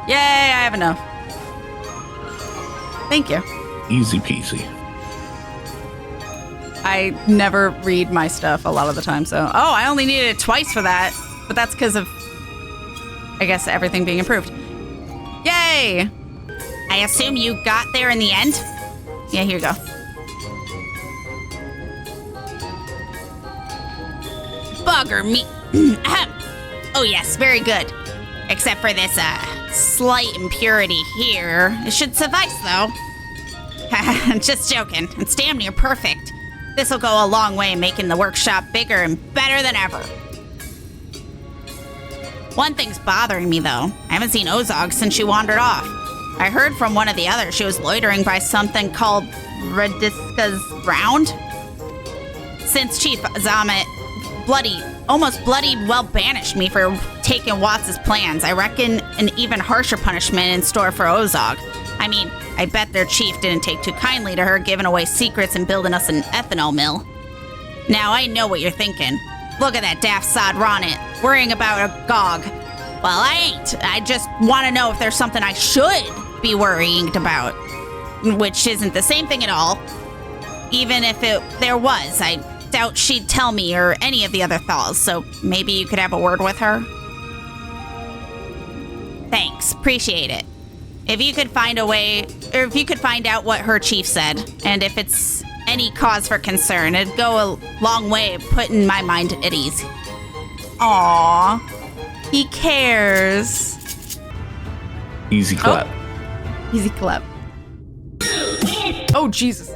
Yay, I have enough. Thank you. Easy peasy. I never read my stuff a lot of the time, so... Oh, I only needed it twice for that. But that's because of, I guess, everything being improved. Yay! I assume you got there in the end? Yeah, here you go. Bugger me. Oh yes, very good. Except for this, slight impurity here. It should suffice, though. Just joking. It's damn near perfect. This'll go a long way in making the workshop bigger and better than ever. One thing's bothering me, though. I haven't seen Ozog since she wandered off. I heard from one of the others she was loitering by something called Radiska's Round. Since Chief Zamet almost well banished me for taking Watts' plans, I reckon an even harsher punishment in store for Ozog. I mean, I bet their chief didn't take too kindly to her giving away secrets and building us an ethanol mill. Now I know what you're thinking. Look at that daft sod Ronit, worrying about a gog. Well, I ain't. I just want to know if there's something I should be worrying about. Which isn't the same thing at all. Even if there was, I doubt she'd tell me or any of the other Thals, so maybe you could have a word with her? Thanks, appreciate it. If you could find a way, or if you could find out what her chief said, and if it's any cause for concern, it'd go a long way of putting my mind at ease. Aww, he cares. Easy clap. Oh. Easy clap. Oh, Jesus.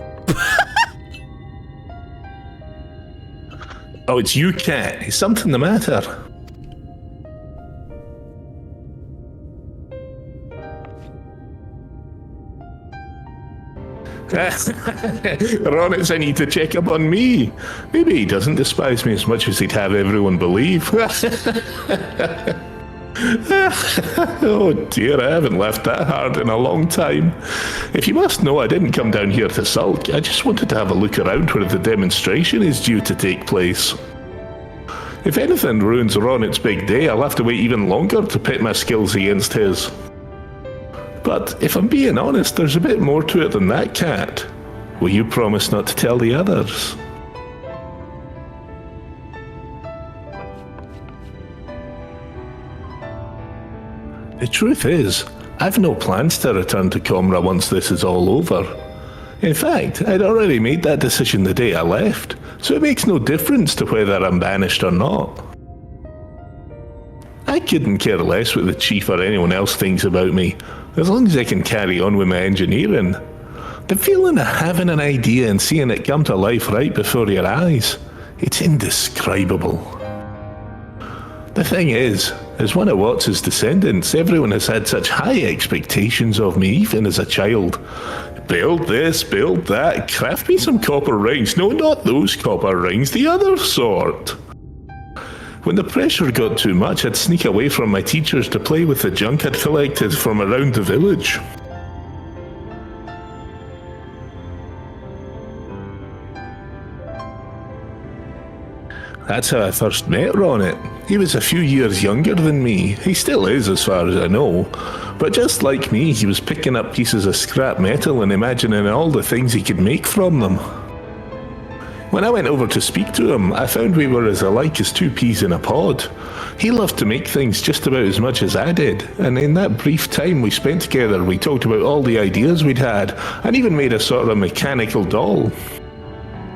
Oh, it's you, Cat. Is something the matter? Ronit's I need to check up on me. Maybe he doesn't despise me as much as he'd have everyone believe. Oh dear, I haven't laughed that hard in a long time. If you must know, I didn't come down here to sulk. I just wanted to have a look around where the demonstration is due to take place. If anything ruins Ronit's big day, I'll have to wait even longer to pit my skills against his. But if I'm being honest, there's a bit more to it than that, Cat. Will you promise not to tell the others? The truth is, I've no plans to return to Comra once this is all over. In fact, I'd already made that decision the day I left, so it makes no difference to whether I'm banished or not. I couldn't care less what the chief or anyone else thinks about me, as long as I can carry on with my engineering. The feeling of having an idea and seeing it come to life right before your eyes, it's indescribable. The thing is, as one of Watts' descendants, everyone has had such high expectations of me, even as a child. Build this, build that, craft me some copper rings. No, not those copper rings, the other sort. When the pressure got too much, I'd sneak away from my teachers to play with the junk I'd collected from around the village. That's how I first met Ronit. He was a few years younger than me. He still is, as far as I know. But just like me, he was picking up pieces of scrap metal and imagining all the things he could make from them. When I went over to speak to him, I found we were as alike as two peas in a pod. He loved to make things just about as much as I did, and in that brief time we spent together, we talked about all the ideas we'd had, and even made a sort of mechanical doll.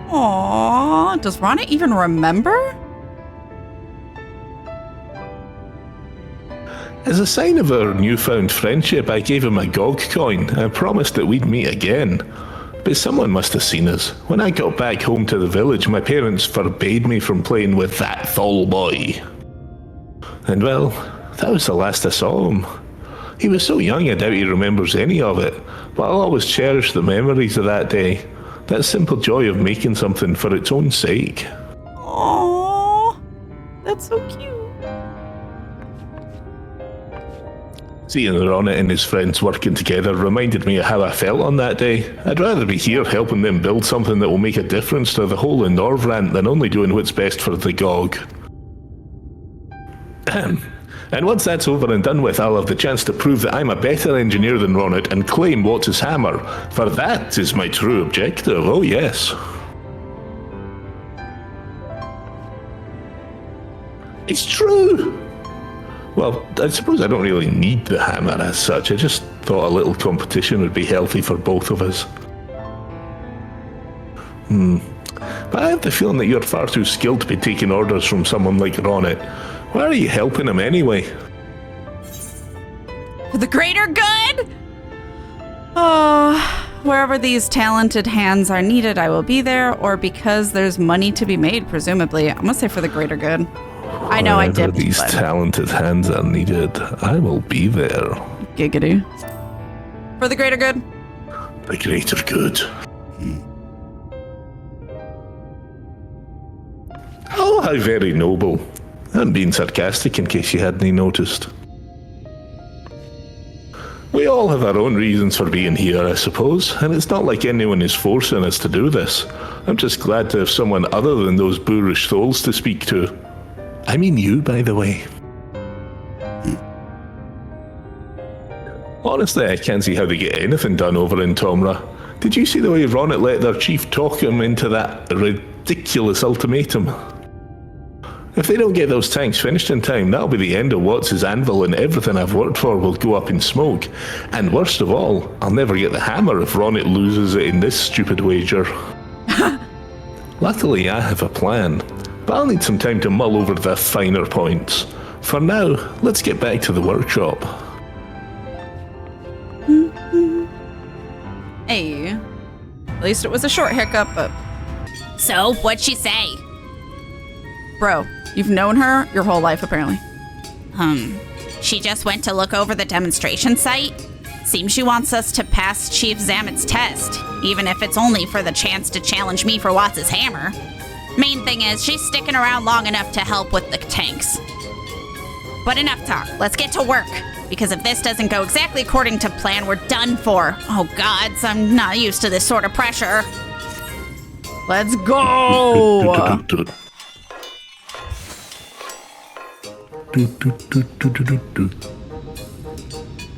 Aww, does Ronit even remember? As a sign of our newfound friendship, I gave him a GOG coin and promised that we'd meet again. But someone must have seen us. When I got back home to the village, my parents forbade me from playing with that Thal boy. And well, that was the last I saw him. He was so young I doubt he remembers any of it, but I'll always cherish the memories of that day. That simple joy of making something for its own sake. Aww, that's so cute. Seeing Ronit and his friends working together reminded me of how I felt on that day. I'd rather be here helping them build something that will make a difference to the whole of Norvrant than only doing what's best for the GOG. And once that's over and done with, I'll have the chance to prove that I'm a better engineer than Ronit and claim Watts' hammer, for that is my true objective, oh yes. It's true! Well, I suppose I don't really need the hammer as such. I just thought a little competition would be healthy for both of us. But I have the feeling that you're far too skilled to be taking orders from someone like Ronit. Why are you helping him anyway? For the greater good? Oh, wherever these talented hands are needed, I will be there, or because there's money to be made, presumably. I'm gonna say for the greater good. I know I Wherever dipped, these but talented hands are needed, I will be there. giggity. For the greater good. The greater good. Oh, how very noble. I'm being sarcastic in case you hadn't noticed. We all have our own reasons for being here, I suppose, and it's not like anyone is forcing us to do this. I'm just glad to have someone other than those boorish souls to speak to. I mean you, by the way. Honestly, I can't see how they get anything done over in Tomra. Did you see the way Ronnet let their chief talk him into that ridiculous ultimatum? If they don't get those tanks finished in time, that'll be the end of Watts' anvil, and everything I've worked for will go up in smoke. And worst of all, I'll never get the hammer if Ronnet loses it in this stupid wager. Luckily, I have a plan, but I'll need some time to mull over the finer points. For now, let's get back to the workshop. Hey. At least it was a short hiccup, but... So, what'd she say? Bro, you've known her your whole life, apparently. She just went to look over the demonstration site? Seems she wants us to pass Chief Zamet's test, even if it's only for the chance to challenge me for Watts' hammer. Main thing is, she's sticking around long enough to help with the tanks. But enough talk, let's get to work. Because if this doesn't go exactly according to plan, we're done for. Oh gods, I'm not used to this sort of pressure. Let's go!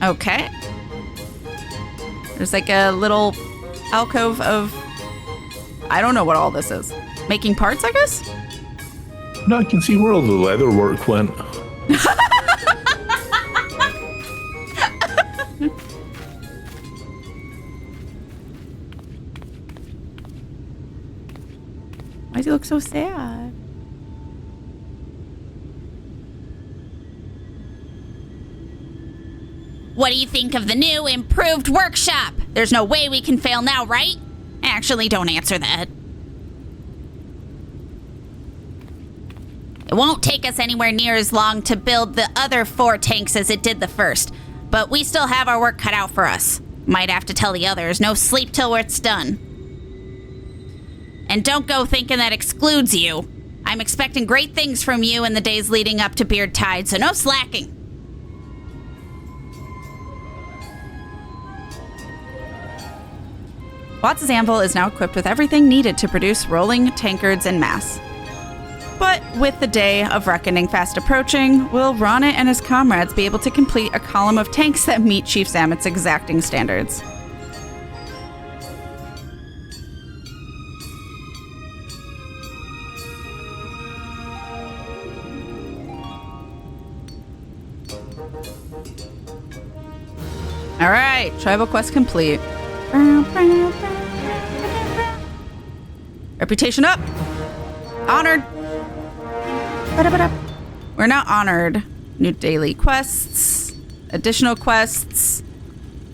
Okay. There's like a little alcove of... I don't know what all this is. Making parts, I guess? Now I can see where all the leather work went. Why does he look so sad? What do you think of the new, improved workshop? There's no way we can fail now, right? Actually, don't answer that. It won't take us anywhere near as long to build the other 4 tanks as it did the first, but we still have our work cut out for us. Might have to tell the others, no sleep till it's done. And don't go thinking that excludes you. I'm expecting great things from you in the days leading up to Beard Tide, so no slacking. Watts' anvil is now equipped with everything needed to produce rolling tankards en masse. But with the day of reckoning fast approaching, will Ronnet and his comrades be able to complete a column of tanks that meet Chief Zamet's exacting standards? Alright, tribal quest complete. Reputation up! Honored! We're now honored. New daily quests, additional quests,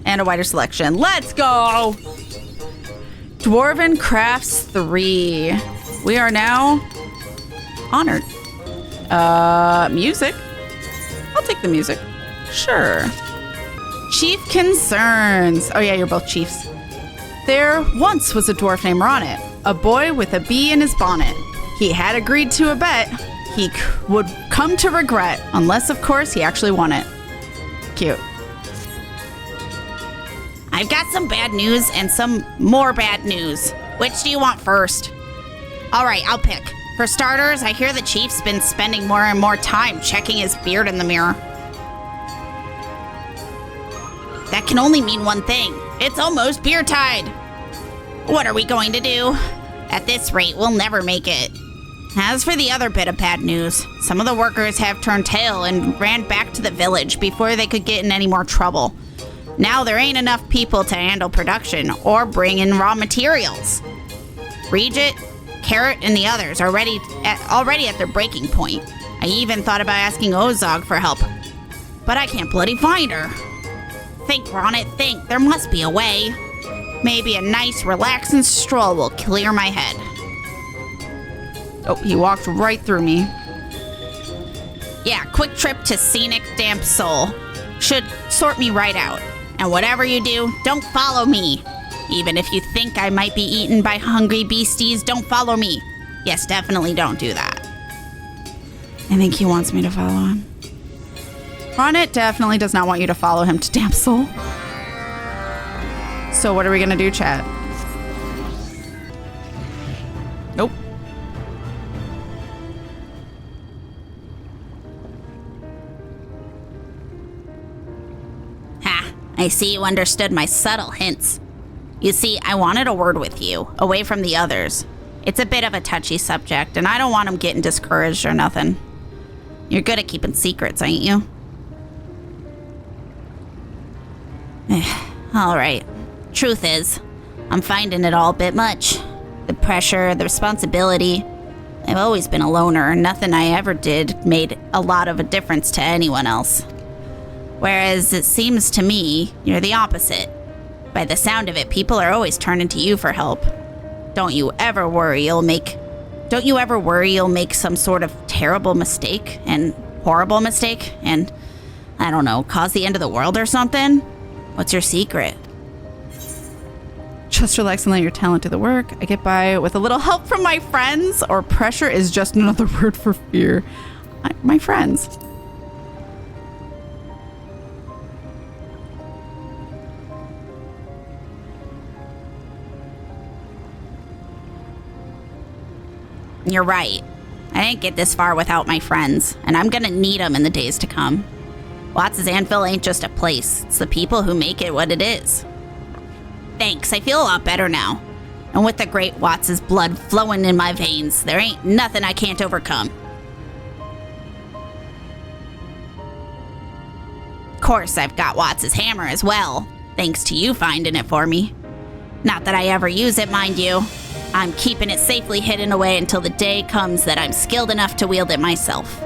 and a wider selection. Let's go! Dwarven Crafts 3. We are now honored. Music. I'll take the music. Sure. Chief concerns. Oh yeah, you're both chiefs. There once was a dwarf named Ronnet, a boy with a bee in his bonnet. He had agreed to a bet he would come to regret, unless of course he actually won it. Cute. I've got some bad news and some more bad news. Which do you want first? Alright, I'll pick. For starters, I hear the chief's been spending more and more time checking his beard in the mirror. That can only mean one thing. It's almost Beard Tide. What are we going to do? At this rate, we'll never make it. As for the other bit of bad news, some of the workers have turned tail and ran back to the village before they could get in any more trouble. Now there ain't enough people to handle production or bring in raw materials. Regit, Carrot, and the others are already at their breaking point. I even thought about asking Ozog for help, but I can't bloody find her. Think, Ronnet, think. There must be a way. Maybe a nice, relaxing stroll will clear my head. Oh, he walked right through me. Yeah, quick trip to scenic Damp Soul. Should sort me right out. And whatever you do, don't follow me. Even if you think I might be eaten by hungry beasties, don't follow me. Yes, definitely don't do that. I think he wants me to follow him. Ronit definitely does not want you to follow him to Damp Soul. So what are we gonna do, chat? Nope. Ha, I see you understood my subtle hints. You see, I wanted a word with you, away from the others. It's a bit of a touchy subject, and I don't want them getting discouraged or nothing. You're good at keeping secrets, ain't you? All right. Truth is, I'm finding it all a bit much. The pressure, the responsibility. I've always been a loner, and nothing I ever did made a lot of a difference to anyone else. Whereas it seems to me you're the opposite. By the sound of it, people are always turning to you for help. Don't you ever worry you'll make some sort of terrible mistake and horrible mistake and, I don't know, cause the end of the world or something? What's your secret? Just relax and let your talent do the work. I get by with a little help from my friends, or pressure is just another word for fear. My friends. You're right. I didn't get this far without my friends, and I'm gonna need them in the days to come. Watts' Anvil ain't just a place, it's the people who make it what it is. Thanks, I feel a lot better now. And with the great Watts' blood flowing in my veins, there ain't nothing I can't overcome. Of course, I've got Watts' hammer as well, thanks to you finding it for me. Not that I ever use it, mind you. I'm keeping it safely hidden away until the day comes that I'm skilled enough to wield it myself.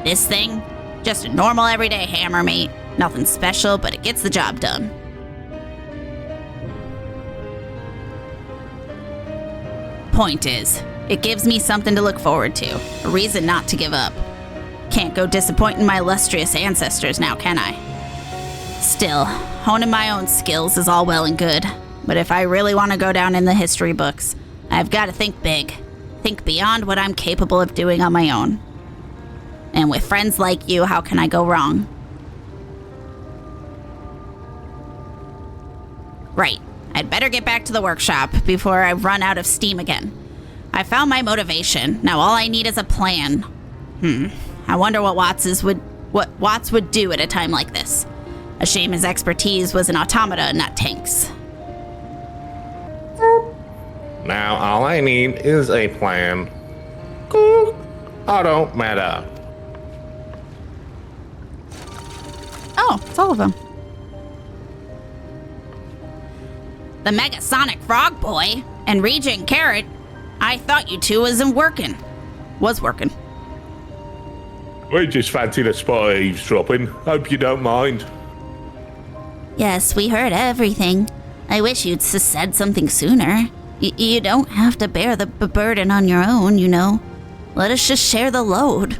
This thing? Just a normal everyday hammer, mate. Nothing special, but it gets the job done. Point is, it gives me something to look forward to, a reason not to give up. Can't go disappointing my illustrious ancestors now, can I? Still, honing my own skills is all well and good, but if I really want to go down in the history books, I've got to think big. Think beyond what I'm capable of doing on my own. And with friends like you, how can I go wrong? Right. I'd better get back to the workshop before I run out of steam again. I found my motivation. Now all I need is a plan. I wonder what Watts would do at a time like this. A shame his expertise was in automata and not tanks. Now all I need is a plan. I don't matter. Oh, it's all of them. The Megasonic Frog Boy and Regen Carrot. I thought you two was working. We just fancied a spot of eavesdropping. Hope you don't mind. Yes, we heard everything. I wish you'd said something sooner. You don't have to bear the burden on your own, you know. Let us just share the load.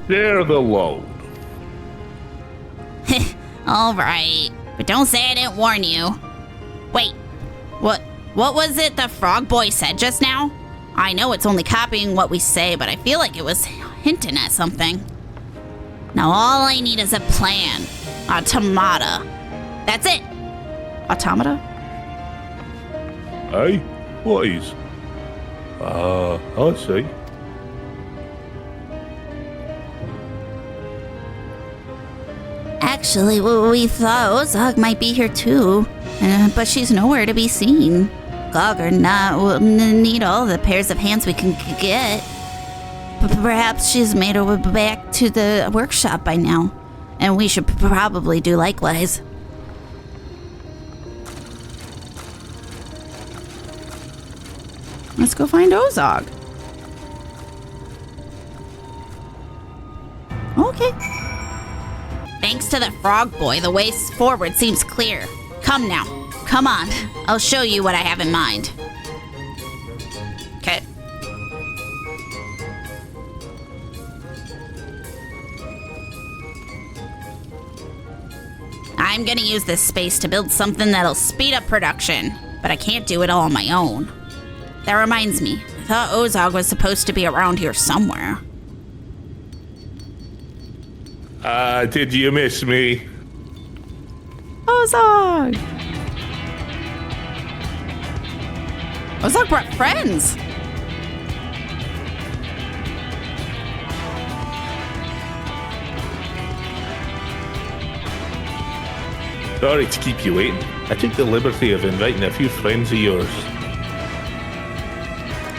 Share the load. All right, but don't say I didn't warn you. Wait, what was it the Frog Boy said just now? I know it's only copying what we say, but I feel like it was hinting at something. Now all I need is a plan. Automata. That's it. Automata? Hey, what is? I see. Actually, we thought Ozog might be here too, but she's nowhere to be seen. Gog or not, we'll need all the pairs of hands we can get. Perhaps she's made her way back to the workshop by now, and we should probably do likewise. Let's go find Ozog. Okay. to the frog boy, the way forward seems clear. Come now. Come on. I'll show you what I have in mind. Okay. I'm gonna use this space to build something that'll speed up production, but I can't do it all on my own. That reminds me, I thought Ozog was supposed to be around here somewhere. Did you miss me? Ozog! Ozog brought friends! Sorry to keep you waiting. I took the liberty of inviting a few friends of yours.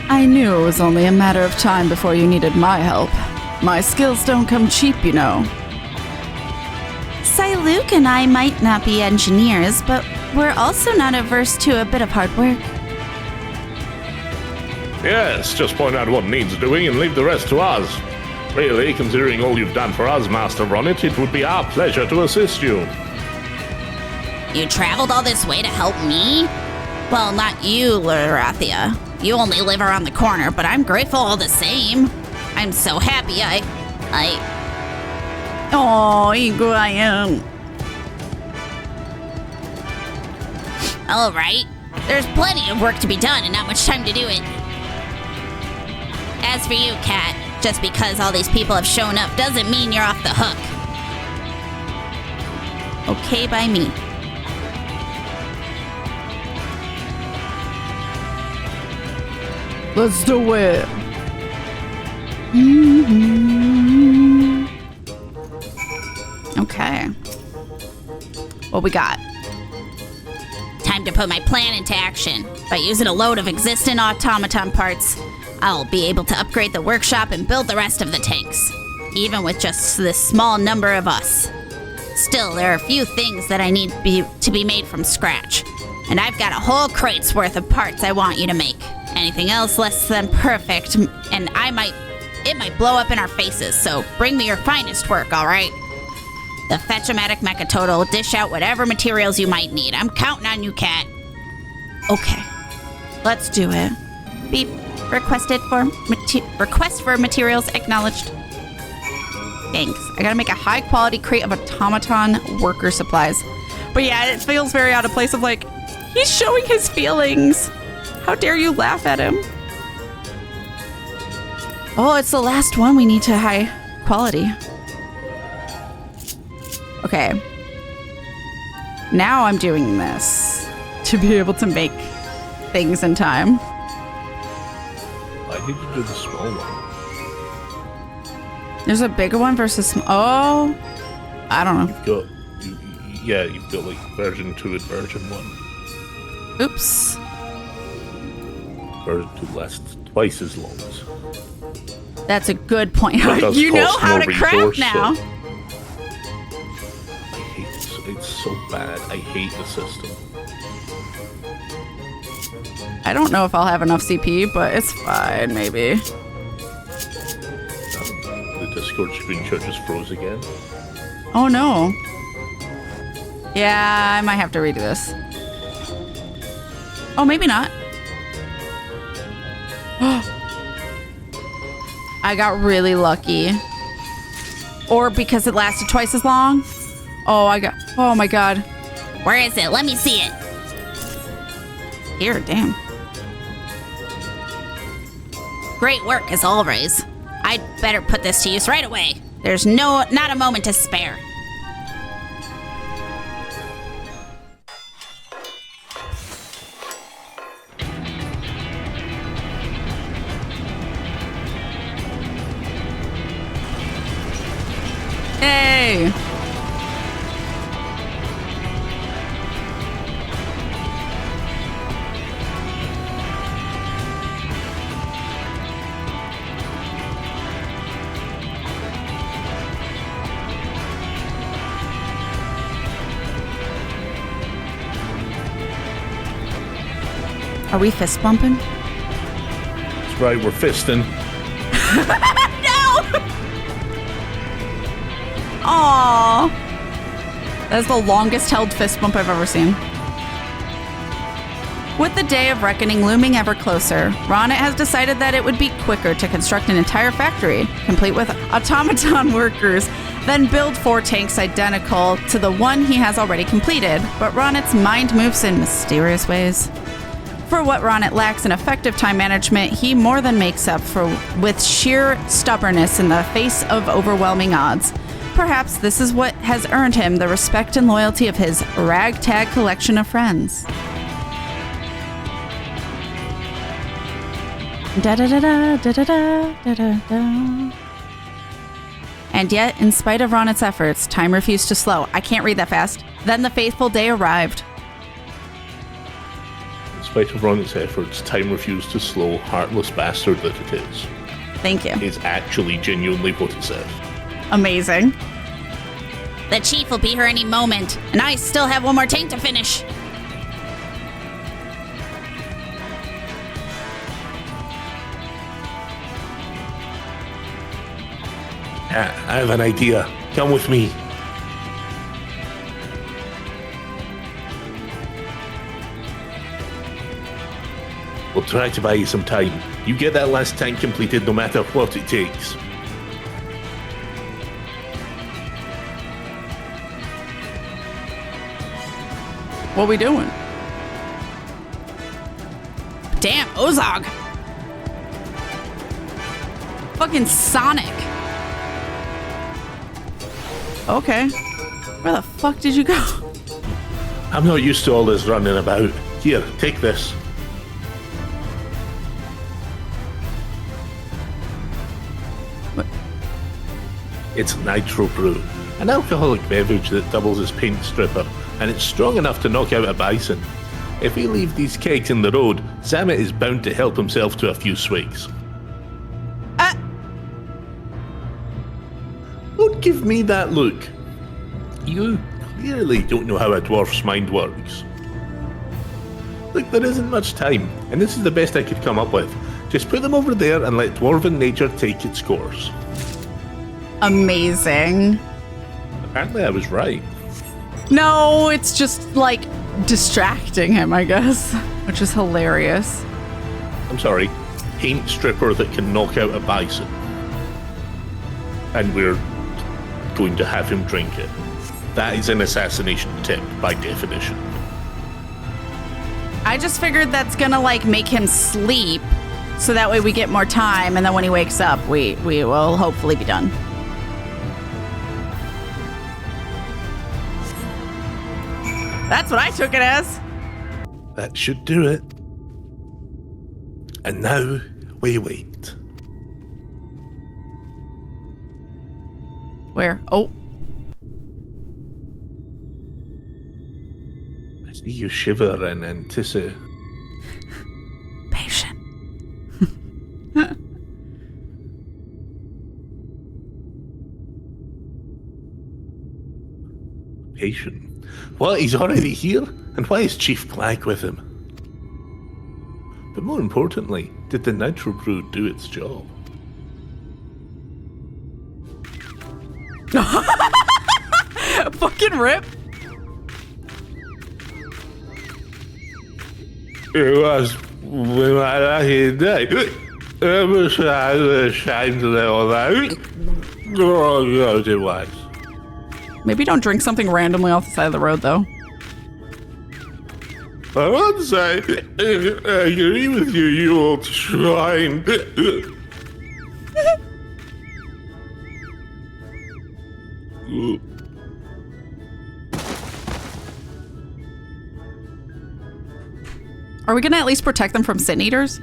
I knew it was only a matter of time before you needed my help. My skills don't come cheap, you know. Luke and I might not be engineers, but we're also not averse to a bit of hard work. Yes, just point out what needs doing and leave the rest to us. Really, considering all you've done for us, Master Ronit, it would be our pleasure to assist you. You traveled all this way to help me? Well, not you, Lurathia. You only live around the corner, but I'm grateful all the same. I'm so happy Oh, Iguayan. All right. There's plenty of work to be done and not much time to do it. As for you, Kat, just because all these people have shown up doesn't mean you're off the hook. Okay by me. Let's do it. Okay. What we got? Time to put my plan into action. By using a load of existing automaton parts, I'll be able to upgrade the workshop and build the rest of the tanks, even with just this small number of us. Still, there are a few things that I need to be made from scratch, and I've got a whole crate's worth of parts I want you to make. Anything else less than perfect, and it might blow up in our faces, so bring me your finest work, alright? The Fetch-O-Matic Mecha Total will dish out whatever materials you might need. I'm counting on you, Kat. Okay. Let's do it. Beep. Request for materials acknowledged. Thanks. I gotta make a high quality crate of automaton worker supplies. But yeah, it feels very out of place of like, he's showing his feelings. How dare you laugh at him? Oh, it's the last one we need to high quality. Okay. Now I'm doing this to be able to make things in time. Why did you do the small one? There's a bigger one versus small. Oh, I don't know. You've got like version 2 and version 1. Oops. Version 2 lasts twice as long. That's a good point. But You know cost how more to craft resource, now. so- I hate this. It's so bad. I hate the system. I don't know if I'll have enough CP, but it's fine, maybe. The Discord screenshot just froze again. Oh no. Yeah, I might have to redo this. Oh, maybe not. I got really lucky. Or because it lasted twice as long. Oh my god. Where is it? Let me see it. Here, damn. Great work, as always. I'd better put this to use right away. There's not a moment to spare. Hey! Are we fist bumping? That's right, we're fisting. Aww. That is the longest held fist bump I've ever seen. With the day of reckoning looming ever closer, Ronnet has decided that it would be quicker to construct an entire factory, complete with automaton workers, than build 4 tanks identical to the one he has already completed. But Ronnet's mind moves in mysterious ways. For what Ronnet lacks in effective time management, he more than makes up for with sheer stubbornness in the face of overwhelming odds. Perhaps this is what has earned him the respect and loyalty of his ragtag collection of friends. Da-da-da-da, da-da-da, da-da-da. And yet, in spite of Ronnet's efforts, time refused to slow. I can't read that fast. Then the faithful day arrived. In spite of Ronnet's efforts, time refused to slow, heartless bastard that it is. Thank you. Is actually genuinely what it says. Amazing. The chief will be here any moment, and I still have one more tank to finish. I have an idea. Come with me. We'll try to buy you some time. You get that last tank completed no matter what it takes. What we doing? Damn, Ozog. Fucking Sonic. Okay. Where the fuck did you go? I'm not used to all this running about. Here, take this. What? It's Nitro Brew, an alcoholic beverage that doubles as paint stripper, and it's strong enough to knock out a bison. If we leave these kegs in the road, Zamet is bound to help himself to a few swigs. Don't give me that look. You clearly don't know how a dwarf's mind works. Look, there isn't much time, and this is the best I could come up with. Just put them over there and let dwarven nature take its course. Amazing. Apparently I was right. No, it's just like distracting him, I guess, which is hilarious. I'm sorry, paint stripper that can knock out a bison. And we're going to have him drink it. That is an assassination attempt by definition. I just figured that's gonna like make him sleep, so that way we get more time, and then when he wakes up, we will hopefully be done. That's what I took it as. That should do it. And now we wait. Where? Oh. I see you shiver in anticipation. Patient. Patient. What, he's already here? And why is Chief Black with him? But more importantly, did the Nitro Brew do its job? Fucking rip. It was when I lucky day. I wish I was ashamed of all that. Oh, God, it was. Maybe don't drink something randomly off the side of the road, though. I want to say, I agree with you, you old swine. Are we gonna at least protect them from sin eaters?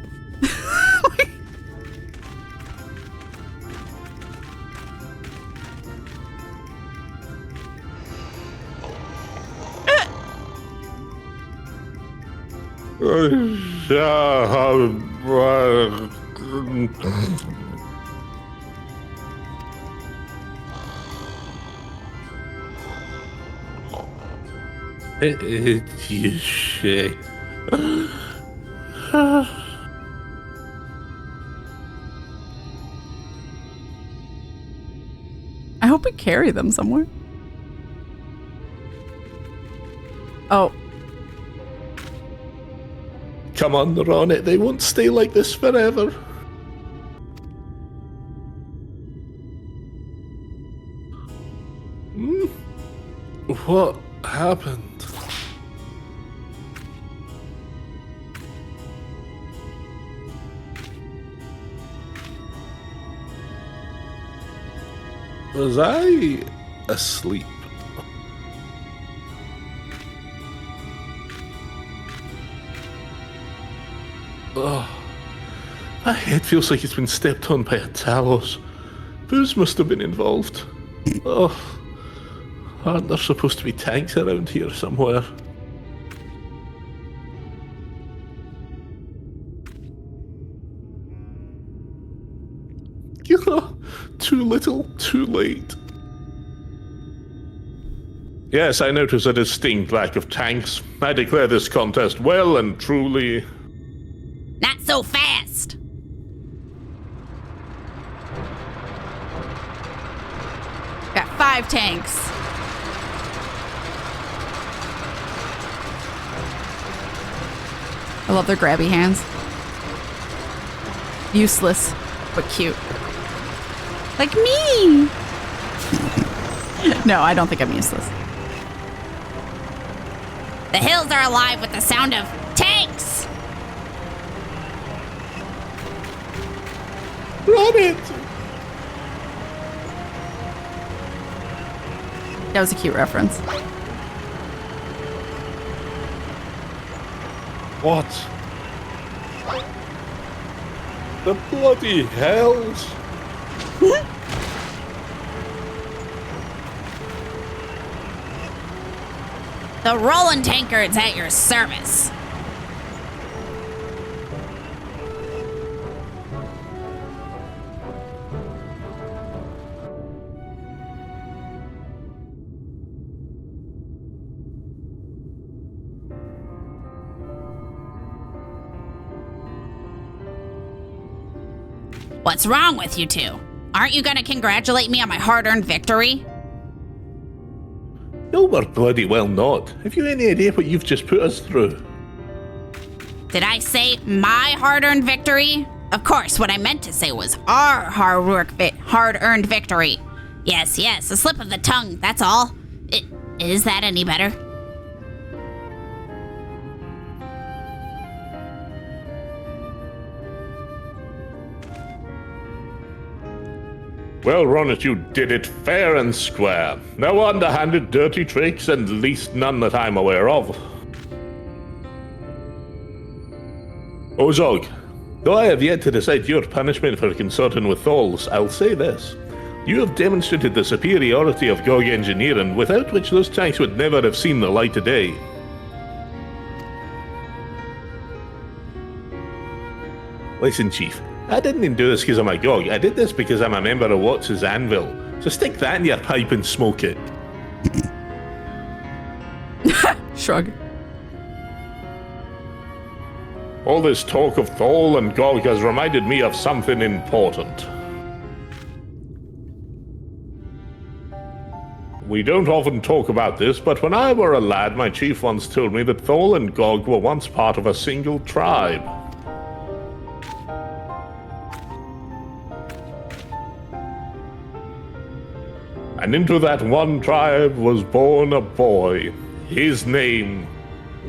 It's you shit. I hope we carry them somewhere. come on, they're on it. They won't stay like this forever. What happened? Was I asleep? Oh, my head feels like it's been stepped on by a Talos. Booze must have been involved. Oh, aren't there supposed to be tanks around here somewhere? Too little, too late. Yes, I notice a distinct lack of tanks. I declare this contest well and truly... Not so fast! Got 5 tanks. I love their grabby hands. Useless, but cute. Like me! No, I don't think I'm useless. The hills are alive with the sound of tanks! Run it! That was a cute reference. What? The bloody hells! The rolling tankard's at your service. What's wrong with you two? Aren't you gonna congratulate me on my hard-earned victory? No, we're bloody well not. Have you any idea what you've just put us through? Did I say my hard-earned victory? Of course, what I meant to say was our hard-earned victory. Yes, a slip of the tongue, that's all. Is that any better? Well, Ronit, you did it fair and square. No underhanded dirty tricks, and least none that I'm aware of. Ozog, though I have yet to decide your punishment for consorting with Thalls, I'll say this. You have demonstrated the superiority of GOG engineering, without which those tanks would never have seen the light of day. Listen, Chief, I didn't do this because I'm a GOG. I did this because I'm a member of Watts' Anvil. So stick that in your pipe and smoke it. Shrug. All this talk of Thal and GOG has reminded me of something important. We don't often talk about this, but when I were a lad, my chief once told me that Thal and GOG were once part of a single tribe. And into that one tribe was born a boy. His name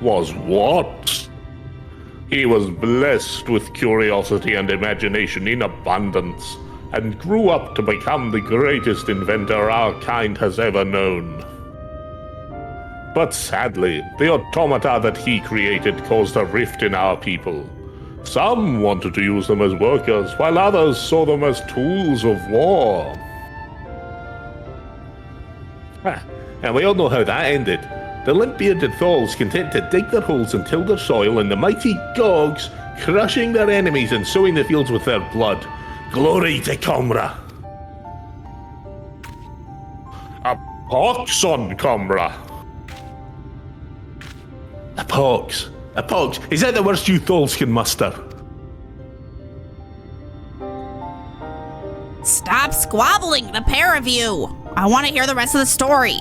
was what? He was blessed with curiosity and imagination in abundance, and grew up to become the greatest inventor our kind has ever known. But sadly, the automata that he created caused a rift in our people. Some wanted to use them as workers, while others saw them as tools of war. And we all know how that ended. The limp-bearded Thalls content to dig their holes and till their soil, and the mighty Gogs crushing their enemies and sowing the fields with their blood. Glory to Comra! A pox on Comra! A pox? A pox? Is that the worst you Thalls can muster? Stop squabbling, the pair of you! I want to hear the rest of the story.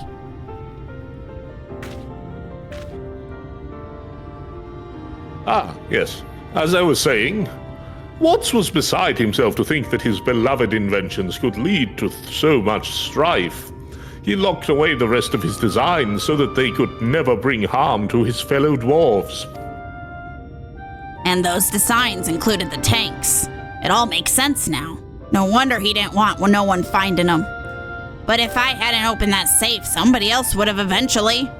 Ah, Yes, as I was saying, Watts was beside himself to think that his beloved inventions could lead to so much strife. He locked away the rest of his designs so that they could never bring harm to his fellow dwarves. And those designs included the tanks. It all makes sense now. No wonder he didn't want no one finding them. But if I hadn't opened that safe, somebody else would have eventually.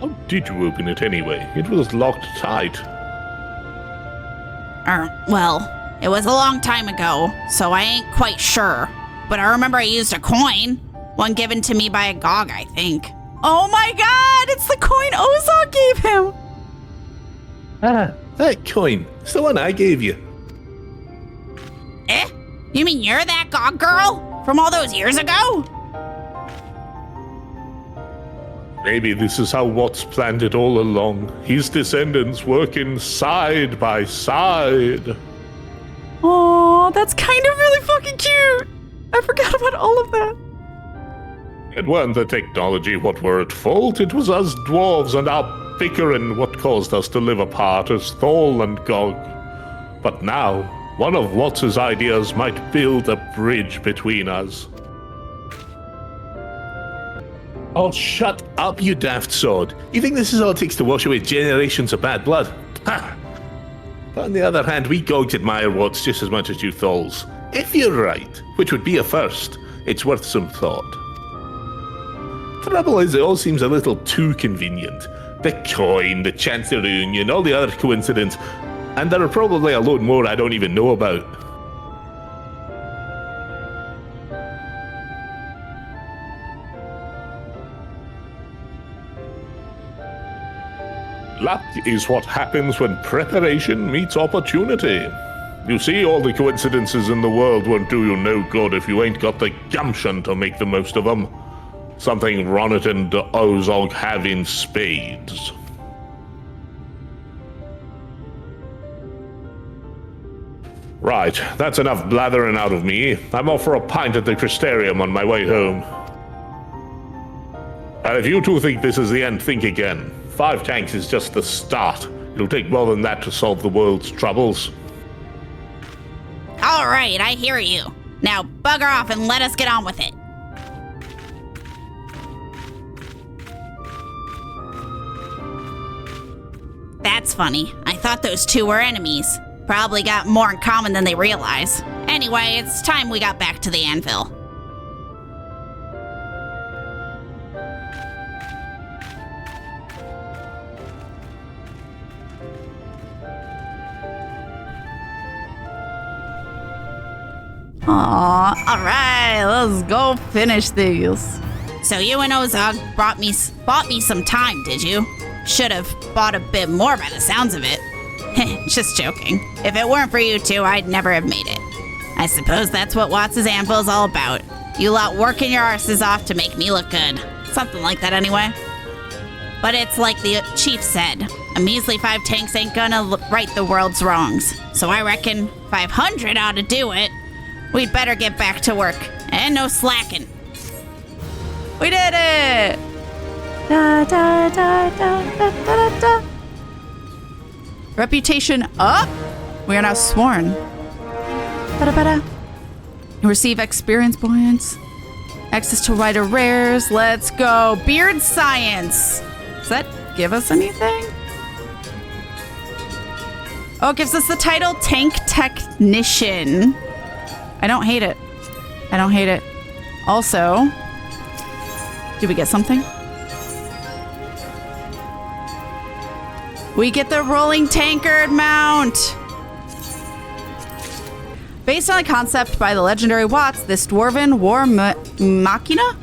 How did you open it anyway? It was locked tight. Well, it was a long time ago, so I ain't quite sure. But I remember I used a coin. One given to me by a Gog, I think. Oh my god, it's the coin Ozog gave him! Ah, that coin. It's the one I gave you. Eh? You mean you're that Gog girl? From all those years ago? Maybe this is how Watts planned it all along. His descendants working side by side. Oh, that's kind of really fucking cute. I forgot about all of that. It weren't the technology what were at fault. It was us dwarves and our bickering what caused us to live apart as Thol and Gog. But now, one of Watts's ideas might build a bridge between us. Oh, shut up, you daft sod. You think this is all it takes to wash away generations of bad blood? Ha! But on the other hand, we Gogs admire Watts just as much as you Thols. If you're right, which would be a first, it's worth some thought. Trouble is, it all seems a little too convenient. The coin, the chance of reunion, all the other coincidences, and there are probably a load more I don't even know about. Luck is what happens when preparation meets opportunity. You see, all the coincidences in the world won't do you no good if you ain't got the gumption to make the most of them. Something Ronnet and Ozog have in spades. Right, that's enough blathering out of me. I'm off for a pint at the Crystarium on my way home. And if you two think this is the end, think again. 5 tanks is just the start. It'll take more than that to solve the world's troubles. All right, I hear you. Now bugger off and let us get on with it. That's funny. I thought those two were enemies. Probably got more in common than they realize. Anyway, it's time we got back to the anvil. Aw, alright, let's go finish these. So you and Ozog bought me some time, did you? Should have bought a bit more by the sounds of it. Just joking. If it weren't for you two, I'd never have made it. I suppose that's what Watts' anvil is all about. You lot working your arses off to make me look good. Something like that anyway. But it's like the chief said, a measly 5 tanks ain't gonna right the world's wrongs. So I reckon 500 ought to do it. We'd better get back to work. And no slacking. We did it! Da, da, da, da, da, da, da. Reputation up. We are now sworn. Ba-da-ba-da. You receive experience points. Access to wider rares. Let's go. Beard science. Does that give us anything? Oh, it gives us the title Tank Technician. I don't hate it. I don't hate it. Also, do we get something? We get the rolling tankard mount. Based on a concept by the legendary Watts, this dwarven war machina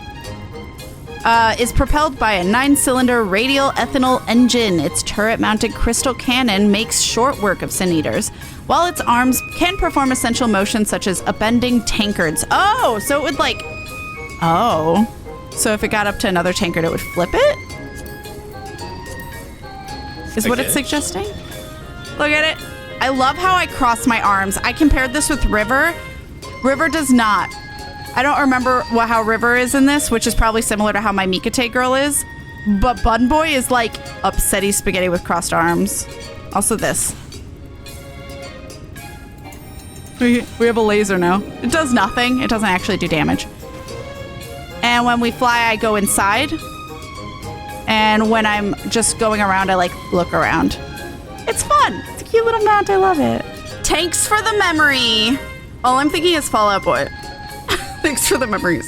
is propelled by a 9-cylinder radial ethanol engine. Its turret-mounted crystal cannon makes short work of Sin Eaters, while its arms can perform essential motions such as upending tankards. Oh, so it would like... Oh. So if it got up to another tankard, it would flip it? Is what it's suggesting? Look at it. I love how I cross my arms. I compared this with River. River does not. I don't remember how River is in this, which is probably similar to how my Mikate girl is. But Bun Boy is like upsetty spaghetti with crossed arms. Also this. We have a laser now. It does nothing. It doesn't actually do damage. And when we fly, I go inside. And when I'm just going around, I like look around. It's fun. It's a cute little mount. I love it. Thanks for the memory. All I'm thinking is Fallout Boy. Thanks for the memories.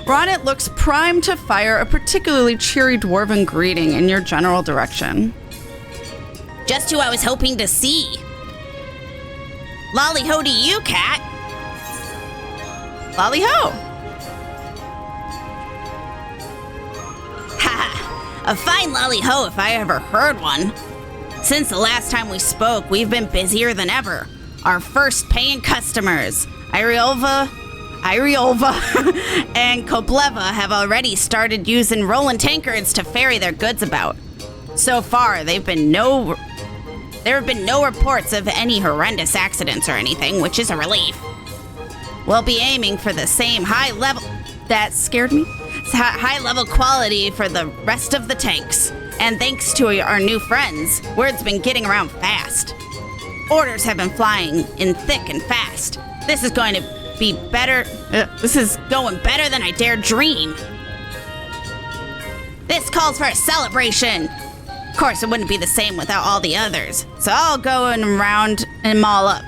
Ronnet looks primed to fire a particularly cheery dwarven greeting in your general direction. Just who I was hoping to see. Lolly ho to you, Kat. Lolly ho. Haha, a fine lolly ho if I ever heard one. Since the last time we spoke, we've been busier than ever. Our first paying customers, Iriolva and Kobleva, have already started using rolling tankards to ferry their goods about. So far, there have been no reports of any horrendous accidents or anything, which is a relief. We'll be aiming for the same high level... That scared me. High level quality for the rest of the tanks. And thanks to our new friends, word's been getting around fast. Orders have been flying in thick and fast. This is going to be better. This is going better than I dared dream. This calls for a celebration. Of course, it wouldn't be the same without all the others. So I'll go and round them all up.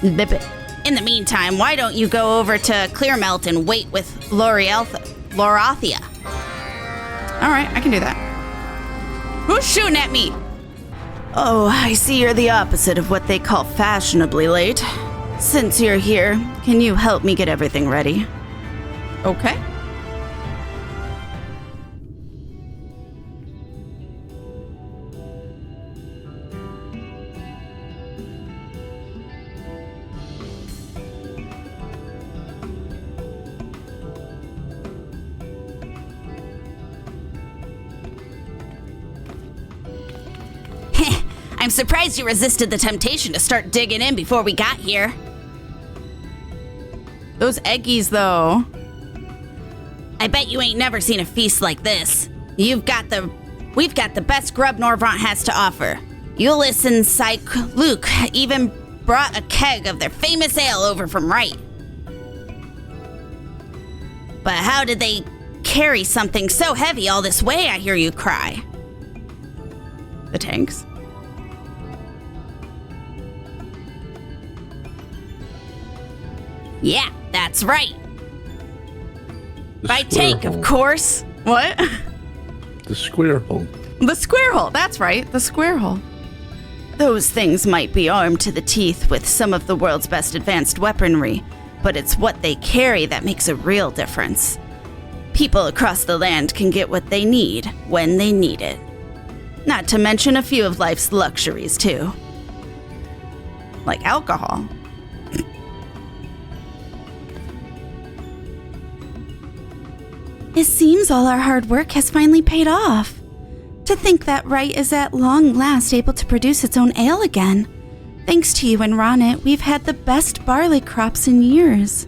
In the meantime, why don't you go over to Clearmelt and wait with Lorathia? All right, I can do that. Who's shooting at me? Oh, I see you're the opposite of what they call fashionably late. Since you're here, can you help me get everything ready? Okay. I'm surprised you resisted the temptation to start digging in before we got here. Those eggies, though. I bet you ain't never seen a feast like this. We've got the best grub Norvrant has to offer. Ulysses and Luke even brought a keg of their famous ale over from Wright. But how did they carry something so heavy all this way, I hear you cry? The tanks. Yeah, that's right. By tank, of hole. Course. What? The square hole. The square hole. That's right. The square hole. Those things might be armed to the teeth with some of the world's best advanced weaponry, but it's what they carry that makes a real difference. People across the land can get what they need when they need it. Not to mention a few of life's luxuries, too. Like alcohol. It seems all our hard work has finally paid off. To think that Wright is at long last able to produce its own ale again. Thanks to you and Ronnet, we've had the best barley crops in years.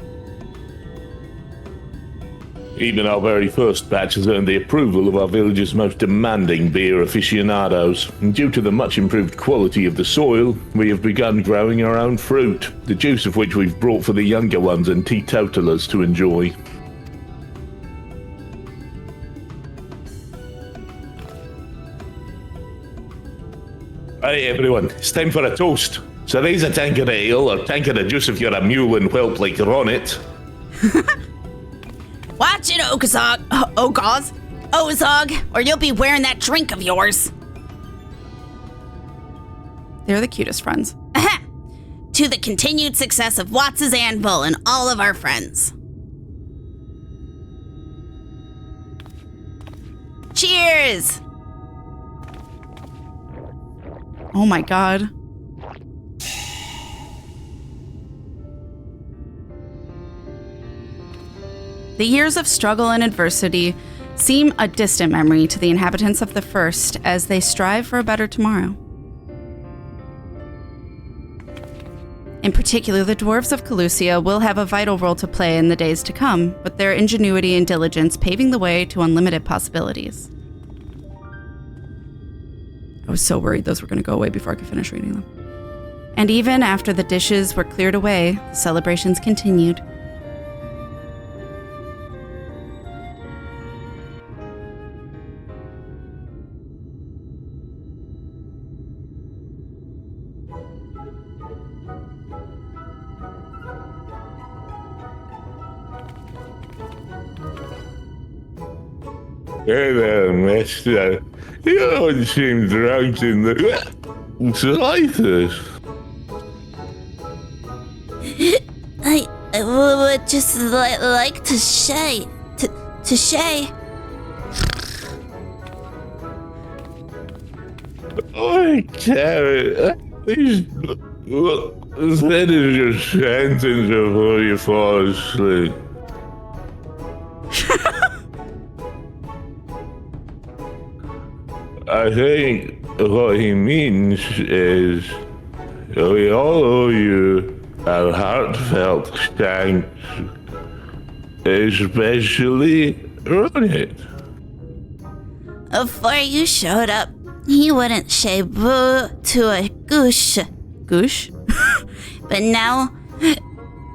Even our very first batch has earned the approval of our village's most demanding beer aficionados. And due to the much improved quality of the soil, we have begun growing our own fruit, the juice of which we've brought for the younger ones and teetotalers to enjoy. Hey everyone, it's time for a toast. So raise a tankard of ale or tankard of juice if you're a mule and whelp like Ronnet. Watch it, Ozog, or you'll be wearing that drink of yours. They're the cutest friends. To the continued success of Watts' Anvil and all of our friends. Cheers! Oh my god. The years of struggle and adversity seem a distant memory to the inhabitants of the First as they strive for a better tomorrow. In particular, the dwarves of Calusia will have a vital role to play in the days to come, with their ingenuity and diligence paving the way to unlimited possibilities. I was so worried those were going to go away before I could finish reading them. And even after the dishes were cleared away, the celebrations continued. Hey there, mister. You don't seem drunk in the slightest. I would just like to shay. To shay. Oh, Carrot, please finish your sentence before you fall asleep. I think what he means is we all owe you our heartfelt thanks, especially Ronit. Before you showed up, he wouldn't say boo to a goose. Goosh? But now,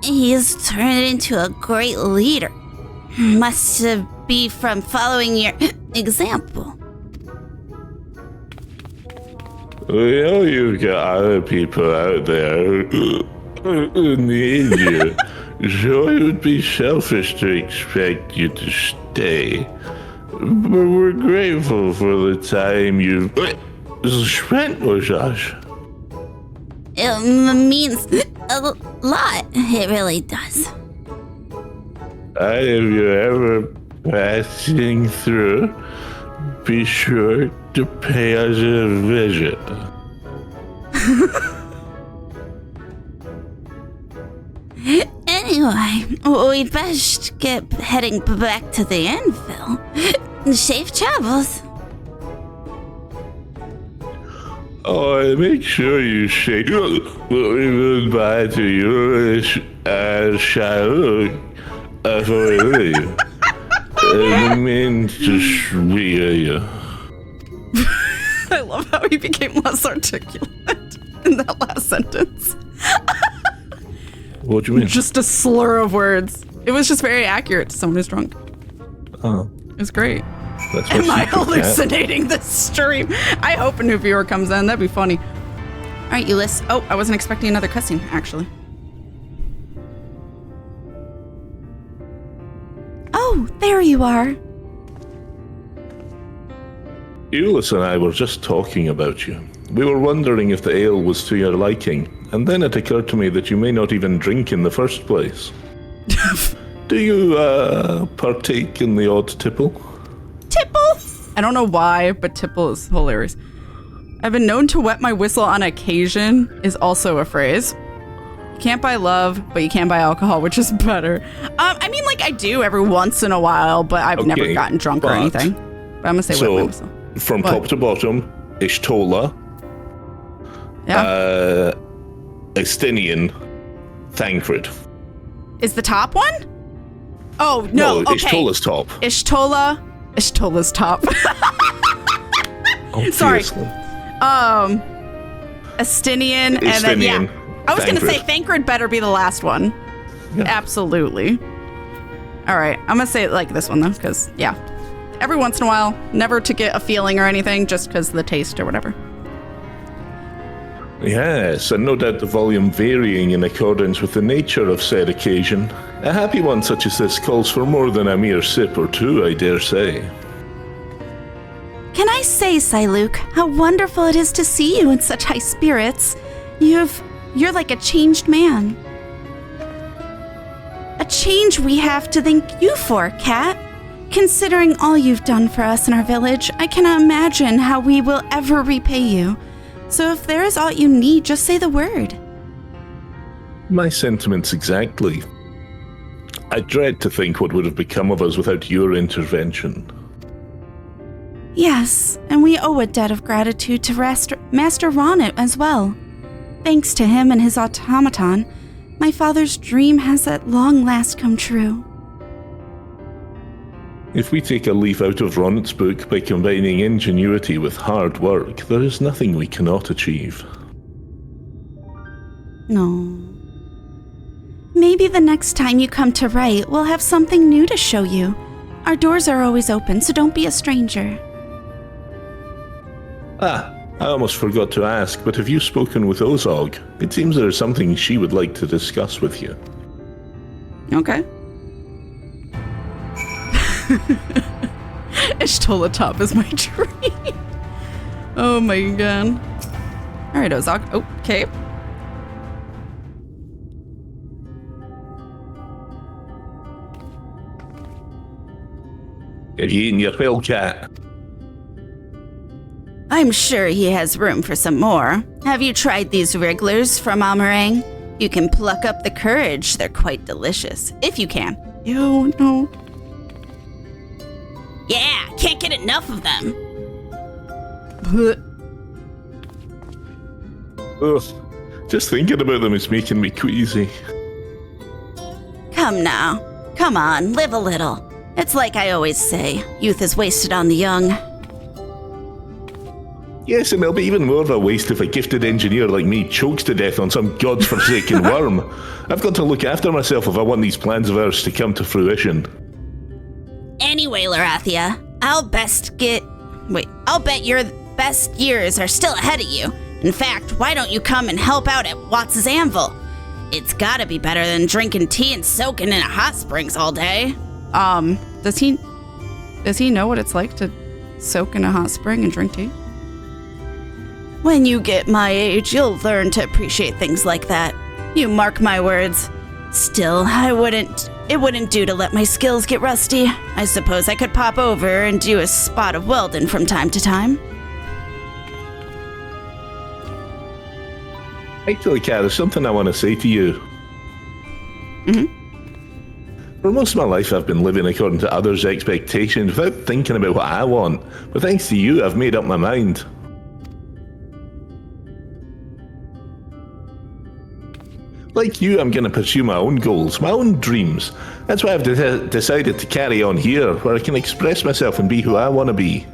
he's turned into a great leader. Must be from following your example. We know you've got other people out there who need you, so it would be selfish to expect you to stay. But we're grateful for the time you've spent with us. It means a lot. It really does. And if you're ever passing through, be sure to pay us a visit. Anyway, we'd best get heading back to the anvil. Safe travels. Oh, and make sure you say goodbye to your Shadow before we leave. It means to speak you. I love how he became less articulate in that last sentence. What do you mean? Just a slur of words. It was just very accurate to someone who's drunk. Oh, It was great. that's Am I secret cat. hallucinating this stream? I hope a new viewer comes in. That'd be funny. All right, Ulyss. Oh, I wasn't expecting another cutscene, actually. Oh, there you are. Ulyss and I were just talking about you. We were wondering if the ale was to your liking, and then it occurred to me that you may not even drink in the first place. Do you, partake in the odd tipple? Tipple? I don't know why, but tipple is hilarious. I've been known to wet my whistle on occasion is also a phrase. You can't buy love, but you can buy alcohol, which is better. I mean, like, I do every once in a while, but I've never gotten drunk or anything. But I'm gonna say wet my whistle. From What? top to bottom, Ishtola, Yeah. Estinian, Thancred. Is the top one? Oh, no, okay. Ishtola's top. Ishtola's top. Sorry. Obviously. Estinian, and then, yeah. Estinian, I was going to say Thancred. Thancred better be the last one. Yeah. Absolutely. All right. I'm going to say it like this one, though, because, yeah. Every once in a while, never to get a feeling or anything, just because of the taste or whatever. Yes, and no doubt the volume varying in accordance with the nature of said occasion. A happy one such as this calls for more than a mere sip or two, I dare say. Can I say, Siluk, how wonderful it is to see you in such high spirits. You're like a changed man. A change we have to thank you for, Kat. Considering all you've done for us in our village, I cannot imagine how we will ever repay you. So if there is aught you need, just say the word. My sentiments exactly. I dread to think what would have become of us without your intervention. Yes, and we owe a debt of gratitude to Master Ronit as well. Thanks to him and his automaton, my father's dream has at long last come true. If we take a leaf out of Ronnet's book by combining ingenuity with hard work, there is nothing we cannot achieve. No. Maybe the next time you come to write, we'll have something new to show you. Our doors are always open, so don't be a stranger. Ah, I almost forgot to ask, but have you spoken with Ozog? It seems there is something she would like to discuss with you. Okay. Ishtola top is my dream. Oh my god. All right, Ozog. Okay. Have you eaten your fill, cat? I'm sure he has room for some more. Have you tried these wrigglers from Amarang? You can pluck up the courage. They're quite delicious, if you can. Ew, no. Yeah, can't get enough of them. Ugh, just thinking about them is making me queasy. Come now. Come on, live a little. It's like I always say, youth is wasted on the young. Yes, and it'll be even more of a waste if a gifted engineer like me chokes to death on some god's-forsaken worm. I've got to look after myself if I want these plans of ours to come to fruition. Anyway, Larathia, I'll bet your best years are still ahead of you. In fact, why don't you come and help out at Watts' anvil? It's gotta be better than drinking tea and soaking in a hot springs all day. Does he know what it's like to soak in a hot spring and drink tea? When you get my age, you'll learn to appreciate things like that. You mark my words. Still, it wouldn't do to let my skills get rusty. I suppose I could pop over and do a spot of welding from time to time. Actually, Kat, there's something I want to say to you. Mm-hmm. For most of my life, I've been living according to others' expectations without thinking about what I want. But thanks to you, I've made up my mind. Like you, I'm going to pursue my own goals, my own dreams. That's why I've decided to carry on here, where I can express myself and be who I want to be.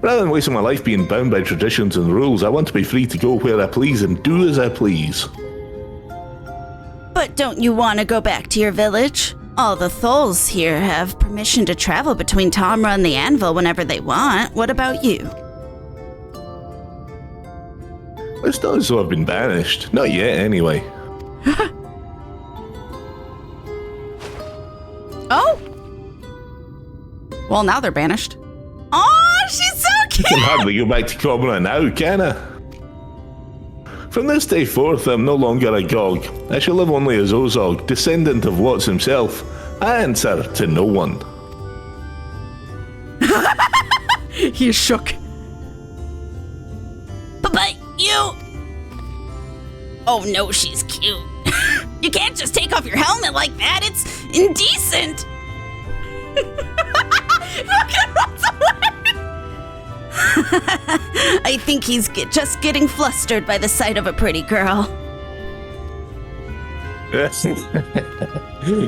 Rather than wasting my life being bound by traditions and rules, I want to be free to go where I please and do as I please. But don't you want to go back to your village? All the Tholes here have permission to travel between Tamra and the Anvil whenever they want. What about you? It's not as though I've been banished. Not yet, anyway. Oh! Well, now they're banished. Oh, she's so I cute! can hardly go back to Cobra now, can I? From this day forth, I'm no longer a Gog. I shall live only as Ozog, descendant of Watts himself. I answer to no one. He shook. But you... Oh no, she's cute. You can't just take off your helmet like that. It's indecent. Look at runs away. I think he's just getting flustered by the sight of a pretty girl. How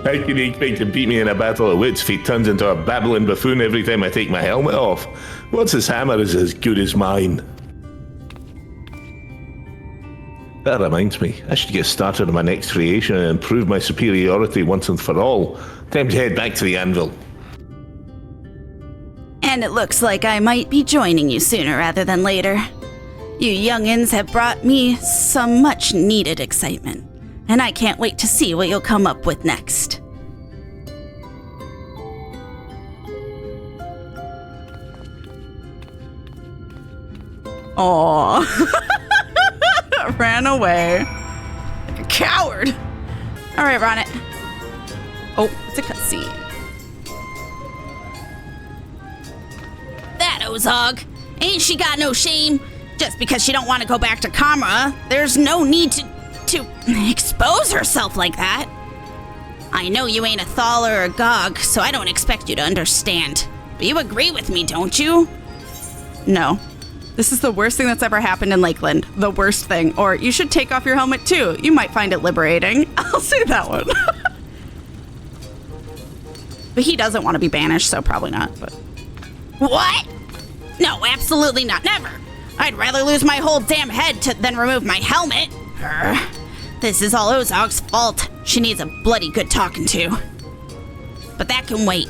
can you expect to beat me in a battle of wits if he turns into a babbling buffoon every time I take my helmet off? Watts' hammer is as good as mine. That reminds me, I should get started on my next creation and improve my superiority once and for all. Time to head back to the anvil. And it looks like I might be joining you sooner rather than later. You youngins have brought me some much needed excitement, and I can't wait to see what you'll come up with next. Aww. Ran away. Like a coward. All right, Ronnet. Oh, it's a cutscene. That Ozog. Ain't she got no shame? Just because she don't want to go back to Kamra, there's no need to expose herself like that. I know you ain't a Thal or a Gog, so I don't expect you to understand. But you agree with me, don't you? No. This is the worst thing that's ever happened in Lakeland. The worst thing. Or you should take off your helmet too. You might find it liberating. I'll say that one. But he doesn't want to be banished, so probably not. But What? No, absolutely not. Never. I'd rather lose my whole damn head than remove my helmet. This is all Ozog's fault. She needs a bloody good talking to. But that can wait.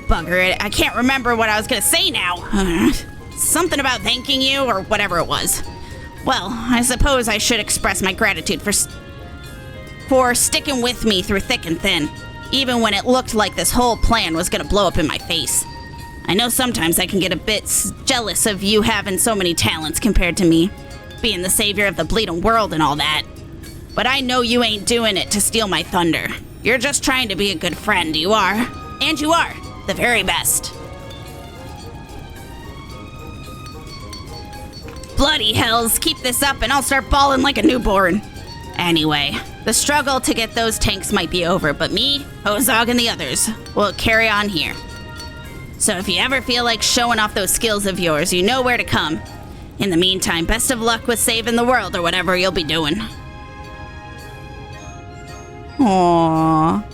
Bugger it. I can't remember what I was gonna say now. Something about thanking you or whatever it was. Well, I suppose I should express my gratitude for sticking with me through thick and thin, even when it looked like this whole plan was gonna blow up in my face. I know sometimes I can get a bit jealous of you having so many talents compared to me, being the savior of the bleeding world and all that. But I know you ain't doing it to steal my thunder. You're just trying to be a good friend, you are. And you are, the very best. Bloody hells, keep this up and I'll start bawling like a newborn. Anyway, the struggle to get those tanks might be over, but me, Ozog, and the others will carry on here. So if you ever feel like showing off those skills of yours, you know where to come. In the meantime, best of luck with saving the world or whatever you'll be doing. aww.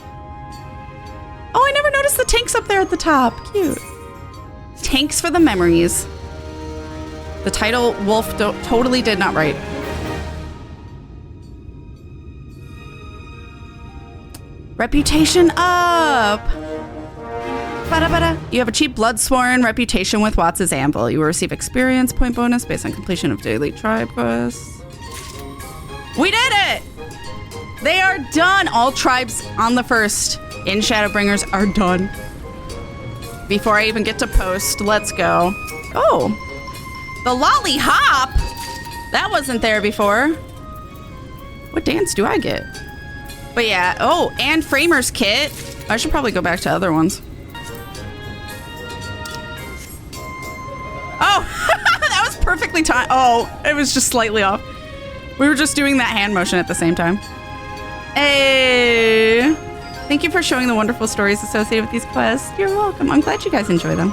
Oh, I never noticed the tanks up there at the top. Cute. Tanks for the memories. The title Wolf totally did not write. Reputation up. Bada. You have a cheap Bloodsworn reputation with Watts' Anvil. You will receive experience point bonus based on completion of daily tribe quests. We did it! They are done. All tribes on the first in Shadowbringers are done. Before I even get to post, let's go. Oh, the Lolly Hop. That wasn't there before. What dance do I get? But yeah, oh, and Framer's Kit. I should probably go back to other ones. Oh, that was perfectly timed. Oh, it was just slightly off. We were just doing that hand motion at the same time. Hey, thank you for showing the wonderful stories associated with these quests. You're welcome. I'm glad you guys enjoy them.